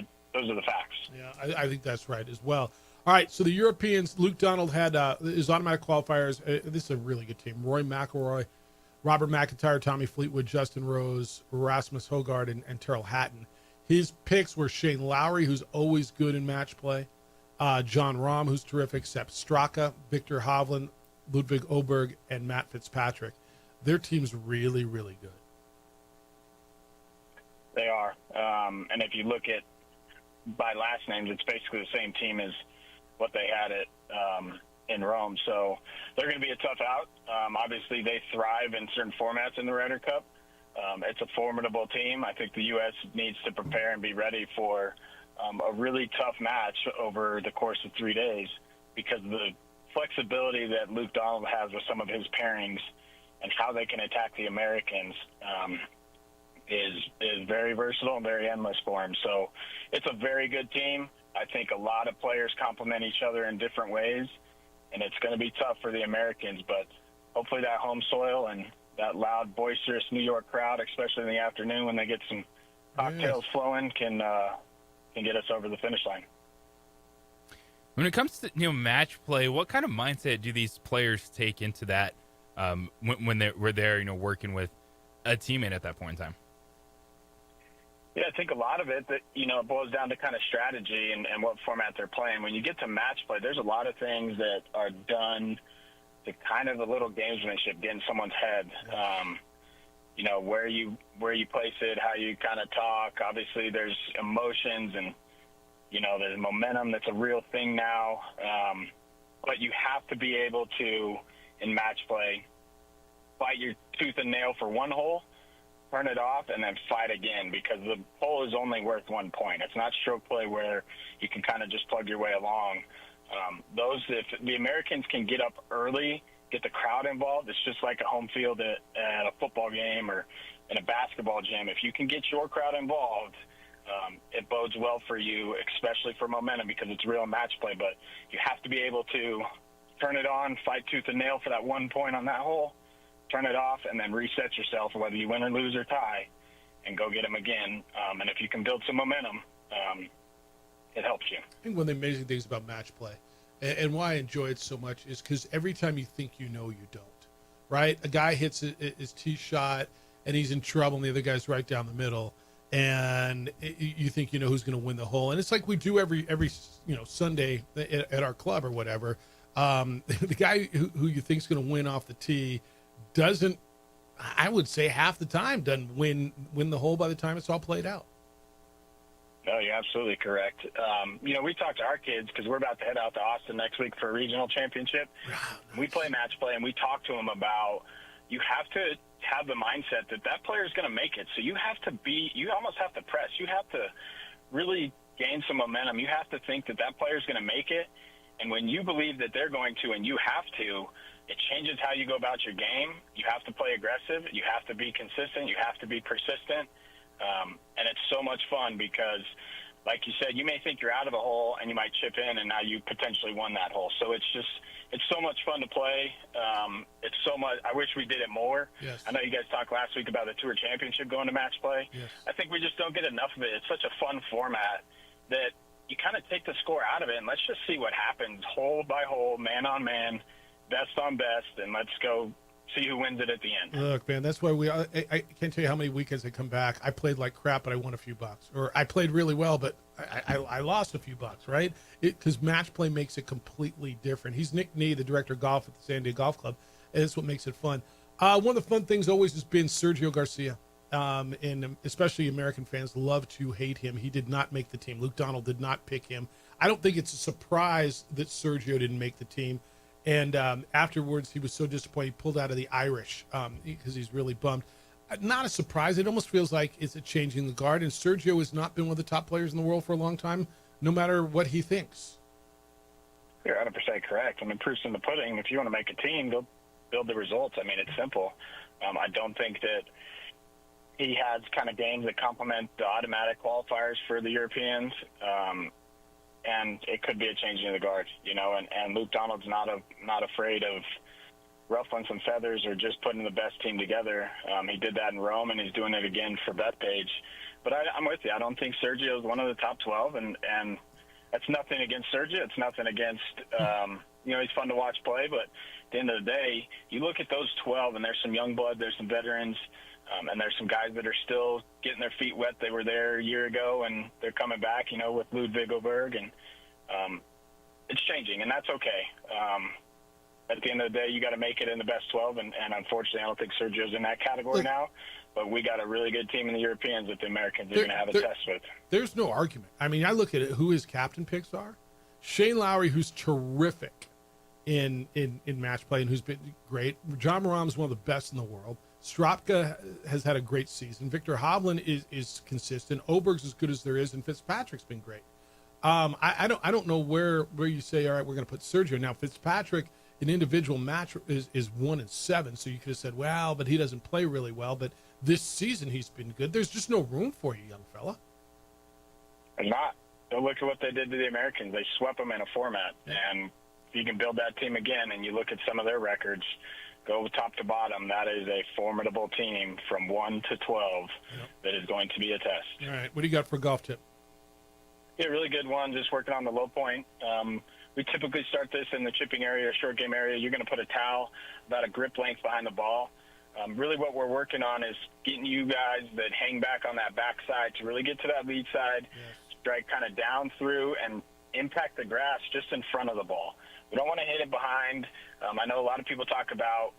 are the facts. Yeah, I think that's right as well. All right, so the Europeans, Luke Donald had his automatic qualifiers. This is a really good team. Rory McIlroy, Robert McIntyre, Tommy Fleetwood, Justin Rose, Rasmus Højgaard, and Tyrrell Hatton. His picks were Shane Lowry, who's always good in match play, John Rahm, who's terrific, Sepp Straka, Victor Hovland, Ludwig Åberg, and Matt Fitzpatrick. Their team's really, really good. They are. And if you look at by last names, it's basically the same team as what they had at in Rome. So they're going to be a tough out. Obviously, they thrive in certain formats in the Ryder Cup. It's a formidable team. I think the U.S. needs to prepare and be ready for a really tough match over the course of 3 days because of the flexibility that Luke Donald has with some of his pairings and how they can attack the Americans is very versatile and very endless for him. So it's a very good team. I think a lot of players complement each other in different ways, and it's going to be tough for the Americans, but hopefully that home soil and that loud, boisterous New York crowd, especially in the afternoon when they get some cocktails flowing, can get us over the finish line. When it comes to match play, what kind of mindset do these players take into that when they're there, working with a teammate at that point in time? Yeah, I think a lot of it that it boils down to kind of strategy and what format they're playing. When you get to match play, there's a lot of things that are done to kind of a little gamesmanship, get in someone's head. Where you place it, how you kind of talk. Obviously, there's emotions and there's momentum. That's a real thing now. But you have to be able to, in match play, fight your tooth and nail for one hole, turn it off, and then fight again, because the hole is only worth 1 point. It's not stroke play where you can kind of just plug your way along. If the Americans can get up early, get the crowd involved, it's just like a home field at a football game or in a basketball gym. If you can get your crowd involved, it bodes well for you, especially for momentum, because it's real match play. But you have to be able to turn it on, fight tooth and nail for that 1 point on that hole, turn it off, and then reset yourself, whether you win or lose or tie, and go get them again. And if you can build some momentum, it helps you. I think one of the amazing things about match play and why I enjoy it so much is because every time you think you don't, right? A guy hits his tee shot and he's in trouble and the other guy's right down the middle, and you think who's going to win the hole. And it's like we do every Sunday at our club or whatever. The guy who you think is going to win off the tee doesn't, I would say half the time, doesn't win the hole by the time it's all played out. No, you're absolutely correct. We talk to our kids because we're about to head out to Austin next week for a regional championship. We play match play, and we talk to them about you have to have the mindset that player is going to make it. So you almost have to press. You have to really gain some momentum. You have to think that player is going to make it. And when you believe that they're going to and you have to, it changes how you go about your game. You have to play aggressive. You have to be consistent. You have to be persistent. And it's so much fun because, like you said, you may think you're out of a hole and you might chip in and now you potentially won that hole. So it's so much fun to play. It's so much. I wish we did it more. Yes. I know you guys talked last week about the Tour Championship going to match play. Yes. I think we just don't get enough of it. It's such a fun format that you kind of take the score out of it and let's just see what happens hole by hole, man on man, best on best, and let's go see who wins it at the end. Look, man, that's why I can't tell you how many weekends I come back. I played like crap, but I won a few bucks. Or I played really well, but I lost a few bucks, right? Because match play makes it completely different. He's Nick Nee, the director of golf at the San Diego Golf Club, and that's what makes it fun. One of the fun things always has been Sergio Garcia. And especially American fans love to hate him. He did not make the team. Luke Donald did not pick him. I don't think it's a surprise that Sergio didn't make the team. And afterwards, he was so disappointed. He pulled out of the Irish because he's really bummed. Not a surprise. It almost feels like it's a changing the guard. And Sergio has not been one of the top players in the world for a long time, no matter what he thinks. You're 100% correct. I mean, proof's in the pudding. If you want to make a team, go build the results. I mean, it's simple. I don't think that he has kind of games that complement the automatic qualifiers for the Europeans. And it could be a changing of the guard, you know, and Luke Donald's not afraid of ruffling some feathers or just putting the best team together. He did that in Rome, and he's doing it again for Bethpage. But I'm with you. I don't think Sergio is one of the top 12, and that's nothing against Sergio. It's nothing against, you know, he's fun to watch play. But at the end of the day, you look at those 12, and there's some young blood, there's some veterans, and there's some guys that are still getting their feet wet. They were there a year ago, and they're coming back, you know, with Ludwig Oberg, and it's changing, and that's okay. At the end of the day, you got to make it in the best 12, and unfortunately, I don't think Sergio's in that category now. But we got a really good team in the Europeans that the Americans are going to have a test with. There's no argument. I mean, I look at it, who his captain picks are. Shane Lowry, who's terrific in match play and who's been great. John Rahm's one of the best in the world. Stropka has had a great season. Victor Hovland is consistent. Oberg's as good as there is, and Fitzpatrick's been great. I don't know where you say, all right, we're going to put Sergio. Now, Fitzpatrick, an individual match is 1-7, so you could have said, well, but he doesn't play really well. But this season he's been good. There's just no room for you, young fella. There's not. Go look at what they did to the Americans. They swept them in a format. Yeah. And if you can build that team again and you look at some of their records, go top to bottom, that is a formidable team from 1 to 12 that is going to be a test. All right. What do you got for a golf tip? Yeah, really good one, just working on the low point. We typically start this in the chipping area or short game area. You're going to put a towel about a grip length behind the ball. Really what we're working on is getting you guys that hang back on that backside to really get to that lead side, strike kind of down through and impact the grass just in front of the ball. We don't want to hit it behind. I know a lot of people talk about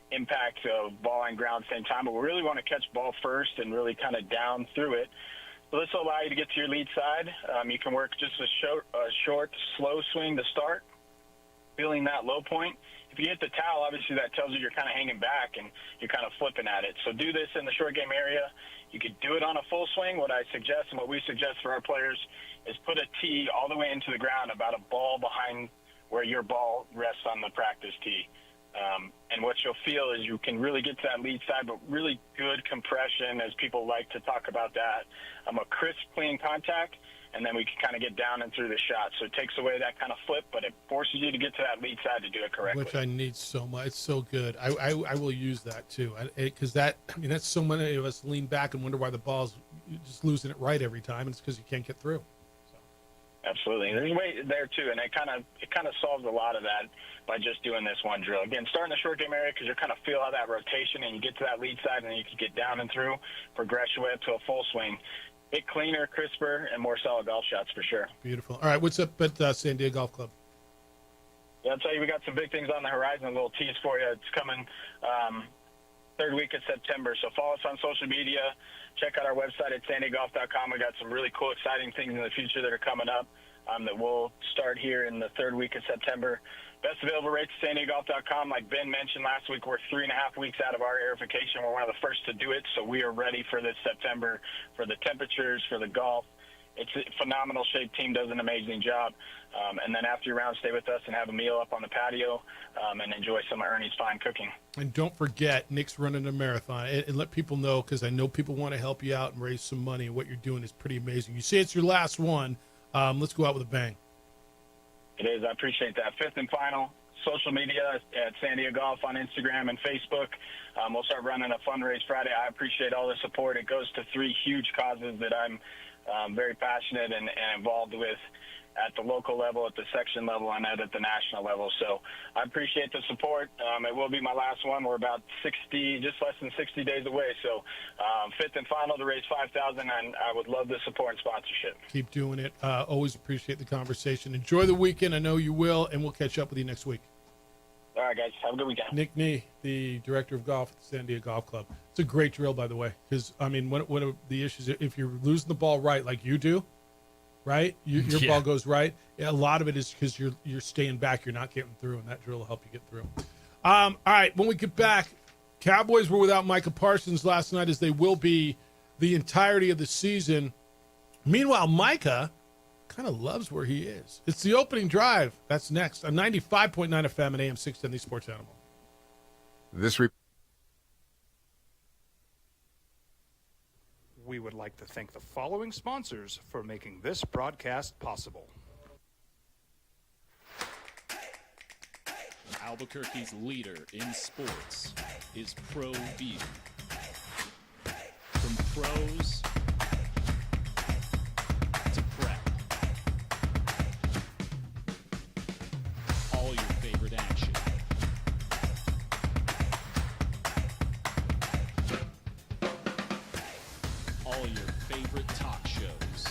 impact of ball and ground at the same time, but we really want to catch ball first and really kind of down through it. So this will allow you to get to your lead side. You can work just a short, slow swing to start, feeling that low point. If you hit the towel, obviously that tells you you're kind of hanging back and you're kind of flipping at it. So do this in the short game area. You could do it on a full swing. What I suggest and what we suggest for our players is put a tee all the way into the ground, about a ball behind where your ball rests on the practice tee. And what you'll feel is you can really get to that lead side, but really good compression, as people like to talk about that. A crisp, clean contact, and then we can kind of get down and through the shot. So it takes away that kind of flip, but it forces you to get to that lead side to do it correctly. Which I need so much. It's so good. I will use that too, because that's so many of us lean back and wonder why the ball's just losing it right every time, and it's because you can't get through. Absolutely. There's a way there too, and it kind of solves a lot of that by just doing this one drill. Again, start in the short game area because you kind of feel how that rotation, and you get to that lead side, and then you can get down and through, progress your way up to a full swing. Bit cleaner, crisper, and more solid golf shots for sure. Beautiful. All right, what's up at San Diego Golf Club? Yeah, I'll tell you, we got some big things on the horizon. A little tease for you. It's coming third week of September. So follow us on social media. Check out our website at sandiegolf.com. We got some really cool, exciting things in the future that are coming up that will start here in the third week of September. Best available rates at sandiegolf.com. Like Ben mentioned last week, we're 3.5 weeks out of our airification. We're one of the first to do it, so we are ready for this September, for the temperatures, for the golf. It's a phenomenal shape. Team does an amazing job. And then after your round, stay with us and have a meal up on the patio and enjoy some of Ernie's fine cooking. And don't forget, Nick's running a marathon. And let people know, because I know people want to help you out and raise some money. And what you're doing is pretty amazing. You say it's your last one. Let's go out with a bang. It is. I appreciate that. Fifth and final, social media at San Diego Golf on Instagram and Facebook. We'll start running a fundraise Friday. I appreciate all the support. It goes to 3 huge causes that I'm very passionate and involved with. at the local level, at the section level, and at the national level. So I appreciate the support. It will be my last one. We're about just less than 60 days away. So fifth and final to raise $5,000, and I would love the support and sponsorship. Keep doing it. Always appreciate the conversation. Enjoy the weekend. I know you will, and we'll catch up with you next week. All right, guys. Have a good weekend. Nick Nee, the director of golf at the San Diego Golf Club. It's a great drill, by the way, because, I mean, one of the issues, if you're losing the ball right like you do, right, your ball goes right, a lot of it is because you're staying back, you're not getting through, and that drill will help you get through. All right, when we get back, Cowboys were without Micah Parsons last night, as they will be the entirety of the season. Meanwhile, Micah kind of loves where he is. It's the opening drive. That's next on 95.9 FM and AM 610, the Sports Animal. We would like to thank the following sponsors for making this broadcast possible. Albuquerque's leader in sports is ProView. From pros to prep, all your favorite action. All your favorite talk shows.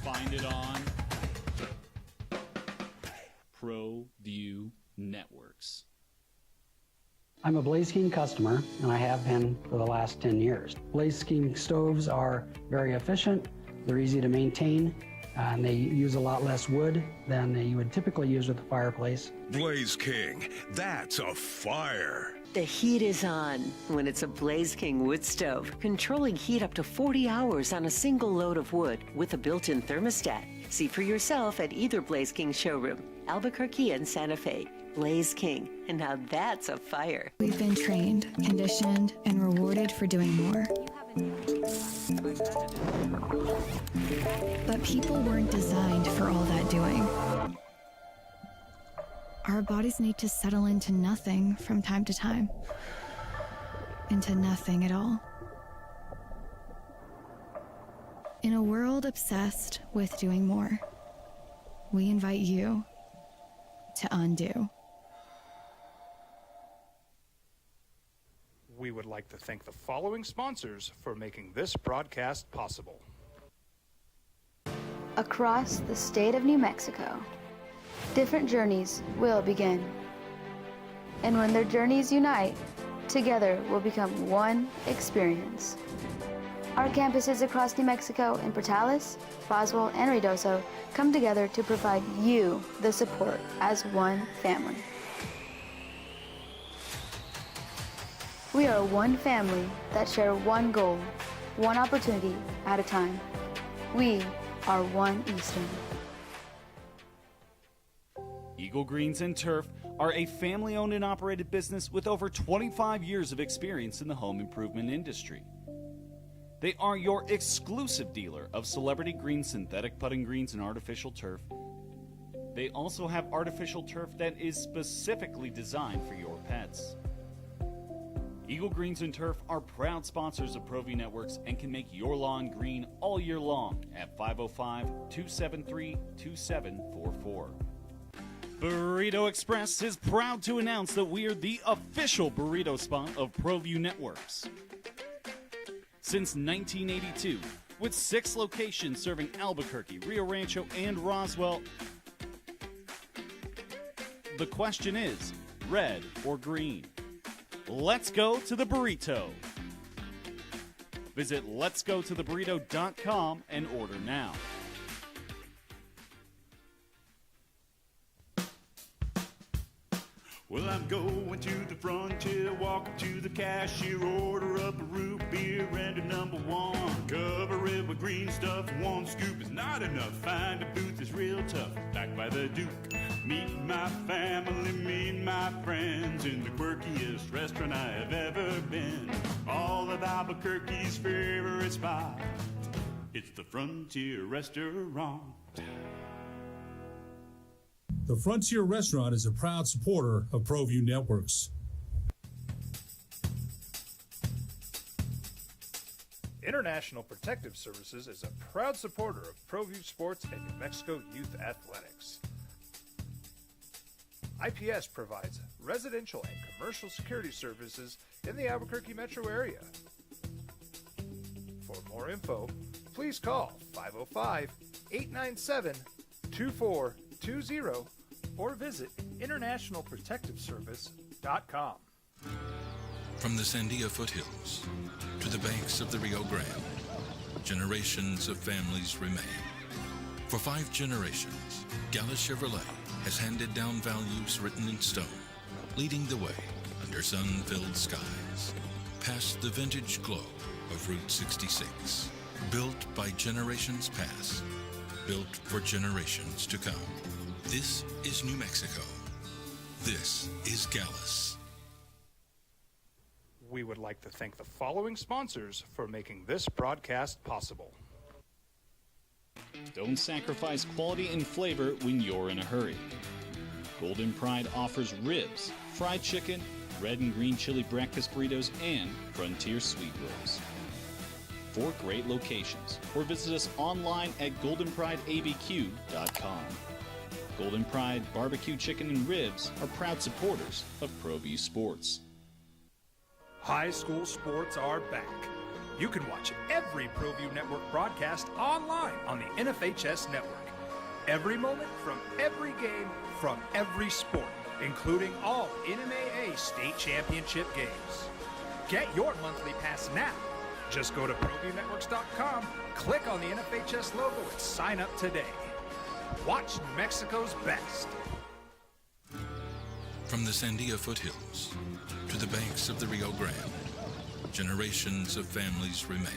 Find it on ProView Networks. I'm a Blaze King customer, and I have been for the last 10 years. Blaze King stoves are very efficient, they're easy to maintain, and they use a lot less wood than you would typically use with a fireplace. Blaze King, that's a fire. The heat is on when it's a Blaze King wood stove, controlling heat up to 40 hours on a single load of wood with a built-in thermostat. See for yourself at either Blaze King showroom, Albuquerque and Santa Fe. Blaze King, and now that's a fire. We've been trained, conditioned, and rewarded for doing more. But people weren't designed for all that doing. Our bodies need to settle into nothing from time to time. Into nothing at all. In a world obsessed with doing more, we invite you to undo. We would like to thank the following sponsors for making this broadcast possible. Across the state of New Mexico, different journeys will begin. And when their journeys unite, together will become one experience. Our campuses across New Mexico in Portales, Roswell, and Ruidoso come together to provide you the support as one family. We are one family that share one goal, one opportunity at a time. We are One Eastern. Eagle Greens and Turf are a family-owned and operated business with over 25 years of experience in the home improvement industry. They are your exclusive dealer of Celebrity Green synthetic putting greens and artificial turf. They also have artificial turf that is specifically designed for your pets. Eagle Greens and Turf are proud sponsors of ProView Networks and can make your lawn green all year long at 505-273-2744. Burrito Express is proud to announce that we are the official burrito spot of ProView Networks. Since 1982, with 6 locations serving Albuquerque, Rio Rancho, and Roswell, the question is, red or green? Let's go to the burrito. Visit letsgototheburrito.com and order now. Well, I'm going to the frontier, walk up to the cashier, order up a root beer and a number 1. Cover it with green stuff, 1 scoop is not enough. Find a booth that's real tough, back by the Duke. Meet my family, meet my friends in the quirkiest restaurant I have ever been. All of Albuquerque's favorite spot, it's the Frontier Restaurant. The Frontier Restaurant is a proud supporter of ProView Networks. International Protective Services is a proud supporter of ProView Sports and New Mexico Youth Athletics. IPS provides residential and commercial security services in the Albuquerque metro area. For more info, please call 505-897-2420 or visit internationalprotectiveservice.com. From the Sandia foothills to the banks of the Rio Grande, generations of families remain. For 5 generations, Gala Chevrolet has handed down values written in stone, leading the way under sun-filled skies, past the vintage glow of Route 66. Built by generations past, built for generations to come. This is New Mexico. This is Gallus. We would like to thank the following sponsors for making this broadcast possible. Don't sacrifice quality and flavor when you're in a hurry. Golden Pride offers ribs, fried chicken, red and green chili breakfast burritos, and Frontier sweet rolls. 4 great locations, or visit us online at goldenprideabq.com. Golden Pride Barbecue Chicken and Ribs are proud supporters of ProView Sports. High school sports are back. You can watch every ProView Network broadcast online on the NFHS network. Every moment from every game from every sport, including all NMAA state championship games. Get your monthly pass now. Just go to ProViewNetworks.com, click on the NFHS logo, and sign up today. Watch New Mexico's best. From the Sandia foothills to the banks of the Rio Grande, generations of families remain.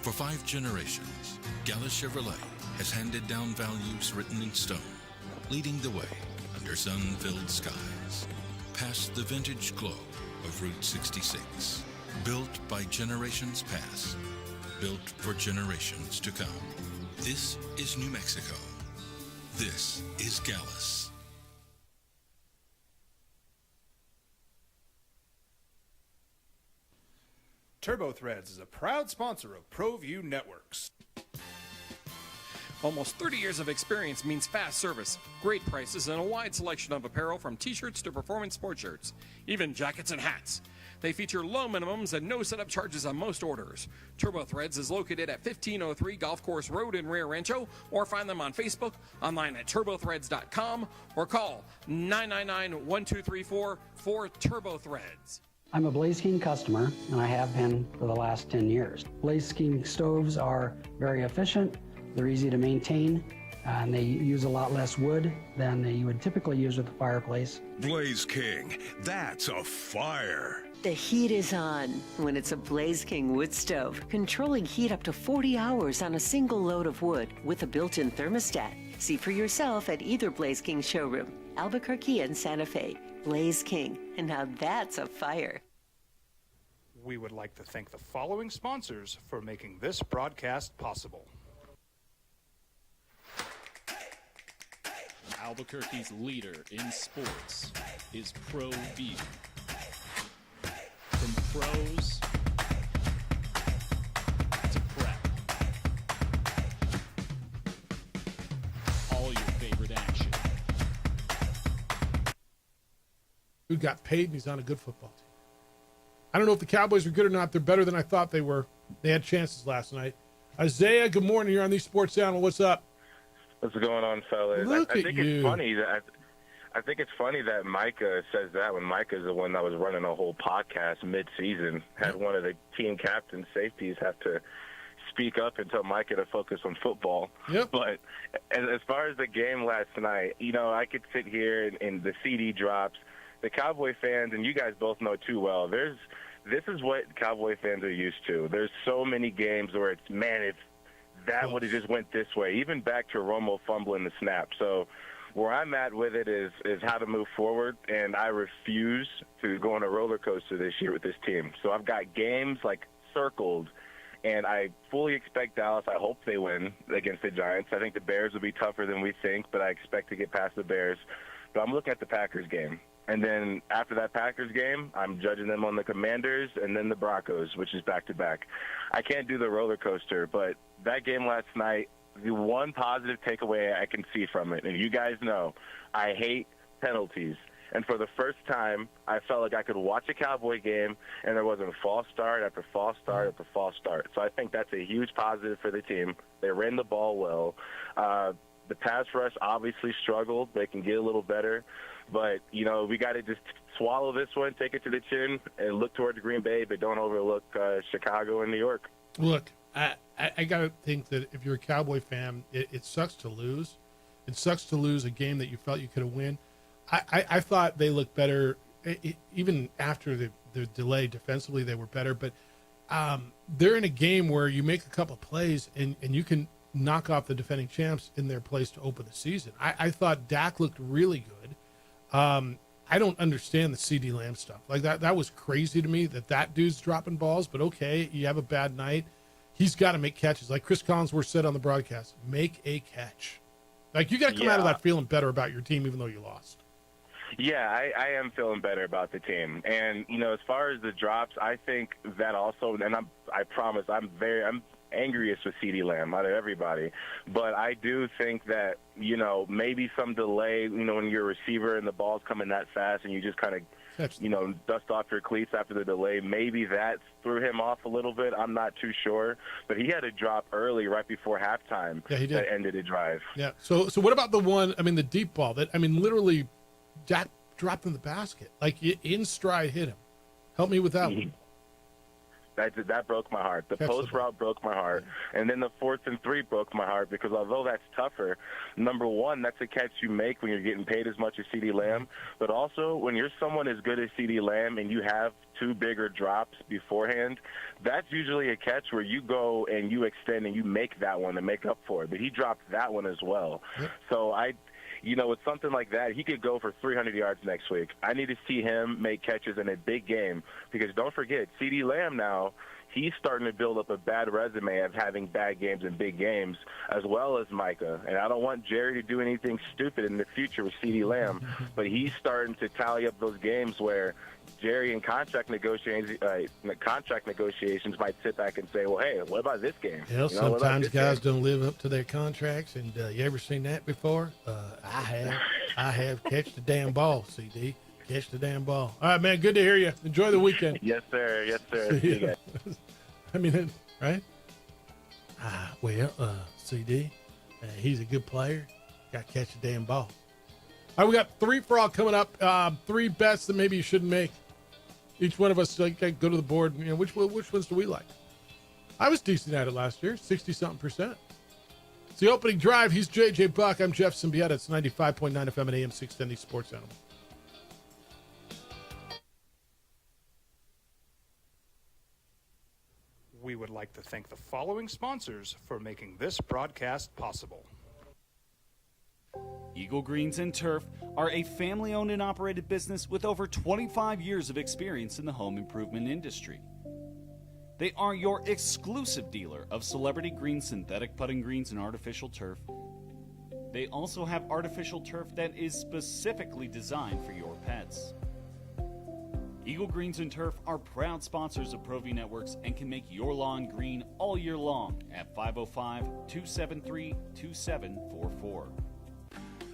For 5 generations, Gala Chevrolet has handed down values written in stone, leading the way under sun-filled skies, past the vintage glow of Route 66. Built by generations past, built for generations to come. This is New Mexico. This is Gallus. TurboThreads is a proud sponsor of ProView Networks. Almost 30 years of experience means fast service, great prices, and a wide selection of apparel from t-shirts to performance sport shirts, even jackets and hats. They feature low minimums and no setup charges on most orders. TurboThreads is located at 1503 Golf Course Road in Rio Rancho, or find them on Facebook, online at turbothreads.com, or call 999-1234 for TurboThreads. I'm a Blaze King customer, and I have been for the last 10 years. Blaze King stoves are very efficient, they're easy to maintain, and they use a lot less wood than you would typically use with a fireplace. Blaze King, that's a fire. The heat is on when it's a Blaze King wood stove, controlling heat up to 40 hours on a single load of wood with a built-in thermostat. See for yourself at either Blaze King showroom, Albuquerque and Santa Fe. Blaze King, and now that's a fire. We would like to thank the following sponsors for making this broadcast possible. Albuquerque's leader in sports is ProView. From pros to prep, all your favorite action. Dude got paid and he's on a good football team. I don't know if the Cowboys are good or not. They're better than I thought they were. They had chances last night. Isaiah, good morning. You're on the Sports Channel. What's up? What's going on, fellas? I think it's funny that I think it's funny that Micah says that when Micah's the one that was running a whole podcast mid-season. Had one of the team captain safeties have to speak up and tell Micah to focus on football. Yep. But as far as the game last night, you know, I could sit here and the CD drops. The Cowboy fans, and you guys both know too well, this is what Cowboy fans are used to. There's so many games where it's, man, if that would have just went this way, even back to Romo fumbling the snap. So where I'm at with it is how to move forward, and I refuse to go on a roller coaster this year with this team. So I've got games like circled, and I fully expect Dallas. I hope they win against the Giants. I think the Bears will be tougher than we think, but I expect to get past the Bears. But I'm looking at the Packers game. And then after that Packers game, I'm judging them on the Commanders and then the Broncos, which is back-to-back. I can't do the roller coaster, but that game last night, the one positive takeaway I can see from it, and you guys know, I hate penalties. And for the first time, I felt like I could watch a Cowboy game, and there wasn't a false start after false start after false start. So I think that's a huge positive for the team. They ran the ball well. The pass rush obviously struggled. They can get a little better. But, you know, we got to just swallow this one, take it to the chin, and look towards Green Bay, but don't overlook Chicago and New York. Look, I got to think that if you're a Cowboy fan, it sucks to lose. It sucks to lose a game that you felt you could have won. I thought they looked better, even after the delay defensively, they were better. But they're in a game where you make a couple of plays and you can knock off the defending champs in their place to open the season. I thought Dak looked really good. I don't understand the CeeDee Lamb stuff. Like that was crazy to me that dude's dropping balls, but okay, you have a bad night. He's got to make catches. Like Chris Collinsworth said on the broadcast, make a catch. Like you got to come out of that feeling better about your team, even though you lost. Yeah, I am feeling better about the team. And, you know, as far as the drops, I think that also, and I promise I'm angriest with CeeDee Lamb out of everybody. But I do think that, you know, maybe some delay, you know, when you're a receiver and the ball's coming that fast and you just kind of, you know, dust off your cleats after the delay, maybe that threw him off a little bit. I'm not too sure. But he had a drop early right before halftime that ended a drive. Yeah. So what about the deep ball that, literally Dak dropped in the basket, like in stride hit him. Help me with that one. That broke my heart. The post route broke my heart. And then the 4th and 3 broke my heart because although that's tougher, number one, that's a catch you make when you're getting paid as much as CeeDee Lamb. But also, when you're someone as good as CeeDee Lamb and you have 2 bigger drops beforehand, that's usually a catch where you go and you extend and you make that one to make up for it. But he dropped that one as well. Yep. So you know, with something like that, he could go for 300 yards next week. I need to see him make catches in a big game because don't forget, CeeDee Lamb now, he's starting to build up a bad resume of having bad games in big games, as well as Micah. And I don't want Jerry to do anything stupid in the future with CeeDee Lamb, but he's starting to tally up those games where Jerry in contract negotiations might sit back and say, well, hey, what about this game? Well, sometimes guys don't live up to their contracts, and you ever seen that before? I have. Catch the damn ball, CD. Catch the damn ball. All right, man, good to hear you. Enjoy the weekend. Yes, sir. Yes, sir. See you guys. Right? CD, he's a good player. Got to catch the damn ball. All right, we got 3 for all coming up. 3 bets that maybe you shouldn't make. Each one of us go to the board. You know, which ones do we like? I was decent at it last year, 60-something%. It's the opening drive. He's JJ Buck. I'm Jeff Symbieta. It's 95.9 FM and AM 610 Sports Animal. We would like to thank the following sponsors for making this broadcast possible. Eagle Greens and Turf are a family-owned and operated business with over 25 years of experience in the home improvement industry. They are your exclusive dealer of Celebrity Green synthetic putting greens and artificial turf. They also have artificial turf that is specifically designed for your pets. Eagle Greens and Turf are proud sponsors of ProView Networks and can make your lawn green all year long at 505-273-2744.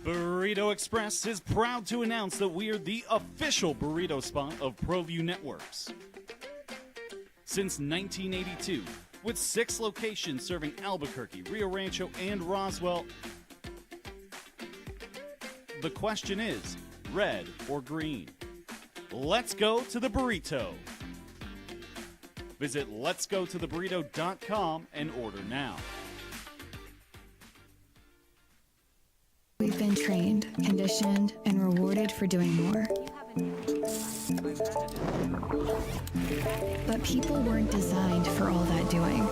Burrito Express is proud to announce that we are the official burrito spot of ProView Networks. Since 1982, with 6 locations serving Albuquerque, Rio Rancho, and Roswell, the question is, red or green? Let's go to the burrito. Visit letsgototheburrito.com and order now. We've been trained, conditioned, and rewarded for doing more. But people weren't designed for all that doing.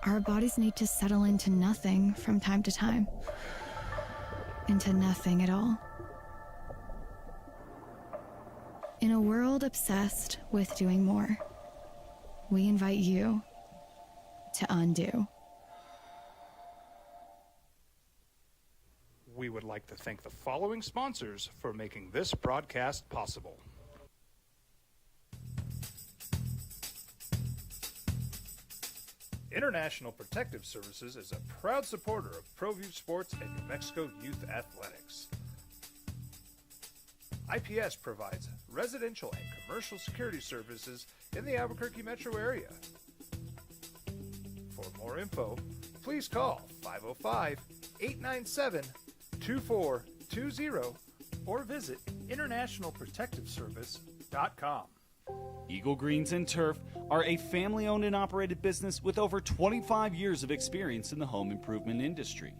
Our bodies need to settle into nothing from time to time. Into nothing at all. In a world obsessed with doing more, we invite you to undo. We We would like to thank the following sponsors for making this broadcast possible. International Protective Services is a proud supporter of ProView Sports and New Mexico Youth Athletics. IPS provides residential and commercial security services in the Albuquerque metro area. For more info, please call 505-897-2420 or visit internationalprotectiveservice.com. Eagle Greens and Turf are a family-owned and operated business with over 25 years of experience in the home improvement industry.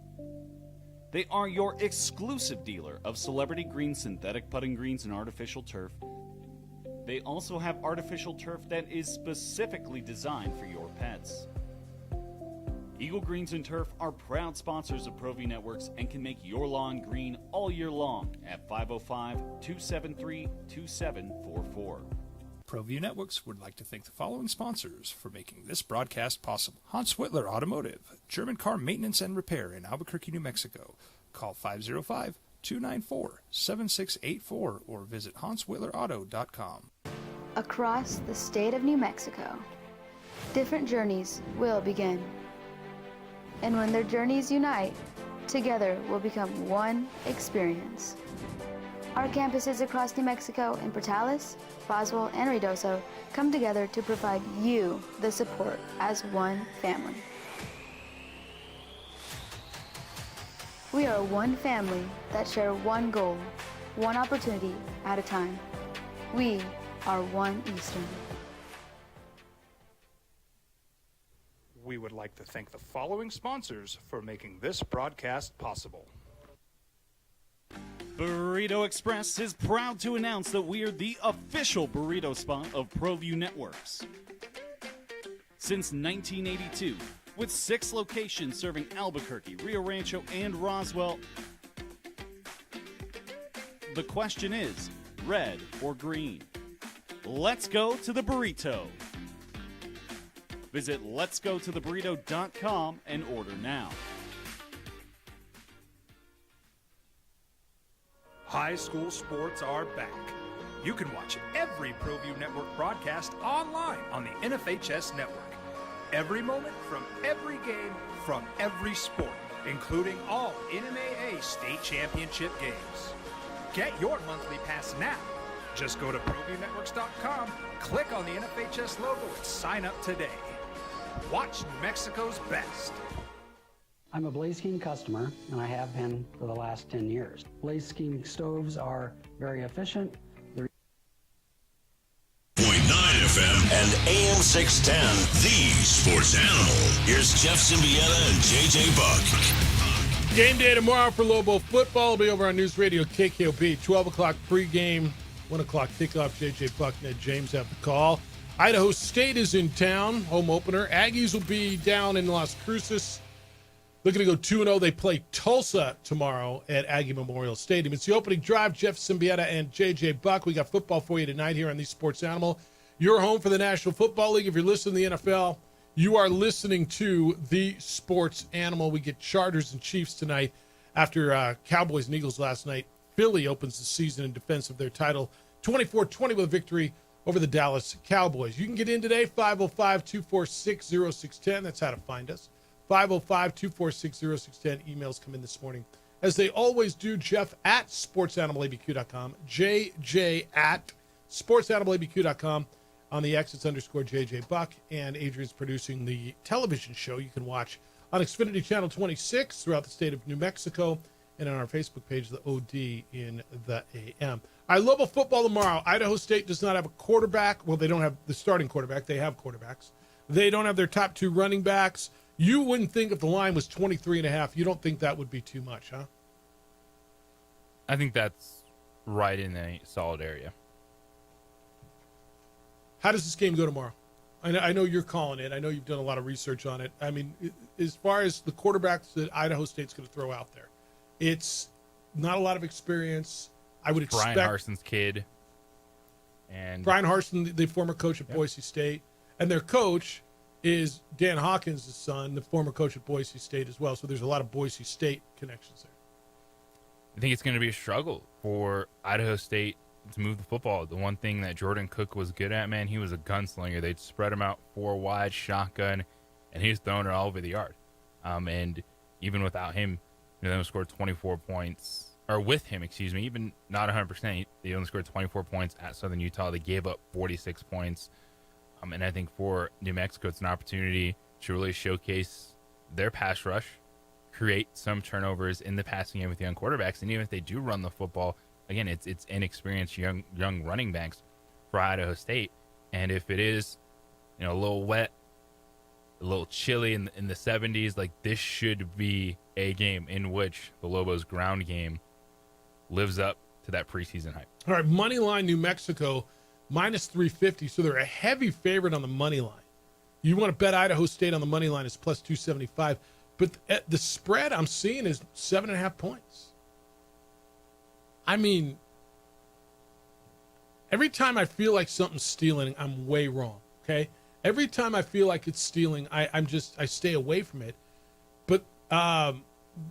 They are your exclusive dealer of celebrity green synthetic putting greens and artificial turf. They also have artificial turf that is specifically designed for your pets. Eagle Greens and Turf are proud sponsors of ProView Networks and can make your lawn green all year long at 505-273-2744. ProView Networks would like to thank the following sponsors for making this broadcast possible. Hans Whitler Automotive, German car maintenance and repair in Albuquerque, New Mexico. Call 505-294-7684 or visit hanswhitlerauto.com. Across the state of New Mexico, different journeys will begin. And when their journeys unite, together will become one experience. Our campuses across New Mexico in Portales, Roswell, and Ruidoso come together to provide you the support as one family. We are one family that share one goal, one opportunity at a time. We are One Eastern. We would like to thank the following sponsors for making this broadcast possible. Burrito Express is proud to announce that we are the official burrito spot of ProView Networks. Since 1982, with 6 locations serving Albuquerque, Rio Rancho, and Roswell, the question is, red or green? Let's go to the burrito. Visit letsgototheburrito.com and order now. High school sports are back. You can watch every ProView Network broadcast online on the NFHS network. Every moment from every game from every sport, including all NMAA state championship games. Get your monthly pass now. Just go to ProViewNetworks.com, click on the NFHS logo, and sign up today. Watch New Mexico's best. I'm a Blaze King customer, and I have been for the last 10 years. Blaze King stoves are very efficient. .9 FM and AM 610, the sports animal. Here's Jeff Symbieta and JJ Buck. Game day tomorrow for Lobo football. Will be over on News Radio KKOB. 12 o'clock pregame, 1 o'clock kickoff. JJ Buck, Ned James have the call. Idaho State is in town, home opener. Aggies will be down in Las Cruces. Looking to go 2-0. They play Tulsa tomorrow at Aggie Memorial Stadium. It's the opening drive. Jeff Symbieta and JJ Buck. We got football for you tonight here on the Sports Animal. You're home for the National Football League. If you're listening to the NFL, you are listening to the Sports Animal. We get Chargers and Chiefs tonight after Cowboys and Eagles last night. Philly opens the season in defense of their title 24-20 with a victory over the Dallas Cowboys. You can get in today, 505-246-0610. That's how to find us. 505-246-0610. Emails come in this morning, as they always do. Jeff at sportsanimалabq.com. JJ at sportsanimалabq.com. On the X, it's _JJ Buck. And Adrian's producing the television show you can watch on Xfinity Channel 26 throughout the state of New Mexico, and on our Facebook page, the OD in the AM. I love a football tomorrow. Idaho State does not have a quarterback. Well, they don't have the starting quarterback. They have quarterbacks. They don't have their top 2 running backs. You wouldn't think if the line was 23.5, you don't think that would be too much, huh? I think that's right in a solid area. How does this game go tomorrow? I know you're calling it. I know you've done a lot of research on it. I mean, as far as the quarterbacks that Idaho State's going to throw out there, it's not a lot of experience. I would expect Brian Harson's kid. And Brian Harsin, the former coach at Boise State. And their coach is Dan Hawkins' son, the former coach at Boise State as well. So there's a lot of Boise State connections there. I think it's going to be a struggle for Idaho State to move the football. The one thing that Jordan Cook was good at, man, he was a gunslinger. They'd spread him out 4 wide, shotgun, and he was throwing it all over the yard. And even without him, they only scored 24 points. Or with him, excuse me, even not 100%, they only scored 24 points at Southern Utah. They gave up 46 points. And I think for New Mexico, it's an opportunity to really showcase their pass rush, create some turnovers in the passing game with young quarterbacks. And even if they do run the football, again, it's inexperienced young running backs for Idaho State. And if it is, a little wet, a little chilly in the 70s, like this should be a game in which the Lobos' ground game lives up to that preseason hype. All right, money line New Mexico minus 350, so they're a heavy favorite on the money line. You want to bet Idaho State on the money line is plus 275, but the spread I'm seeing is 7.5 points. I mean, every time I feel like something's stealing, I'm way wrong. Okay, every time I feel like it's stealing, I stay away from it. But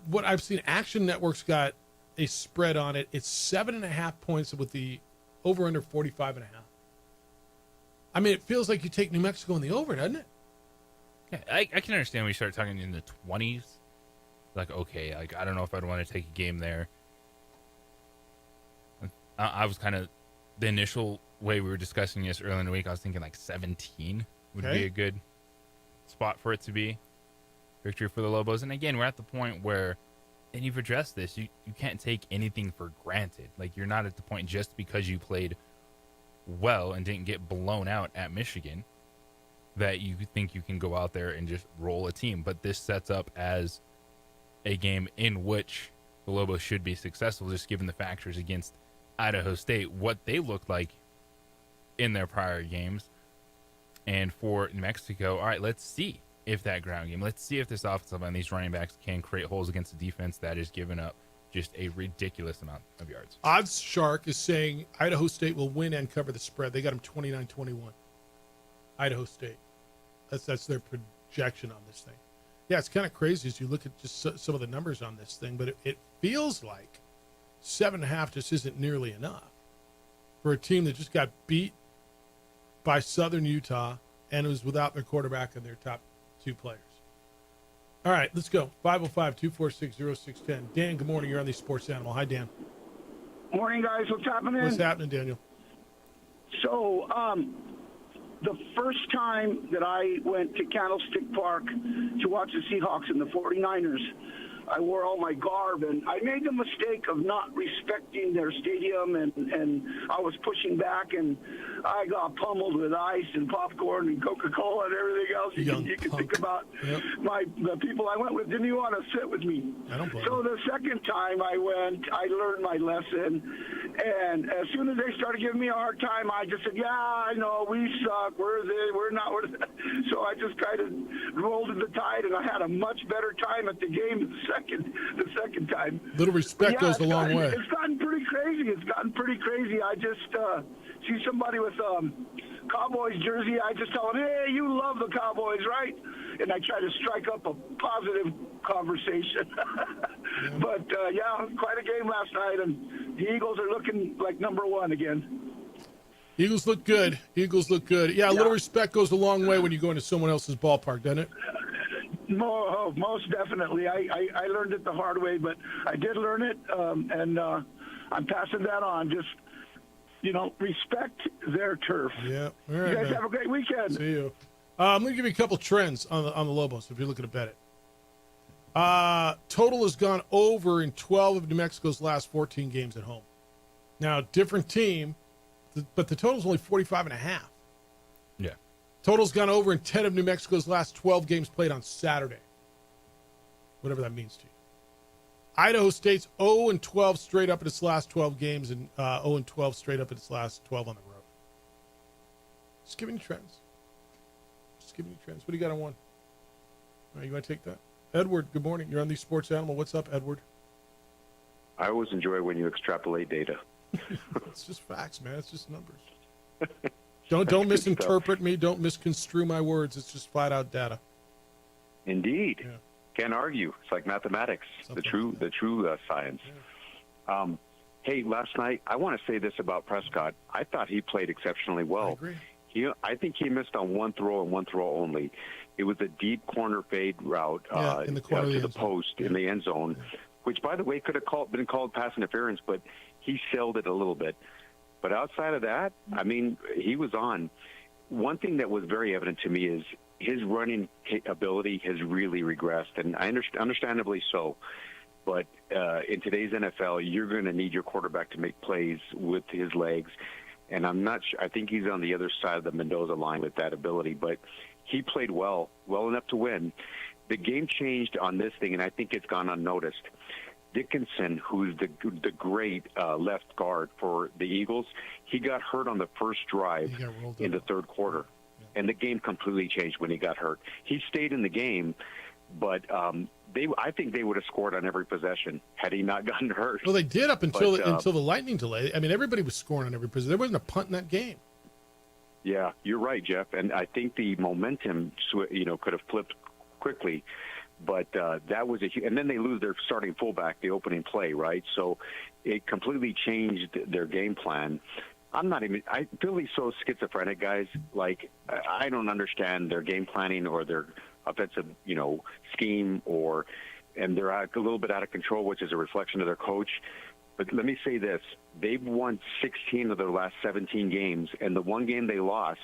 what I've seen, Action Network's got a spread on it. It's 7.5 points with the over under 45.5. I mean, it feels like you take New Mexico in the over, doesn't it? Yeah, I can understand when you start talking in the 20s. Like, okay, like I don't know if I'd want to take a game there. I was kind of the initial way we were discussing this earlier in the week. I was thinking like 17 would be a good spot for it to be victory for the Lobos. And again, we're at the point where, and you've addressed this, you can't take anything for granted. Like, you're not at the point just because you played well and didn't get blown out at Michigan that you think you can go out there and just roll a team. But this sets up as a game in which the Lobos should be successful, just given the factors against Idaho State, what they looked like in their prior games. And for New Mexico, all right, let's see if that ground game, let's see if this offensive line, these running backs can create holes against a defense that has given up just a ridiculous amount of yards. Odds Shark is saying Idaho State will win and cover the spread. They got them 29-21. Idaho State. That's their projection on this thing. Yeah, it's kind of crazy as you look at just some of the numbers on this thing, but it feels like 7.5 just isn't nearly enough for a team that just got beat by Southern Utah and was without their quarterback and their top 2 players. All right, let's go. 505-246-0610. Dan, good morning. You're on the Sports Animal. Hi, Dan. Morning, guys. What's happening? What's happening, Daniel? So, the first time that I went to Candlestick Park to watch the Seahawks and the 49ers, I wore all my garb, and I made the mistake of not respecting their stadium, and I was pushing back, and I got pummeled with ice and popcorn and Coca-Cola and everything else you can think about. Yep. The people I went with didn't even want to sit with me. I don't blame So the second time I went, I learned my lesson, and as soon as they started giving me a hard time, I just said, yeah, I know, we suck, we're not. So I just kind of rolled in the tide, and I had a much better time at the game the second time. Little respect goes a long way. It's gotten pretty crazy. I just see somebody with Cowboys jersey. I just tell them, hey, you love the Cowboys, right? And I try to strike up a positive conversation. But, quite a game last night, and the Eagles are looking like number 1 again. Eagles look good. Yeah, a little respect goes a long way when you go into someone else's ballpark, doesn't it? Most definitely. I learned it the hard way, but I did learn it, and I'm passing that on. Just, respect their turf. Yeah. All right, you guys man. have a great weekend. See you. I'm going to give you a couple trends on the Lobos if you're looking to bet it. Total has gone over in 12 of New Mexico's last 14 games at home. Now, different team, but the total's only 45.5. Yeah. Total's gone over in 10 of New Mexico's last 12 games played on Saturday. Whatever that means to you. Idaho State's 0-12 straight up in its last 12 games and 0-12 straight up in its last 12 on the road. Just giving you trends. What do you got on one? All right, you want to take that? Edward, good morning. You're on the Sports Animal. What's up, Edward? I always enjoy when you extrapolate data. It's just facts, man. It's just numbers. Don't misinterpret me. Don't misconstrue my words. It's just flat out data. Indeed. Yeah. Can't argue. It's like mathematics. The true science. Hey, last night, I want to say this about Prescott. I thought he played exceptionally well. I agree. I think he missed on one throw and one throw only. It was a deep corner fade route in the corner to the post in the end zone, which, by the way, could have been called pass interference, but he sailed it a little bit. But outside of that, I mean, he was on. One thing that was very evident to me is his running ability has really regressed, and understandably so. But in today's NFL, you're going to need your quarterback to make plays with his legs. And I'm not sure. I think he's on the other side of the Mendoza line with that ability. But he played well enough to win. The game changed on this thing, and I think it's gone unnoticed. Dickinson, who's the great left guard for the Eagles, he got hurt on the first drive in the third quarter. And the game completely changed when he got hurt. He stayed in the game, but I think they would have scored on every possession had he not gotten hurt. Well, they did up until the lightning delay. I mean, everybody was scoring on every possession. There wasn't a punt in that game. Yeah, you're right, Jeff. And I think the momentum, could have flipped quickly. But that was and then they lose their starting fullback, the opening play, right? So it completely changed their game plan. Philly's so schizophrenic, guys. Like, I don't understand their game planning or their offensive, scheme, and they're a little bit out of control, which is a reflection of their coach. But let me say this. They've won 16 of their last 17 games, and the one game they lost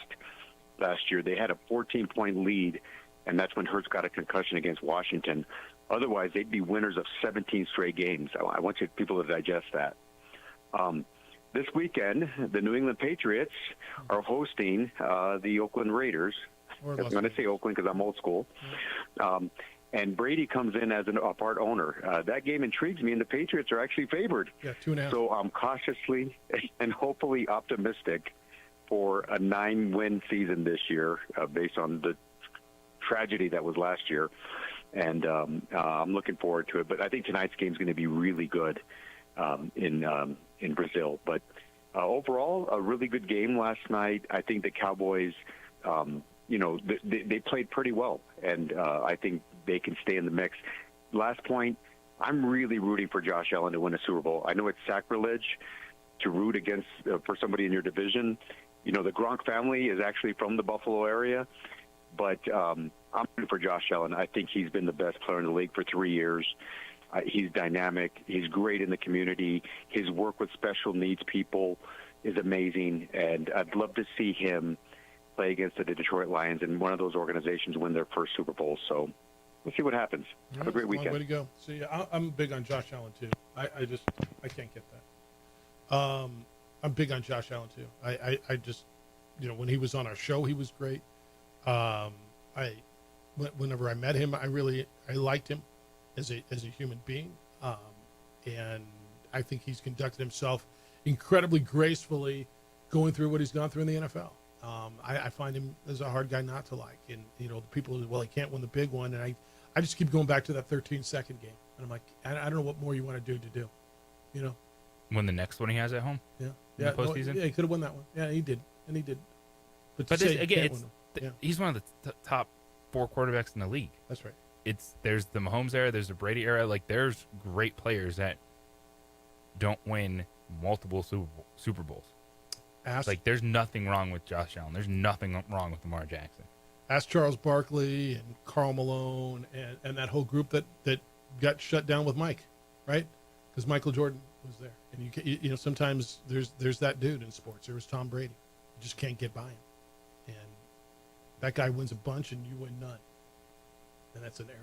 last year, they had a 14-point lead, and that's when Hurts got a concussion against Washington. Otherwise, they'd be winners of 17 straight games. I want people to digest that. This weekend, the New England Patriots are hosting the Oakland Raiders. I'm going to say Oakland because I'm old school. And Brady comes in as a part owner. That game intrigues me, and the Patriots are actually favored. Yeah, 2.5. So I'm cautiously and hopefully optimistic for a 9-win season this year based on the tragedy that was last year. And I'm looking forward to it. But I think tonight's game is going to be really good in Brazil. But overall, a really good game last night. I think the Cowboys, they played pretty well, and I think they can stay in the mix. Last point, I'm really rooting for Josh Allen to win a Super Bowl. I know it's sacrilege to root against for somebody in your division. The Gronk family is actually from the Buffalo area, but I'm rooting for Josh Allen. I think he's been the best player in the league for 3 years. He's dynamic. He's great in the community. His work with special needs people is amazing, and I'd love to see him play against the Detroit Lions and one of those organizations win their first Super Bowl. So we'll see what happens. Have a great weekend. Way to go. See, I'm big on Josh Allen, too. I can't get that. I'm big on Josh Allen, too. I just, when he was on our show, he was great. Whenever I met him, I liked him as a human being. And I think he's conducted himself incredibly gracefully going through what he's gone through in the NFL. I find him as a hard guy not to like. And, the people, he can't win the big one. And I just keep going back to that 13-second game. And I'm like, I don't know what more you want to do, Win the next one he has at home? Yeah. In the postseason? Yeah, he could have won that one. Yeah, he did. And he did. But he's one of the top 4 quarterbacks in the league. That's right. There's the Mahomes era, there's the Brady era. Like, there's great players that don't win multiple Super Bowls. There's nothing wrong with Josh Allen. There's nothing wrong with Lamar Jackson. Ask Charles Barkley and Karl Malone and that whole group that got shut down with Mike, right? Because Michael Jordan was there. And you sometimes there's that dude in sports. There was Tom Brady. You just can't get by him. And that guy wins a bunch and you win none. And that's an era.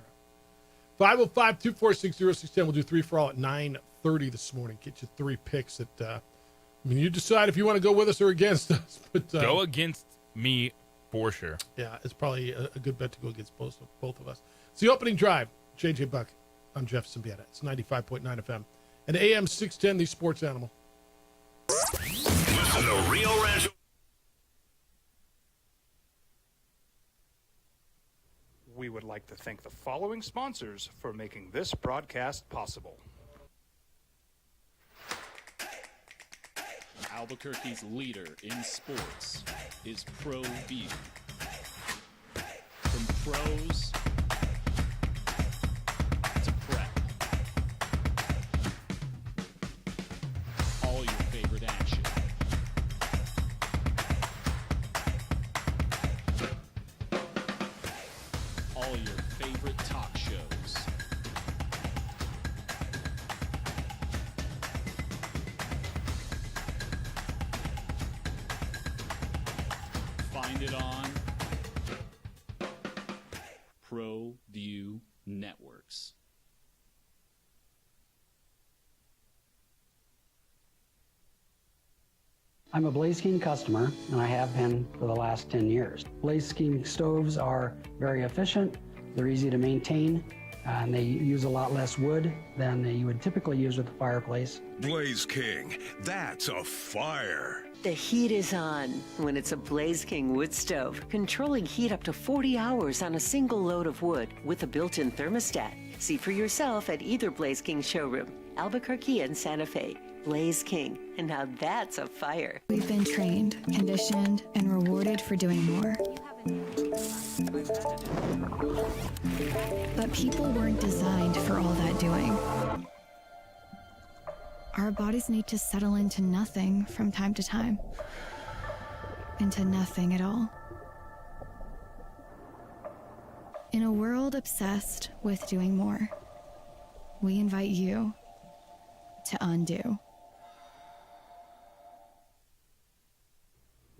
505-246-0610. We'll do 3 for all at 9:30 this morning. Get you 3 picks that you decide if you want to go with us or against us. But go against me for sure. Yeah, it's probably a good bet to go against both of us. It's the opening drive. JJ Buck. I'm Jeff Symbieta. It's 95.9 FM. And AM 610, the sports animal. Listen to Rio Rancho. We would like to thank the following sponsors for making this broadcast possible. Albuquerque's leader in sports is ProView. From pros to prep. all your favorite talk shows. Find it on ProView Networks. I'm a Blaze King customer, and I have been for the last 10 years. Blaze King stoves are very efficient, they're easy to maintain, and they use a lot less wood than you would typically use with a fireplace. Blaze King, that's a fire. The heat is on when it's a Blaze King wood stove, controlling heat up to 40 hours on a single load of wood with a built-in thermostat. See for yourself at either Blaze King showroom, Albuquerque and Santa Fe. Blaze King, and now that's a fire. We've been trained, conditioned, and rewarded for doing more. But people weren't designed for all that doing. Our bodies need to settle into nothing from time to time. Into nothing at all. In a world obsessed with doing more, we invite you to undo.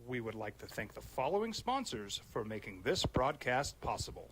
We would like to thank the following sponsors for making this broadcast possible.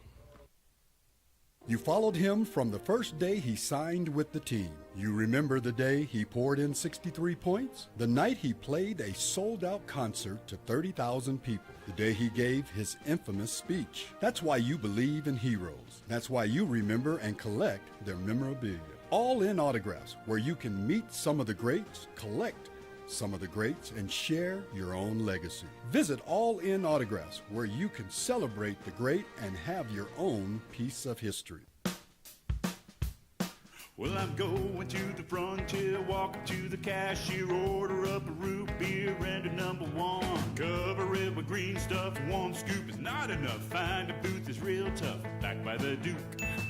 You followed him from the first day he signed with the team. You remember the day he poured in 63 points? The night he played a sold-out concert to 30,000 people. The day he gave his infamous speech. That's why you believe in heroes. That's why you remember and collect their memorabilia. All In Autographs, where you can meet some of the greats, collect some of the greats, and share your own legacy. Visit All In Autographs, where you can celebrate the great and have your own piece of history. Well, I'm going to the frontier, walking to the cashier, order up a root beer and a number one. Cover it with green stuff, one scoop is not enough. Find a booth that's real tough, backed by the Duke.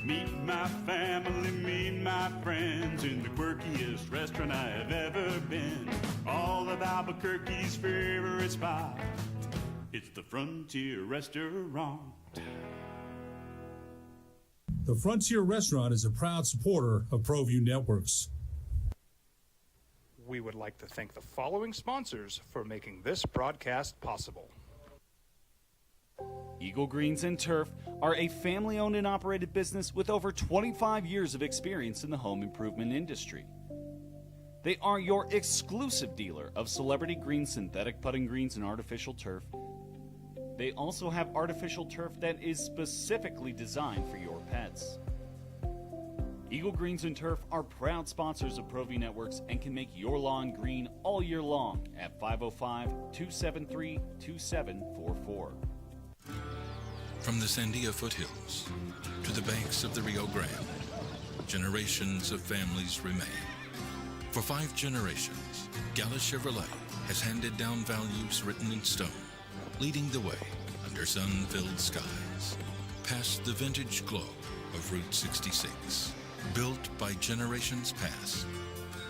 Meet my family, meet my friends in the quirkiest restaurant I have ever been. All of Albuquerque's favorite spot, it's the Frontier Restaurant. The Frontier Restaurant is a proud supporter of ProView Networks. We would like to thank the following sponsors for making this broadcast possible. Eagle Greens and Turf are a family-owned and operated business with over 25 years of experience in the home improvement industry. They are your exclusive dealer of celebrity green, synthetic putting greens, and artificial turf. They also have artificial turf that is specifically designed for your pets. Eagle Greens and Turf are proud sponsors of ProView Networks and can make your lawn green all year long at 505-273-2744. From the Sandia foothills to the banks of the Rio Grande, generations of families remain. For 5 generations, Gallus Chevrolet has handed down values written in stone, leading the way under sun-filled skies, past the vintage glow of Route 66. Built by generations past,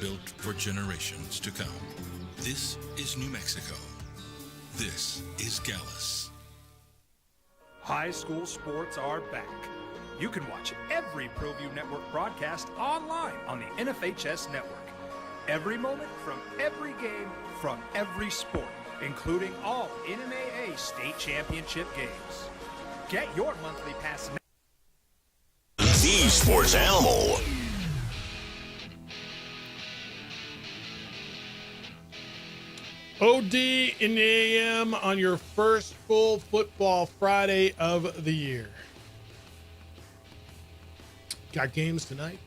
built for generations to come. This is New Mexico. This is Gallus. High school sports are back. You can watch every ProView Network broadcast online on the NFHS network. Every moment from every game from every sport, including all NMAA state championship games. Get your monthly pass now. The Sports Animal. OD in the AM on your first full football Friday of the year. Got games tonight.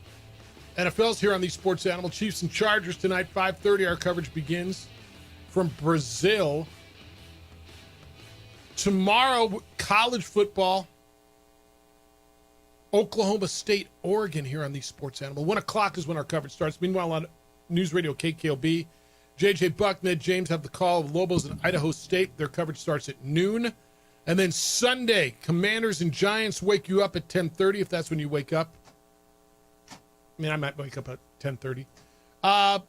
NFL's here on the Sports Animal. Chiefs and Chargers tonight, 5:30. Our coverage begins from Brazil. Tomorrow, college football. Oklahoma State, Oregon here on the Sports Animal. 1 o'clock is when our coverage starts. Meanwhile, on News Radio KKLB, JJ Buck, Ned James have the call of Lobos and Idaho State. Their coverage starts at noon. And then Sunday, Commanders and Giants wake you up at 10:30 if that's when you wake up. I mean, I might wake up at 10:30.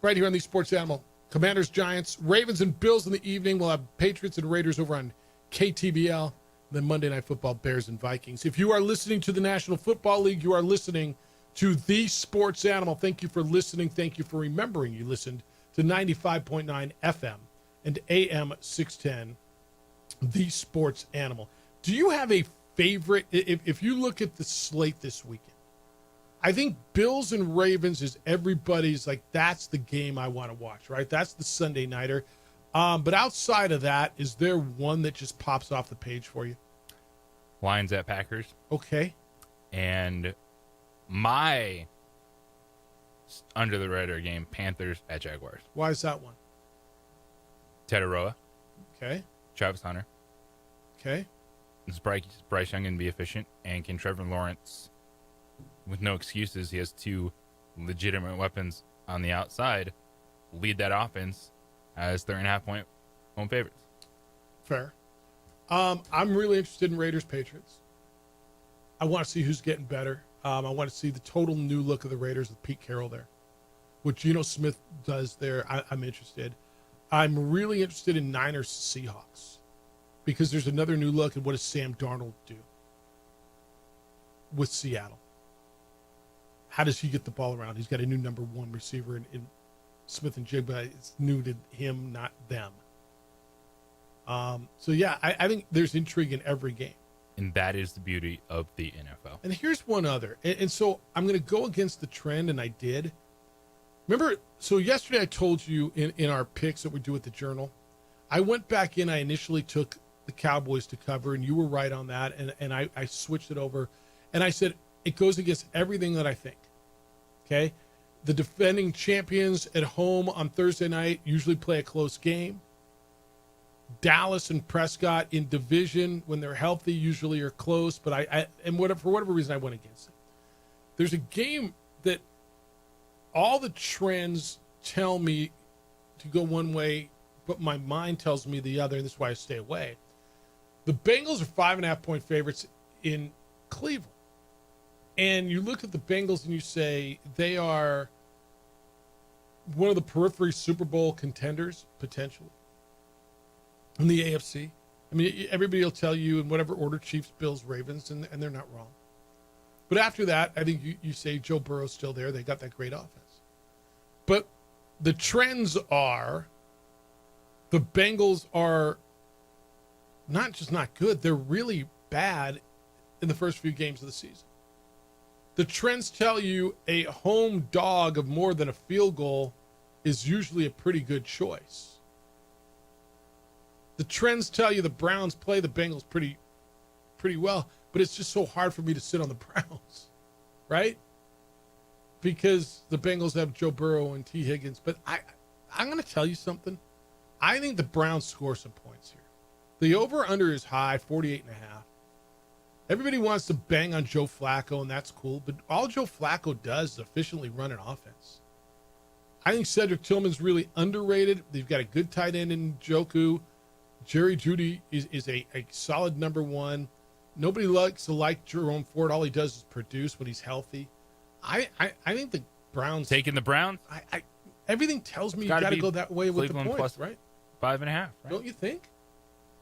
Right here on the Sports Animal. Commanders, Giants, Ravens, and Bills in the evening. We'll have Patriots and Raiders over on KTBL. Then Monday Night Football, Bears and Vikings. If you are listening to the National Football League, you are listening to The Sports Animal. Thank you for listening. Thank you for remembering you listened to 95.9 FM and AM 610, The Sports Animal. Do you have a favorite? If you look at the slate this weekend, I think Bills and Ravens is everybody's like, that's the game I want to watch, right? That's the Sunday nighter. But outside of that, is there one that just pops off the page for you? Lions at Packers. Okay. And my under the radar game, Panthers at Jaguars. Why is that one? Ted Aroa. Okay. Travis Hunter. Okay. Is Bryce Young going to be efficient? And can Trevor Lawrence, with no excuses, he has two legitimate weapons on the outside, lead that offense as 3.5-point home favorites? Fair. I'm really interested in Raiders Patriots. I want to see who's getting better. I want to see the total new look of the Raiders with Pete Carroll there. What Geno Smith does there, I'm interested. I'm really interested in Niners Seahawks because there's another new look at what does Sam Darnold do with Seattle. How does he get the ball around? He's got a new number one receiver in Smith and Jigba. It's new to him, not them. So, yeah, I think there's intrigue in every game. And that is the beauty of the NFL. And here's one other. And so I'm going to go against the trend, and I did. Remember, so yesterday I told you in our picks that we do at the Journal, I went back in, I initially took the Cowboys to cover, and you were right on that, and I switched it over. And I said, it goes against everything that I think. Okay? The defending champions at home on Thursday night usually play a close game. Dallas and Prescott in division, when they're healthy, usually are close. But for whatever reason, I went against it. There's a game that all the trends tell me to go one way, but my mind tells me the other, and that's why I stay away. The Bengals are 5.5-point favorites in Cleveland. And you look at the Bengals and you say they are one of the periphery Super Bowl contenders, potentially, in the AFC. I mean, everybody will tell you in whatever order, Chiefs, Bills, Ravens, and they're not wrong. But after that, I think you say Joe Burrow's still there. They got that great offense. But the trends are the Bengals are not just not good, they're really bad in the first few games of the season. The trends tell you a home dog of more than a field goal is usually a pretty good choice. The trends tell you the Browns play the Bengals pretty well, but it's just so hard for me to sit on the Browns, right? Because the Bengals have Joe Burrow and T. Higgins. But I'm going to tell you something. I think the Browns score some points here. The over-under is high, 48.5. Everybody wants to bang on Joe Flacco, and that's cool. But all Joe Flacco does is efficiently run an offense. I think Cedric Tillman's really underrated. They've got a good tight end in Njoku. Jerry Jeudy is a solid number one. Nobody likes to like Jerome Ford. All he does is produce when he's healthy. I think the Browns... Taking the Browns? Everything tells me you got to go that way with Cleveland the points, plus right? 5.5, right? Don't you think?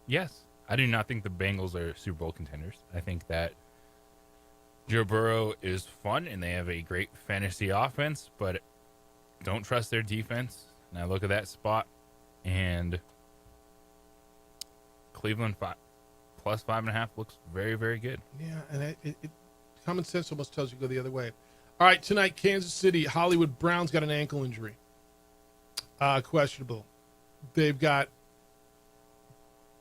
Yes. I do not think the Bengals are Super Bowl contenders. I think that Joe Burrow is fun, and they have a great fantasy offense, but don't trust their defense. And I look at that spot, and Cleveland plus 5.5 looks very, very good. Yeah, and common sense almost tells you to go the other way. All right, tonight, Kansas City, Hollywood Browns got an ankle injury. Questionable. They've got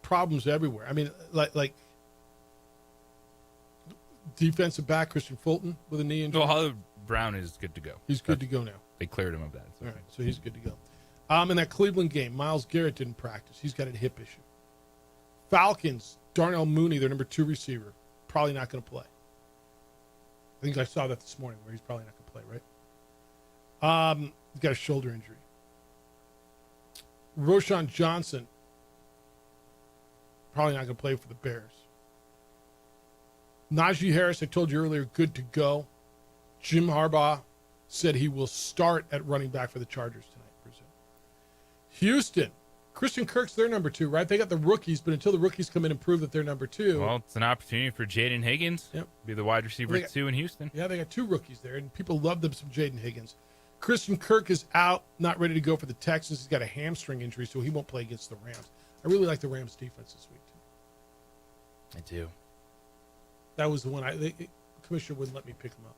problems everywhere. I mean, like defensive back Christian Fulton with a knee injury. Well, Hollywood Brown is good to go. He's good to go now. They cleared him of that. All right, so he's good to go. In that Cleveland game, Myles Garrett didn't practice. He's got a hip issue. Falcons, Darnell Mooney, their number 2 receiver, probably not going to play. I think I saw that this morning where he's probably not going to play, right? He's got a shoulder injury. Roshan Johnson, probably not going to play for the Bears. Najee Harris, I told you earlier, good to go. Jim Harbaugh said he will start at running back for the Chargers tonight, Brazil. Houston, Christian Kirk's their number 2, right? They got the rookies, but until the rookies come in and prove that they're number 2. Well, it's an opportunity for Jaden Higgins. Yep. Be the wide receiver 2 in Houston. Yeah, they got 2 rookies there, and people love them some Jaden Higgins. Christian Kirk is out, not ready to go for the Texans. He's got a hamstring injury, so he won't play against the Rams. I really like the Rams defense this week, too. I do. That was the one the commissioner wouldn't let me pick him up.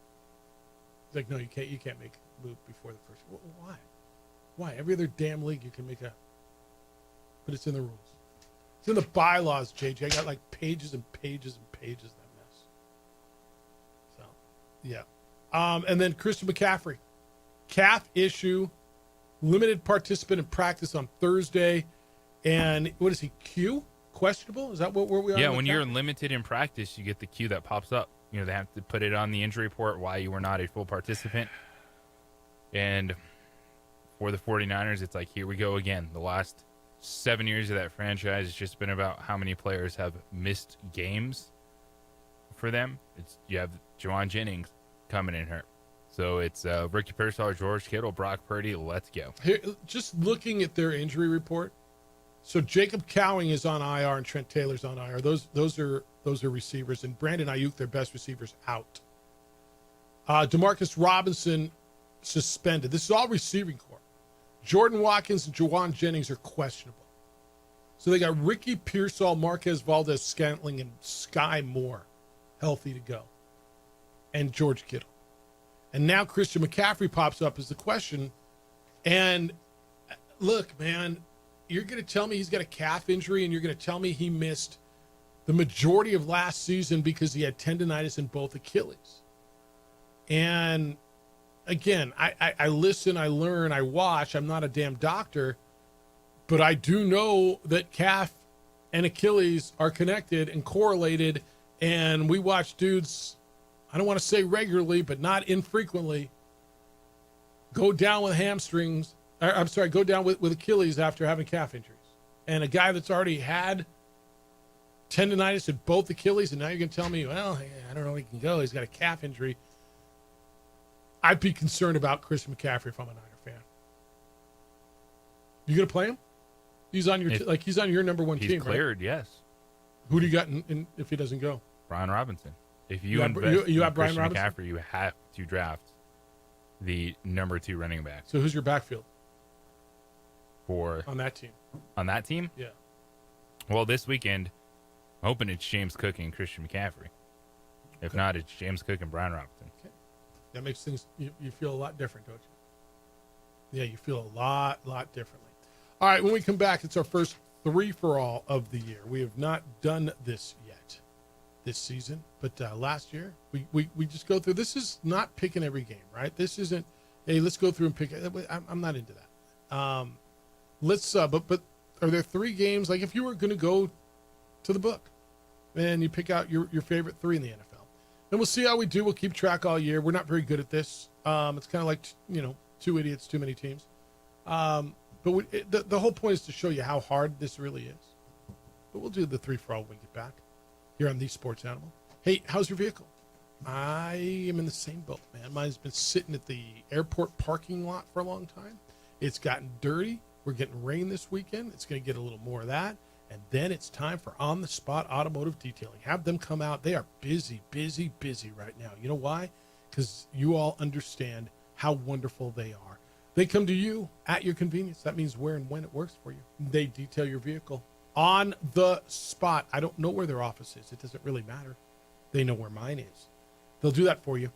He's like, no, you can't make a move before the first. Well, why? Why? Every other damn league you can make but it's in the rules. It's in the bylaws, JJ. I got like pages and pages and pages of that mess. So, yeah. And then Christian McCaffrey. Calf issue, limited participant in practice on Thursday. And what is he, Q? Questionable? Is that where we are? Yeah, when you're limited in practice, you get the Q that pops up. You know, they have to put it on the injury report why you were not a full participant. And for the 49ers, it's like, here we go again. The last 7 years of that franchise, it's just been about how many players have missed games for them. You have Juwan Jennings coming in hurt. So it's Ricky Pearsall, George Kittle, Brock Purdy. Let's go. Here, just looking at their injury report. So Jacob Cowing is on IR and Trent Taylor's on IR. Those are receivers, and Brandon Ayuk, their best receivers, out. Demarcus Robinson suspended. This is all receiving corps. Jordan Watkins and Juwan Jennings are questionable. So they got Ricky Pearsall, Marquez Valdez-Scantling, and Sky Moore healthy to go, and George Kittle. And now Christian McCaffrey pops up as the question. And look, man, you're going to tell me he's got a calf injury, and you're going to tell me he missed the majority of last season because he had tendonitis in both Achilles. And again, I listen, I learn, I watch. I'm not a damn doctor, but I do know that calf and Achilles are connected and correlated. And we watch dudes, I don't want to say regularly, but not infrequently, go down with hamstrings. Go down with Achilles after having calf injuries. And a guy that's already had tendonitis in both Achilles, and now you're going to tell me, well, I don't know if he can go. He's got a calf injury. I'd be concerned about Christian McCaffrey if I'm a Niner fan. You going to play him? He's on your he's on your number 1 team, He's cleared, right? yes. Who do you got in if he doesn't go? Brian Robinson. If You have in Brian Christian Robinson? McCaffrey, you have to draft the number 2 running back. So who's your backfield for on that team? On that team? Yeah. Well, this weekend, I'm hoping it's James Cook and Christian McCaffrey. If not, it's James Cook and Brian Robinson. Okay. That makes things, you feel a lot different, don't you? Yeah, you feel a lot differently. All right, when we come back, it's our first 3-for-all of the year. We have not done this yet this season, but last year we just go through. This is not picking every game, right? This isn't, hey, let's go through and pick. I'm not into that. But are there 3 games? Like if you were going to go to the book and you pick out your favorite 3 in the NFL, and we'll see how we do. We'll keep track all year. We're not very good at this. It's kind of like, 2 idiots, too many teams. But the whole point is to show you how hard this really is. But we'll do the 3-for-all when we get back here on The Sports Animal. Hey, how's your vehicle? I am in the same boat, man. Mine's been sitting at the airport parking lot for a long time. It's gotten dirty. We're getting rain this weekend. It's going to get a little more of that. And then it's time for on-the-spot automotive detailing. Have them come out. They are busy right now. You know why? Because you all understand how wonderful they are. They come to you at your convenience. That means where and when it works for you. They detail your vehicle on the spot. I don't know where their office is. It doesn't really matter. They know where mine is. They'll do that for you.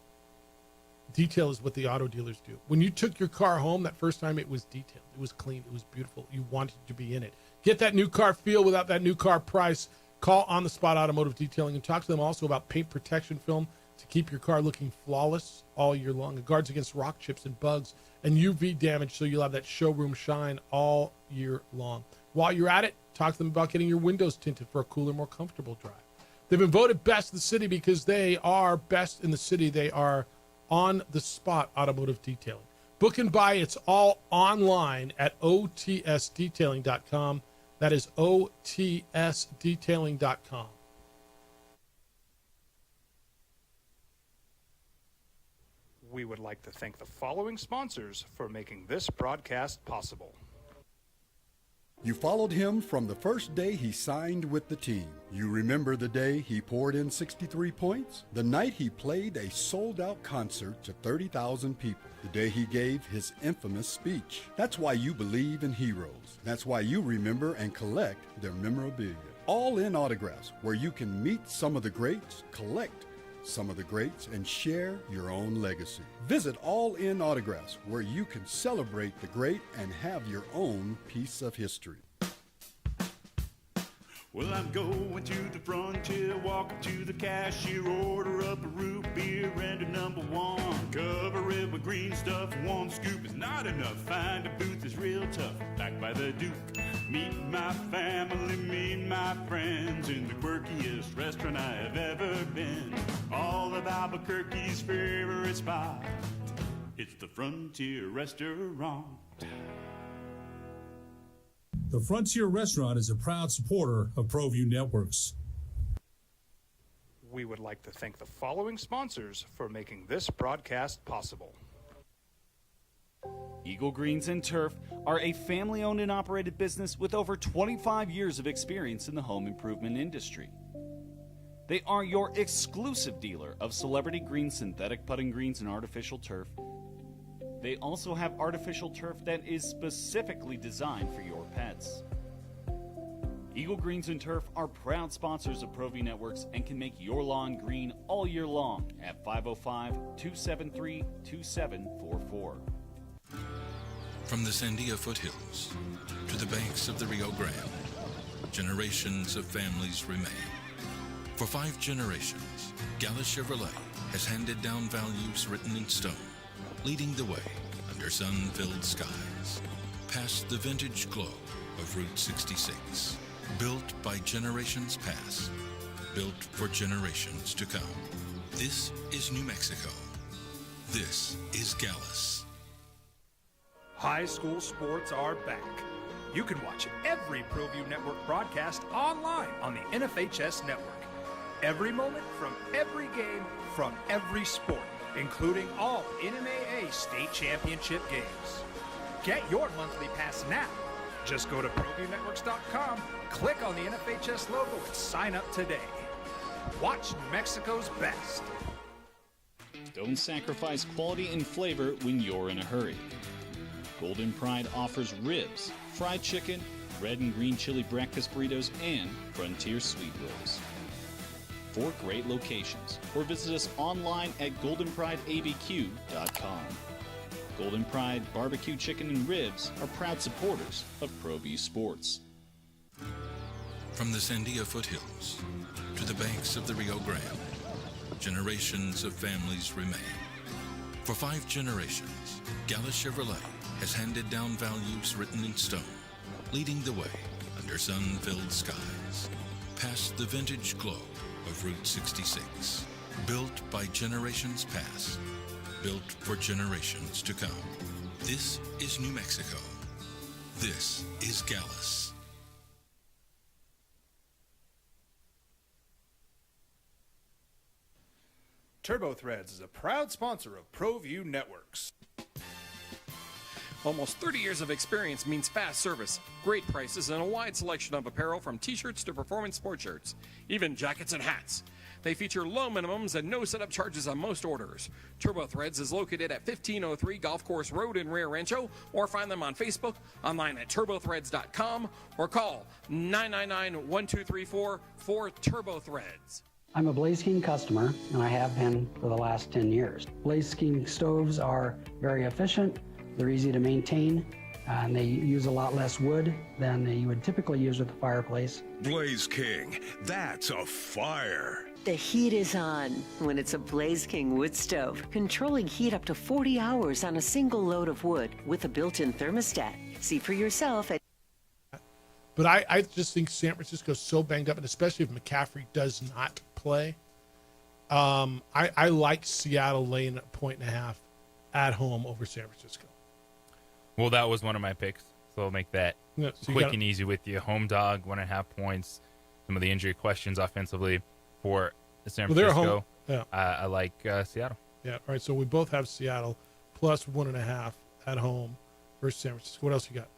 Detail is what the auto dealers do. When you took your car home that first time, it was detailed. It was clean. It was beautiful. You wanted to be in it. Get that new car feel without that new car price. Call On the Spot Automotive Detailing and talk to them also about paint protection film to keep your car looking flawless all year long. It guards against rock chips and bugs and UV damage, so you'll have that showroom shine all year long. While you're at it, talk to them about getting your windows tinted for a cooler, more comfortable drive. They've been voted best in the city because they are best in the city. They are On the Spot Automotive Detailing. Book and buy. It's all online at otsdetailing.com. That is otsdetailing.com. We would like to thank the following sponsors for making this broadcast possible. You followed him from the first day he signed with the team. You remember the day he poured in 63 points? The night he played a sold-out concert to 30,000 people. The day he gave his infamous speech. That's why you believe in heroes. That's why you remember and collect their memorabilia. All in Autographs, where you can meet some of the greats, collect some of the greats, and share your own legacy. Visit All In Autographs, where you can celebrate the great and have your own piece of history. Well, I'm going to the frontier, walk up to the cashier, order up a root beer and a number one. Cover it with green stuff, one scoop is not enough. Find a booth is real tough, back by the Duke. Meet my family, meet my friends in the quirkiest restaurant I have ever been. All of Albuquerque's favorite spot, it's the Frontier Restaurant. The Frontier Restaurant is a proud supporter of ProView Networks. We would like to thank the following sponsors for making this broadcast possible. Eagle Greens and Turf are a family-owned and operated business with over 25 years of experience in the home improvement industry. They are your exclusive dealer of celebrity green synthetic putting greens and artificial turf. They also have artificial turf that is specifically designed for your pets. Eagle Greens and Turf are proud sponsors of ProView Networks and can make your lawn green all year long at 505-273-2744. From the Sandia foothills to the banks of the Rio Grande, generations of families remain. For 5 generations, Gallus Chevrolet has handed down values written in stone, leading the way under sun-filled skies, past the vintage glow of Route 66. Built by generations past, built for generations to come. This is New Mexico. This is Gallus. High school sports are back. You can watch every ProView Network broadcast online on the NFHS network. Every moment from every game from every sport, including all NMAA state championship games. Get your monthly pass now. Just go to ProViewNetworks.com, click on the NFHS logo, and sign up today. Watch New Mexico's best. Don't sacrifice quality and flavor when you're in a hurry. Golden Pride offers ribs, fried chicken, red and green chili breakfast burritos, and Frontier sweet rolls. 4 great locations, or visit us online at goldenprideabq.com. Golden Pride Barbecue Chicken and Ribs are proud supporters of ProView Sports. From the Sandia foothills to the banks of the Rio Grande, generations of families remain. For 5 generations, Gallus Chevrolet has handed down values written in stone, leading the way under sun-filled skies, past the vintage glow of Route 66. Built by generations past, built for generations to come. This is New Mexico. This is Gallus. TurboThreads is a proud sponsor of ProView Networks. Almost 30 years of experience means fast service, great prices, and a wide selection of apparel from t-shirts to performance sports shirts, even jackets and hats. They feature low minimums and no setup charges on most orders. TurboThreads is located at 1503 Golf Course Road in Rio Rancho, or find them on Facebook, online at turbothreads.com, or call 999-1234 for TurboThreads. I'm a Blaze King customer, and I have been for the last 10 years. Blaze King stoves are very efficient, they're easy to maintain, and they use a lot less wood than you would typically use with a fireplace. Blaze King, that's a fire. The heat is on when it's a Blaze King wood stove, controlling heat up to 40 hours on a single load of wood with a built-in thermostat. See for yourself at... But I just think San Francisco's so banged up, and especially if McCaffrey does not play. I like Seattle laying a 1.5 at home over San Francisco. Well, that was one of my picks, so I'll make that quick and easy with you. Home dog, 1.5 points. Some of the injury questions offensively for San Francisco. Yeah. I like Seattle. Yeah, all right, so we both have Seattle plus 1.5 at home versus San Francisco. What else you got?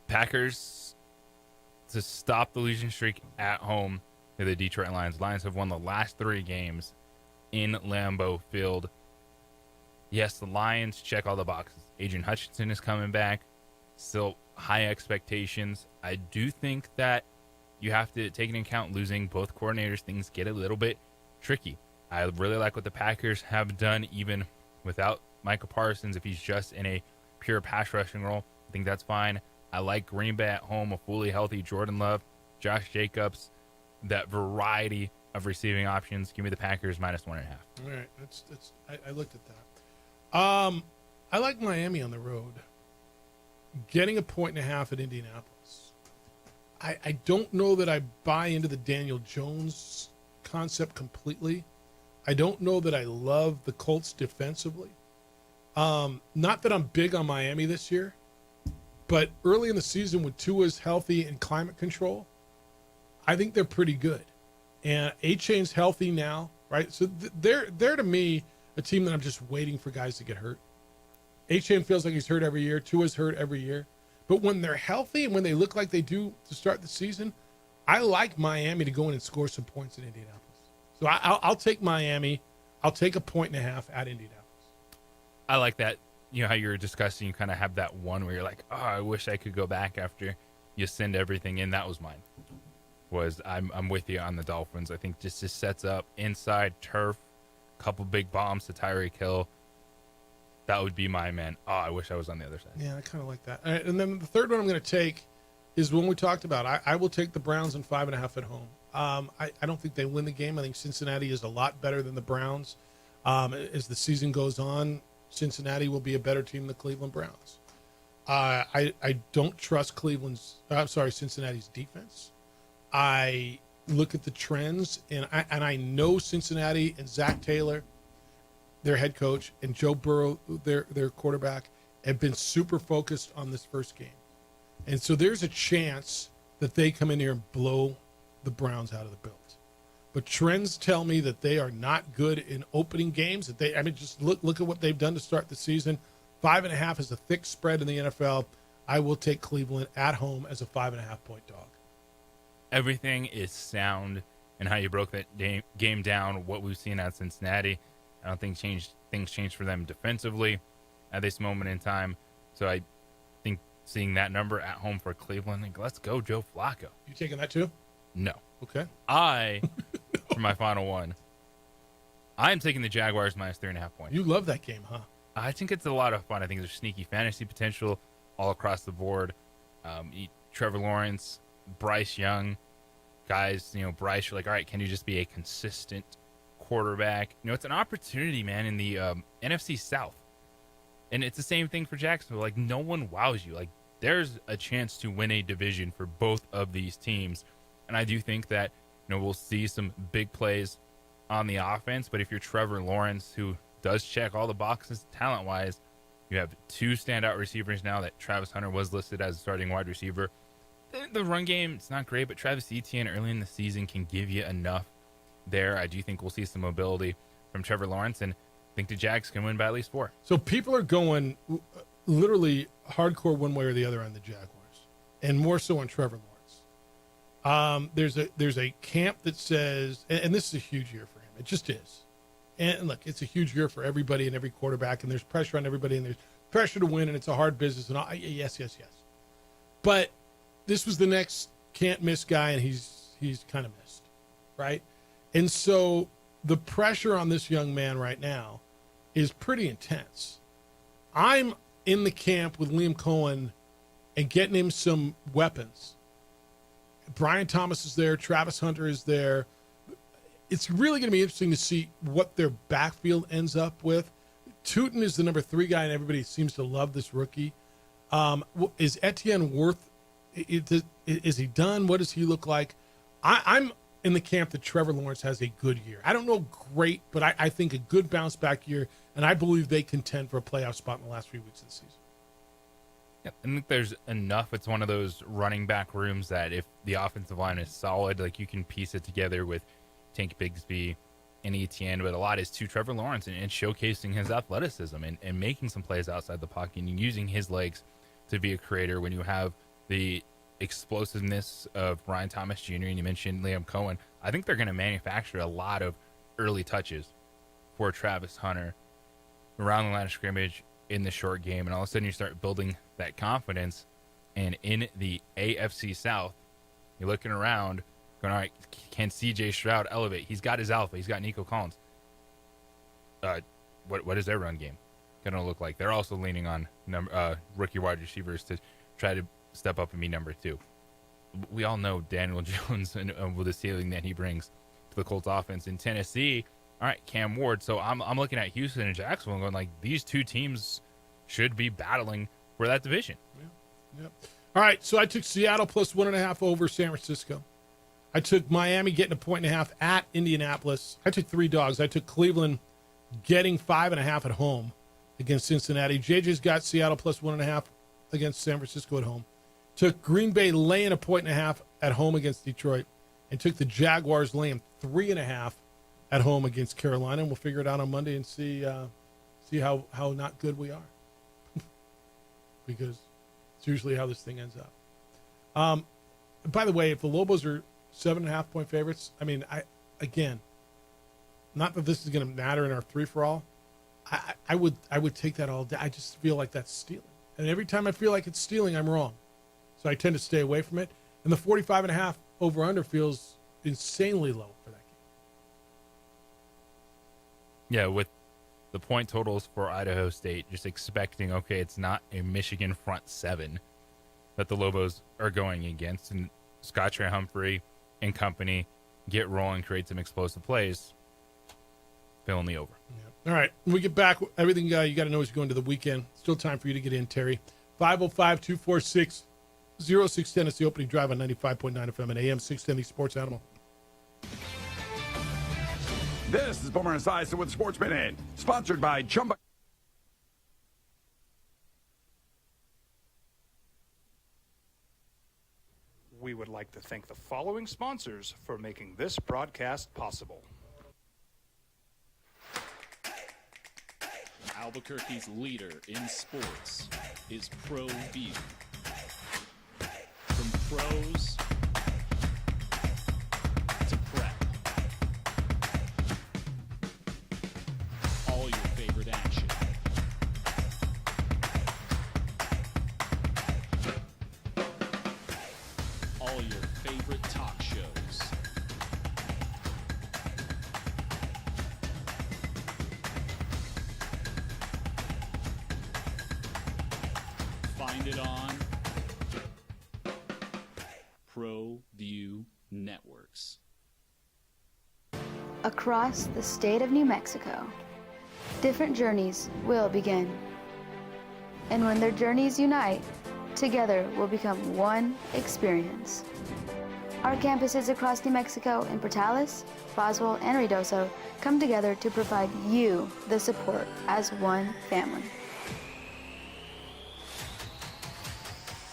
Packers to stop the losing streak at home to the Detroit Lions. Lions have won the last 3 games in Lambeau Field. Yes, the Lions check all the boxes. Adrian Hutchinson is coming back. Still high expectations. I do think that you have to take into account losing both coordinators. Things get a little bit tricky. I really like what the Packers have done even without Micah Parsons. If he's just in a pure pass rushing role, I think that's fine. I like Green Bay at home, a fully healthy Jordan Love, Josh Jacobs, that variety of receiving options. Give me the Packers -1.5. All right, I looked at that. I like Miami on the road. Getting 1.5 at Indianapolis. I don't know that I buy into the Daniel Jones concept completely. I don't know that I love the Colts defensively. Not that I'm big on Miami this year, but early in the season when Tua's healthy and climate control, I think they're pretty good. And A-Chain's healthy now, right? So they're to me a team that I'm just waiting for guys to get hurt. A-Chain feels like he's hurt every year. Tua's hurt every year. But when they're healthy and when they look like they do to start the season, I like Miami to go in and score some points in Indianapolis. So I'll take Miami. I'll take 1.5 at Indianapolis. I like that. You know how you were discussing, you kind of have that one where you're like, oh, I wish I could go back after you send everything in. That was mine. I'm with you on the Dolphins. I think just sets up inside turf, couple big bombs to Tyreek Hill. That would be my man. Oh, I wish I was on the other side. Yeah, I kind of like that. All right, and then the third one I'm going to take is one we talked about. I will take the Browns in 5.5 at home. I don't think they win the game. I think Cincinnati is a lot better than the Browns. As the season goes on, Cincinnati will be a better team than the Cleveland Browns. I don't trust Cincinnati's defense. I look at the trends, and I know Cincinnati and Zach Taylor, their head coach, and Joe Burrow, their quarterback, have been super focused on this first game. And so there's a chance that they come in here and blow the Browns out of the belt. But trends tell me that they are not good in opening games. Just look at what they've done to start the season. 5.5 is a thick spread in the NFL. I will take Cleveland at home as a 5.5-point dog. Everything is sound and how you broke that game down, what we've seen at Cincinnati. I don't think things changed for them defensively at this moment in time. So I think seeing that number at home for Cleveland, let's go, Joe Flacco. You taking that too? No. Okay. For my final one, I'm taking the Jaguars -3.5 points. You love that game, huh? I think it's a lot of fun. I think there's sneaky fantasy potential all across the board. Trevor Lawrence, Bryce Young, guys, Bryce, you're like, all right, can you just be a consistent quarterback? It's an opportunity, man, in the NFC South. And it's the same thing for Jacksonville. Like, no one wows you. Like, there's a chance to win a division for both of these teams. And I do think that, we'll see some big plays on the offense. But if you're Trevor Lawrence, who does check all the boxes talent-wise, you have 2 standout receivers now that Travis Hunter was listed as a starting wide receiver. The run game, it's not great, but Travis Etienne early in the season can give you enough there. I do think we'll see some mobility from Trevor Lawrence, and I think the Jags can win by at least 4. So people are going literally hardcore one way or the other on the Jaguars, and more so on Trevor Lawrence. There's a camp that says, and this is a huge year for him. It just is. And look, it's a huge year for everybody and every quarterback, and there's pressure on everybody, and there's pressure to win, and it's a hard business. And all. Yes. But this was the next can't miss guy, and he's kind of missed, right? And so the pressure on this young man right now is pretty intense. I'm in the camp with Liam Cohen and getting him some weapons. Brian Thomas is there. Travis Hunter is there. It's really going to be interesting to see what their backfield ends up with. Tootin is the number 3 guy, and everybody seems to love this rookie. Is Etienne worth? Is he done? What does he look like? I'm in the camp that Trevor Lawrence has a good year. I don't know great, but I think a good bounce back year, and I believe they contend for a playoff spot in the last 3 weeks of the season. Yeah, I think there's enough. It's one of those running back rooms that if the offensive line is solid, like you can piece it together with Tank Bigsby and Etienne, but a lot is to Trevor Lawrence and showcasing his athleticism and making some plays outside the pocket and using his legs to be a creator when you have the explosiveness of Ryan Thomas Jr. and you mentioned Liam Cohen, I think they're going to manufacture a lot of early touches for Travis Hunter around the line of scrimmage in the short game, and all of a sudden you start building that confidence. And in the AFC South, you're looking around, going, all right, can C.J. Stroud elevate? He's got his alpha. He's got Nico Collins. What is their run game going to look like? They're also leaning on rookie wide receivers to try to step up and be number 2. We all know Daniel Jones and with the ceiling that he brings to the Colts offense. In Tennessee, all right, Cam Ward. So I'm looking at Houston and Jacksonville and going, like, these two teams should be battling for that division. Yep. All right, so I took Seattle plus 1.5 over San Francisco. I took Miami getting a 1.5 at Indianapolis. I took 3 dogs. I took Cleveland getting 5.5 at home against Cincinnati. JJ's got Seattle plus 1.5 against San Francisco at home. Took Green Bay laying a 1.5 at home against Detroit, and took the Jaguars laying 3.5 at home against Carolina. And we'll figure it out on Monday and see how not good we are, because it's usually how this thing ends up. By the way, if the Lobos are 7.5-point favorites, I mean, again, not that this is going to matter in our 3-for-all. I would take that all day. I just feel like that's stealing, and every time I feel like it's stealing, I'm wrong. So I tend to stay away from it. And the 45.5 over/under feels insanely low for that game. Yeah, with the point totals for Idaho State, just expecting, okay, it's not a Michigan front 7 that the Lobos are going against, and Scott Trey Humphrey and company get rolling, create some explosive plays, filling the over. Yeah. All right, when we get back, everything you got to know as you go into the weekend. Still time for you to get in, Terry. 505-246-0610 is the opening drive on 95.9 FM and AM 610, the Sports Animal. This is Boomer Esiason with Sports Minute, sponsored by Chumba. We would like to thank the following sponsors for making this broadcast possible. Albuquerque's leader in sports is ProView. From pros to prep, all your favorite action. All your favorite talk shows. Find it on ProView Networks. Across the state of New Mexico, different journeys will begin. And when their journeys unite, together will become one experience. Our campuses across New Mexico in Portales, Boswell, and Ruidoso come together to provide you the support as one family.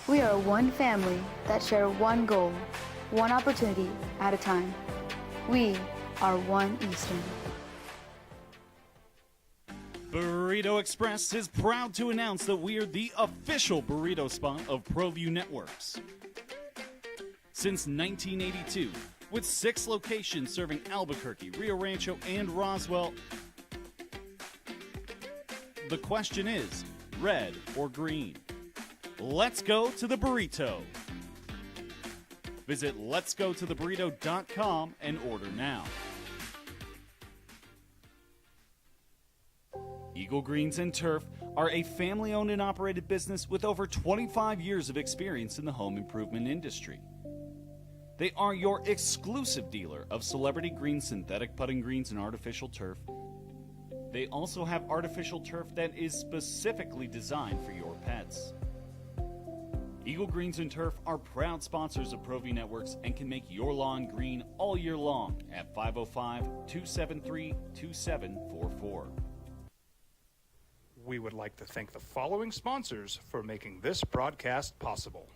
We are one family that share one goal, one opportunity at a time. We are One Eastern. Burrito Express is proud to announce that we are the official burrito spot of ProView Networks. Since 1982, with 6 locations serving Albuquerque, Rio Rancho, and Roswell, the question is, red or green? Let's go to the burrito. Visit letsgototheburrito.com and order now. Eagle Greens and Turf are a family-owned and operated business with over 25 years of experience in the home improvement industry. They are your exclusive dealer of celebrity green, synthetic putting greens, and artificial turf. They also have artificial turf that is specifically designed for your pets. Eagle Greens and Turf are proud sponsors of ProView Networks and can make your lawn green all year long at 505-273-2744. We would like to thank the following sponsors for making this broadcast possible.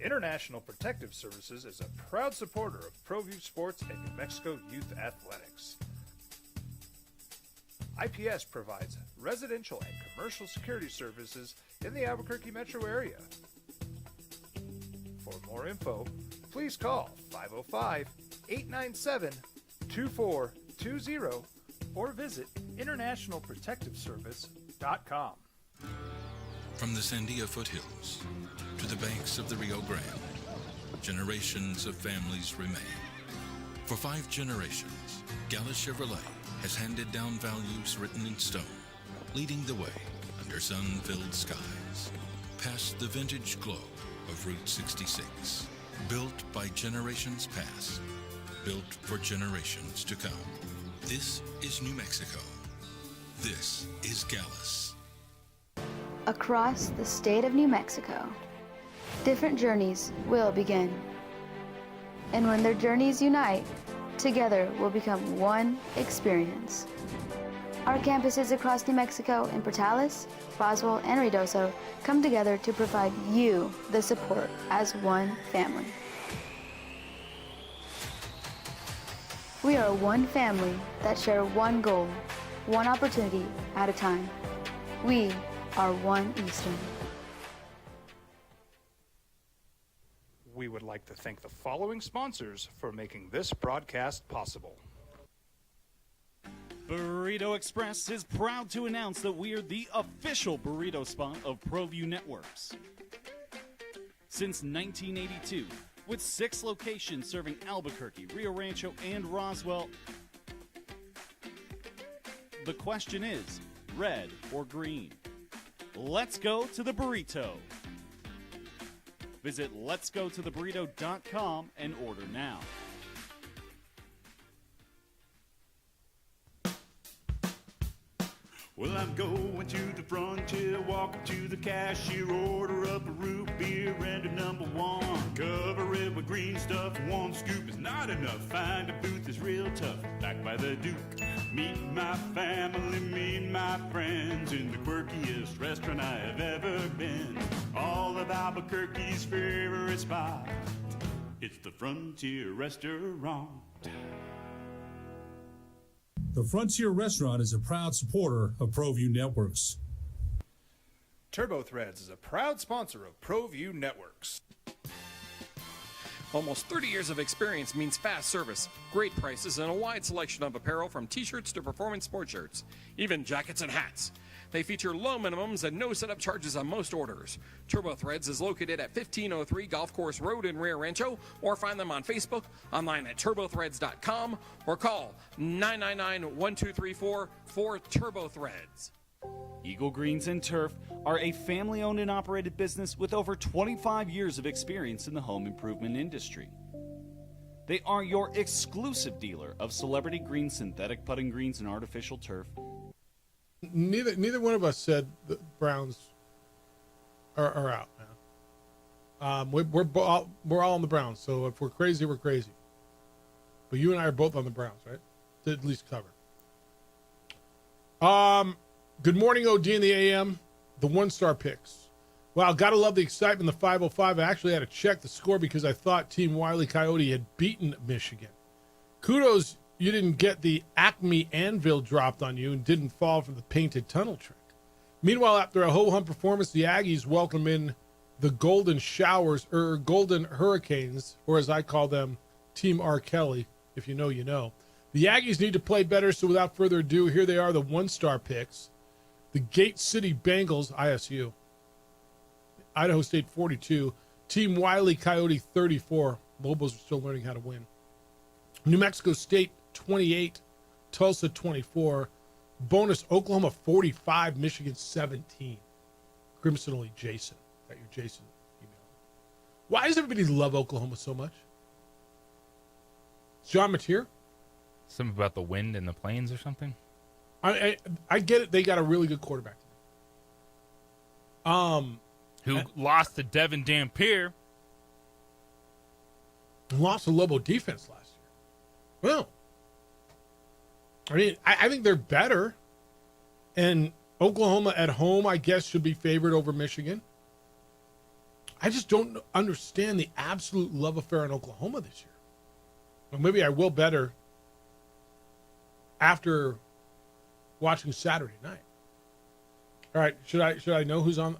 International Protective Services is a proud supporter of ProView Sports and New Mexico Youth Athletics. IPS provides residential and commercial security services in the Albuquerque metro area. For more info, please call 505-897-2420 or visit internationalprotectiveservice.com. From the Sandia foothills to the banks of the Rio Grande, generations of families remain. For 5 generations, Gallus Chevrolet has handed down values written in stone, leading the way under sun-filled skies, past the vintage glow of Route 66. Built by generations past, built for generations to come. This is New Mexico. This is Gallus. Across the state of New Mexico, different journeys will begin. And when their journeys unite, together will become one experience. Our campuses across New Mexico in Portales, Roswell, and Ruidoso come together to provide you the support as one family. We are one family that share one goal, one opportunity at a time. We are One Eastern. We would like to thank the following sponsors for making this broadcast possible. Burrito Express is proud to announce that we are the official burrito spot of ProView Networks. Since 1982, with 6 locations serving Albuquerque, Rio Rancho, and Roswell, the question is, red or green? Let's go to the burrito. Visit letsgototheburrito.com and order now. Well, I'm going to the frontier, walking to the cashier, order up a root beer and a number 1. Cover it with green stuff, 1 scoop is not enough. Find a booth is real tough, back by the Duke. Meet my family, meet my friends in the quirkiest restaurant I have ever been. All of Albuquerque's favorite spot, it's the Frontier Restaurant. The Frontier Restaurant is a proud supporter of ProView Networks. Turbo Threads is a proud sponsor of ProView Networks. Almost 30 years of experience means fast service, great prices, and a wide selection of apparel from t-shirts to performance sports shirts, even jackets and hats. They feature low minimums and no setup charges on most orders. Turbo Threads is located at 1503 Golf Course Road in Rio Rancho, or find them on Facebook, online at turbothreads.com, or call 999-1234 for Turbo Threads. Eagle Greens and Turf are a family-owned and operated business with over 25 years of experience in the home improvement industry. They are your exclusive dealer of celebrity green, synthetic putting greens, and artificial turf. Neither one of us said the Browns are out, man. We're all on the Browns, so if we're crazy, we're crazy. But you and I are both on the Browns, right? To at least cover. Good morning, OD in the AM. The 1-star picks. Wow, gotta love the excitement in the 505. I actually had to check the score because I thought Team Wile E. Coyote had beaten Michigan. Kudos, you didn't get the Acme anvil dropped on you and didn't fall from the painted tunnel trick. Meanwhile, after a ho-hum performance, the Aggies welcome in the Golden Showers, or Golden Hurricanes, or as I call them, Team R. Kelly. If you know, you know. The Aggies need to play better, so without further ado, here they are, the 1-star picks. The Gate City Bengals, ISU. Idaho State 42. Team Wile E. Coyote 34. Lobos are still learning how to win. New Mexico State 28. Tulsa 24. Bonus Oklahoma 45. Michigan 17. Crimson only Jason. Got your Jason email. Why does everybody love Oklahoma so much? John Mateer? Something about the wind and the plains or something? I get it. They got a really good quarterback. Who lost to Devin Dampier. Lost to Lobo defense last year. Well, I mean, I think they're better. And Oklahoma at home, I guess, should be favored over Michigan. I just don't understand the absolute love affair in Oklahoma this year. Well, maybe I will better after watching Saturday night. All right, should I know who's on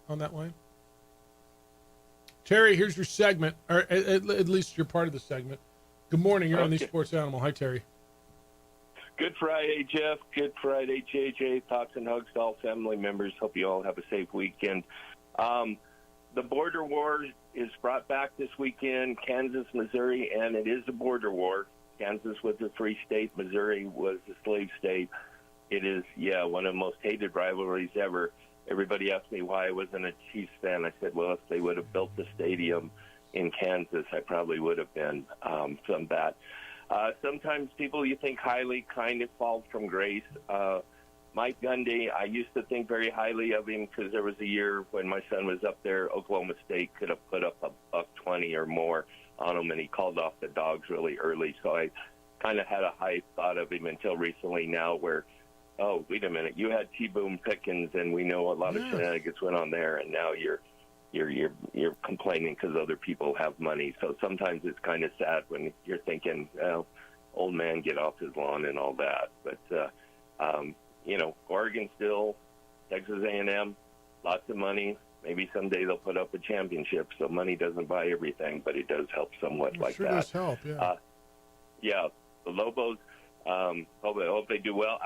that line? Terry, here's your segment, or at least you're part of the segment. Good morning. You're on the Sports Animal. Hi, Terry. Good Friday, Jeff. Good Friday, JJ. Thoughts and hugs to all family members. Hope you all have a safe weekend. The border war is brought back this weekend, Kansas, Missouri, and it is a border war. Kansas was a free state. Missouri was a slave state. It is, one of the most hated rivalries ever. Everybody asked me why I wasn't a Chiefs fan. I said, well, if they would have built the stadium in Kansas, I probably would have been from that. Sometimes people you think highly kind of fall from grace. Mike Gundy, I used to think very highly of him because there was a year when my son was up there, Oklahoma State could have put up $120 or more on him, and he called off the Dogs really early. So I kind of had a high thought of him until recently now where, oh, wait a minute, you had T-Boone Pickens, and we know a lot of shenanigans went on there, and now you're complaining because other people have money. So sometimes it's kind of sad when you're thinking, well, old man, get off his lawn and all that. But, Oregon still, Texas A&M, lots of money. Maybe someday they'll put up a championship. So money doesn't buy everything, but it does help somewhat like sure that. Does help, yeah. The Lobos, I hope they do well.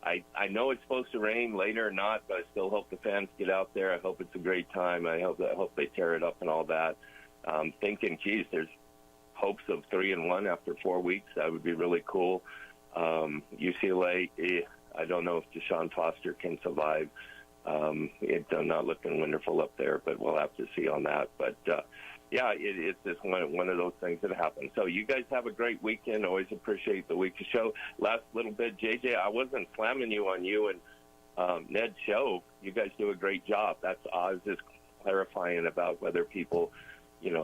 I know it's supposed to rain later or not, but I still hope the fans get out there. I hope it's a great time. I hope they tear it up and all that. Thinking, geez, there's hopes of 3-1 after 4 weeks. That would be really cool. UCLA, I don't know if Deshaun Foster can survive. It's not looking wonderful up there, but we'll have to see on that. But it's just one of those things that happen. So you guys have a great weekend. Always appreciate the weekly show. Last little bit, JJ, I wasn't slamming you on you and Ned's show. You guys do a great job. That's I was just clarifying about whether people,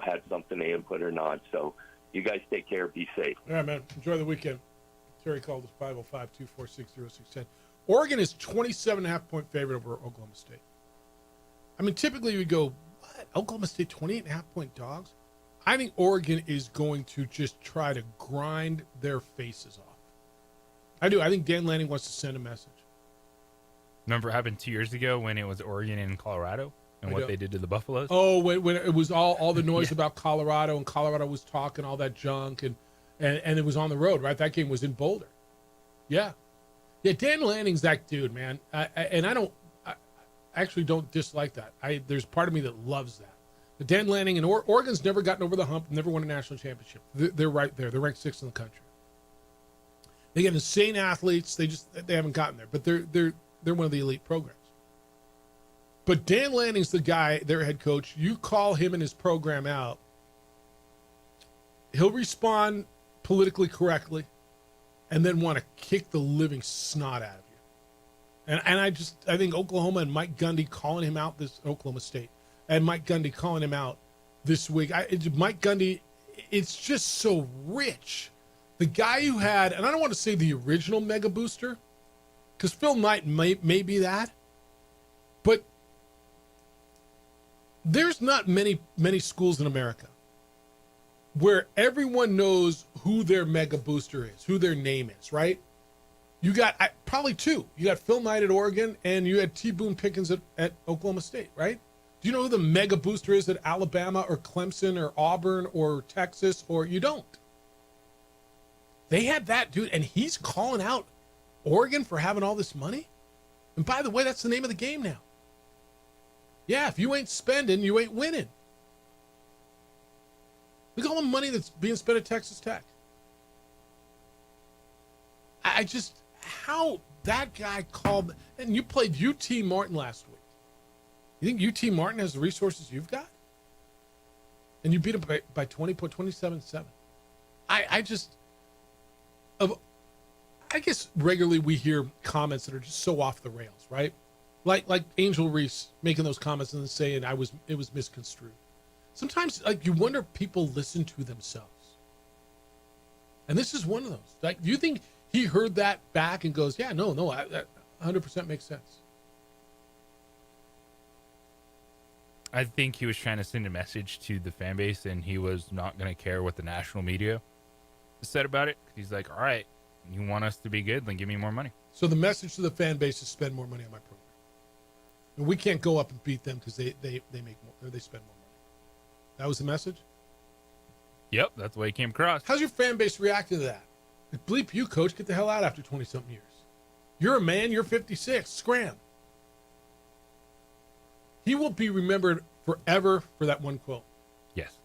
had something to input or not. So you guys take care. Be safe. All right, man. Enjoy the weekend. Terry called us 505-246-0610. Oregon is 27.5-point favorite over Oklahoma State. I mean, typically we go, what? Oklahoma State 28.5-point dogs? I think Oregon is going to just try to grind their faces off. I do. I think Dan Lanning wants to send a message. Remember what happened 2 years ago when it was Oregon and Colorado and what they did to the Buffaloes? Oh, when it was all the noise about Colorado, and Colorado was talking all that junk, and it was on the road, right? That game was in Boulder. Yeah, Dan Lanning's that dude, man. I actually don't dislike that. There's part of me that loves that. But Dan Lanning and Oregon's never gotten over the hump, never won a national championship. They're right there. They're ranked 6th in the country. They get insane athletes. They haven't gotten there, but they're one of the elite programs. But Dan Lanning's the guy, their head coach. You call him and his program out, he'll respond politically correctly, and then want to kick the living snot out of you. And I think Oklahoma and Mike Gundy calling him out Oklahoma State, and Mike Gundy calling him out this week. Mike Gundy, it's just so rich. The guy who had, and I don't want to say the original mega booster, because Phil Knight may be that, but there's not many schools in America where everyone knows who their mega booster is, who their name is, right? You got probably two. You got Phil Knight at Oregon, and you had T-Boone Pickens at Oklahoma State, right? Do you know who the mega booster is at Alabama or Clemson or Auburn or Texas, or you don't? They had that dude, and he's calling out Oregon for having all this money. And by the way, that's the name of the game now. Yeah, if you ain't spending, you ain't winning. Look at all the money that's being spent at Texas Tech. How that guy called, and you played UT Martin last week. You think UT Martin has the resources you've got? And you beat them by 27-7. I guess regularly we hear comments that are just so off the rails, right? Like Angel Reese making those comments and then saying it was misconstrued. Sometimes you wonder if people listen to themselves. And this is one of those. Do you think he heard that back and goes, yeah, no, that 100% makes sense? I think he was trying to send a message to the fan base, and he was not going to care what the national media said about it. He's like, all right, you want us to be good, then give me more money. So the message to the fan base is spend more money on my program. And we can't go up and beat them because they make more, or they spend more money. That was the message? Yep, that's the way it came across. How's your fan base reacting to that? Like, bleep you, coach. Get the hell out after 20-something years. You're a man. You're 56. Scram. He will be remembered forever for that one quote. Yes.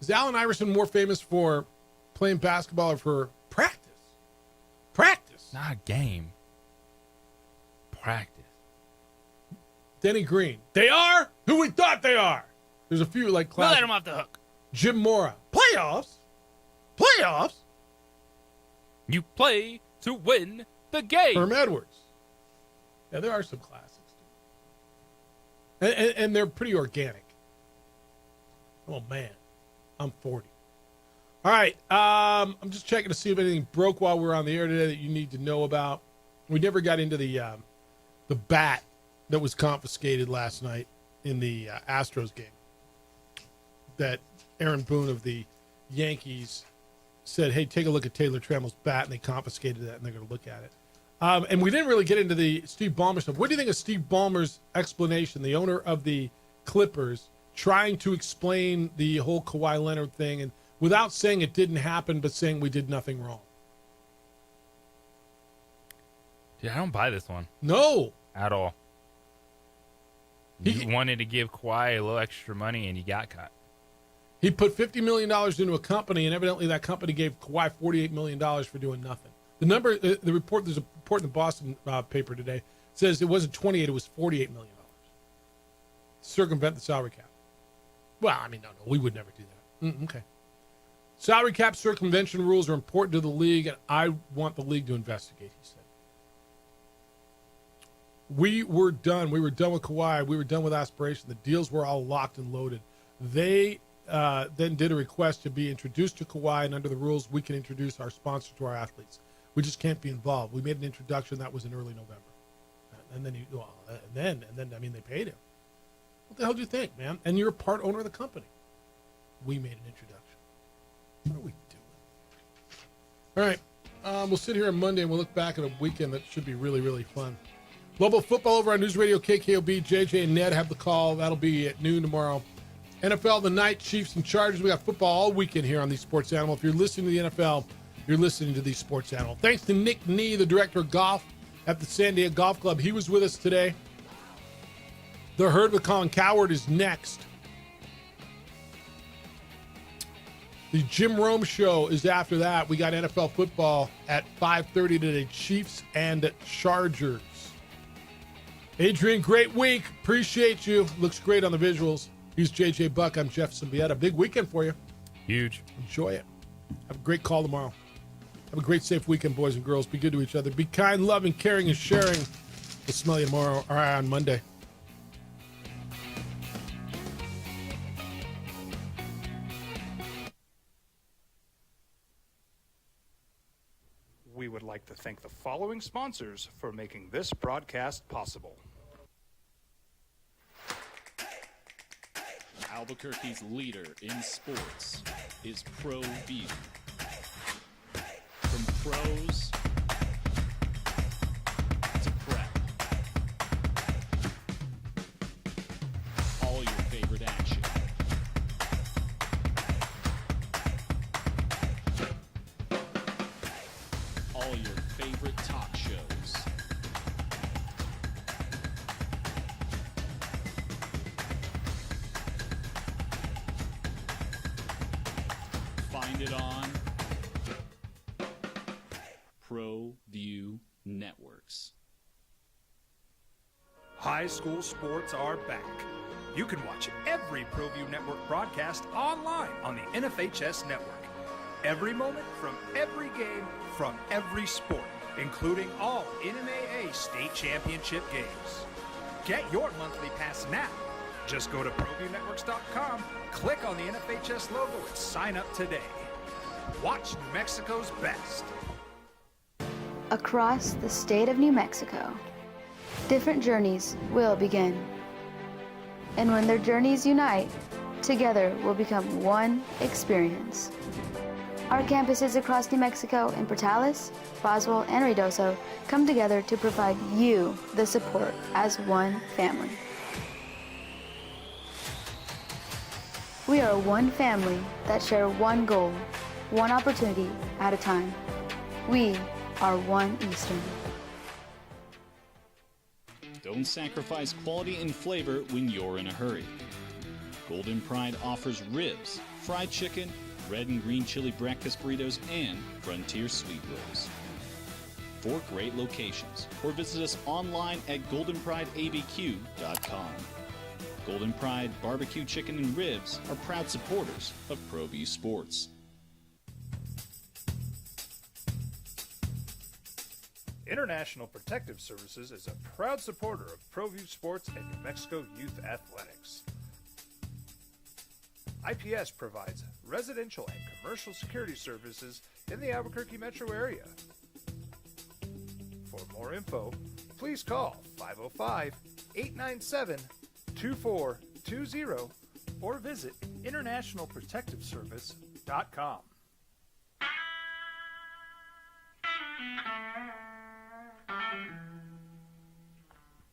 Is Allen Iverson more famous for playing basketball or for practice? Practice. Not a game. Practice. Denny Green. They are who we thought they are. There's a few like We'll classic. let him off the hook. Jim Mora. Playoffs? Playoffs? You play to win the game. Herm Edwards. Yeah, there are some classics. And they're pretty organic. Oh, man. I'm 40. All right. I'm just checking to see if anything broke while we were on the air today that you need to know about. We never got into the bat that was confiscated last night in the Astros game. That Aaron Boone of the Yankees said, hey, take a look at Taylor Trammell's bat, and they confiscated that, and they're going to look at it. And we didn't really get into the Steve Ballmer stuff. What do you think of Steve Ballmer's explanation, the owner of the Clippers, trying to explain the whole Kawhi Leonard thing, and without saying it didn't happen, but saying we did nothing wrong? Dude, I don't buy this one. No. At all. You wanted to give Kawhi a little extra money, and you got caught. He put $50 million into a company, and evidently that company gave Kawhi $48 million for doing nothing. The number, the report, there's a report in the Boston paper today, says it wasn't 28, it was $48 million. Circumvent the salary cap. Well, I mean, no, we would never do that. Okay. Salary cap circumvention rules are important to the league, and I want the league to investigate, he said. We were done. We were done with Kawhi. We were done with aspiration. The deals were all locked and loaded. They then did a request to be introduced to Kawhi, and under the rules, we can introduce our sponsor to our athletes. We just can't be involved. We made an introduction that was in early November, and then I mean, they paid him. What the hell do you think, man? And you're a part owner of the company. We made an introduction. What are we doing? All right, we'll sit here on Monday and we'll look back at a weekend that should be really, really fun. Global football over on News Radio KKOB. JJ and Ned have the call. That'll be at noon tomorrow. NFL tonight, Chiefs and Chargers. We got football all weekend here on the Sports Animal. If you're listening to the NFL, you're listening to the Sports Animal. Thanks to Nick Nee, the director of golf at the San Diego Golf Club. He was with us today. The Herd with Colin Cowherd is next. The Jim Rome Show is after that. We got NFL football at 5:30 today. Chiefs and Chargers. Adrian, great week. Appreciate you. Looks great on the visuals. He's JJ Buck. I'm Jeff Symbieta. Big weekend for you. Huge. Enjoy it. Have a great call tomorrow. Have a great, safe weekend, boys and girls. Be good to each other. Be kind, loving, caring, and sharing. We'll smell you tomorrow or on Monday. We would like to thank the following sponsors for making this broadcast possible. Albuquerque's leader in sports is ProView. From pros to prep, all your favorite action. All your favorite talk shows. Find it on ProView Networks. High school sports are back. You can watch every ProView Network broadcast online on the NFHS network. Every moment from every game from every sport, including all NMAA state championship games. Get your monthly pass now. Just go to ProViewNetworks.com, click on the NFHS logo, and sign up today. Watch New Mexico's best. Across the state of New Mexico, different journeys will begin. And when their journeys unite, together will become one experience. Our campuses across New Mexico in Portales, Boswell, and Ruidoso come together to provide you the support as one family. We are one family that share one goal, one opportunity at a time. We are one Eastern. Don't sacrifice quality and flavor when you're in a hurry. Golden Pride offers ribs, fried chicken, red and green chili breakfast burritos, and Frontier sweet rolls. 4 great locations, or visit us online at goldenprideabq.com. Golden Pride Barbecue Chicken and Ribs are proud supporters of ProView Sports. International Protective Services is a proud supporter of ProView Sports and New Mexico Youth Athletics. IPS provides residential and commercial security services in the Albuquerque metro area. For more info, please call 505-897-2420 or visit internationalprotectiveservice.com.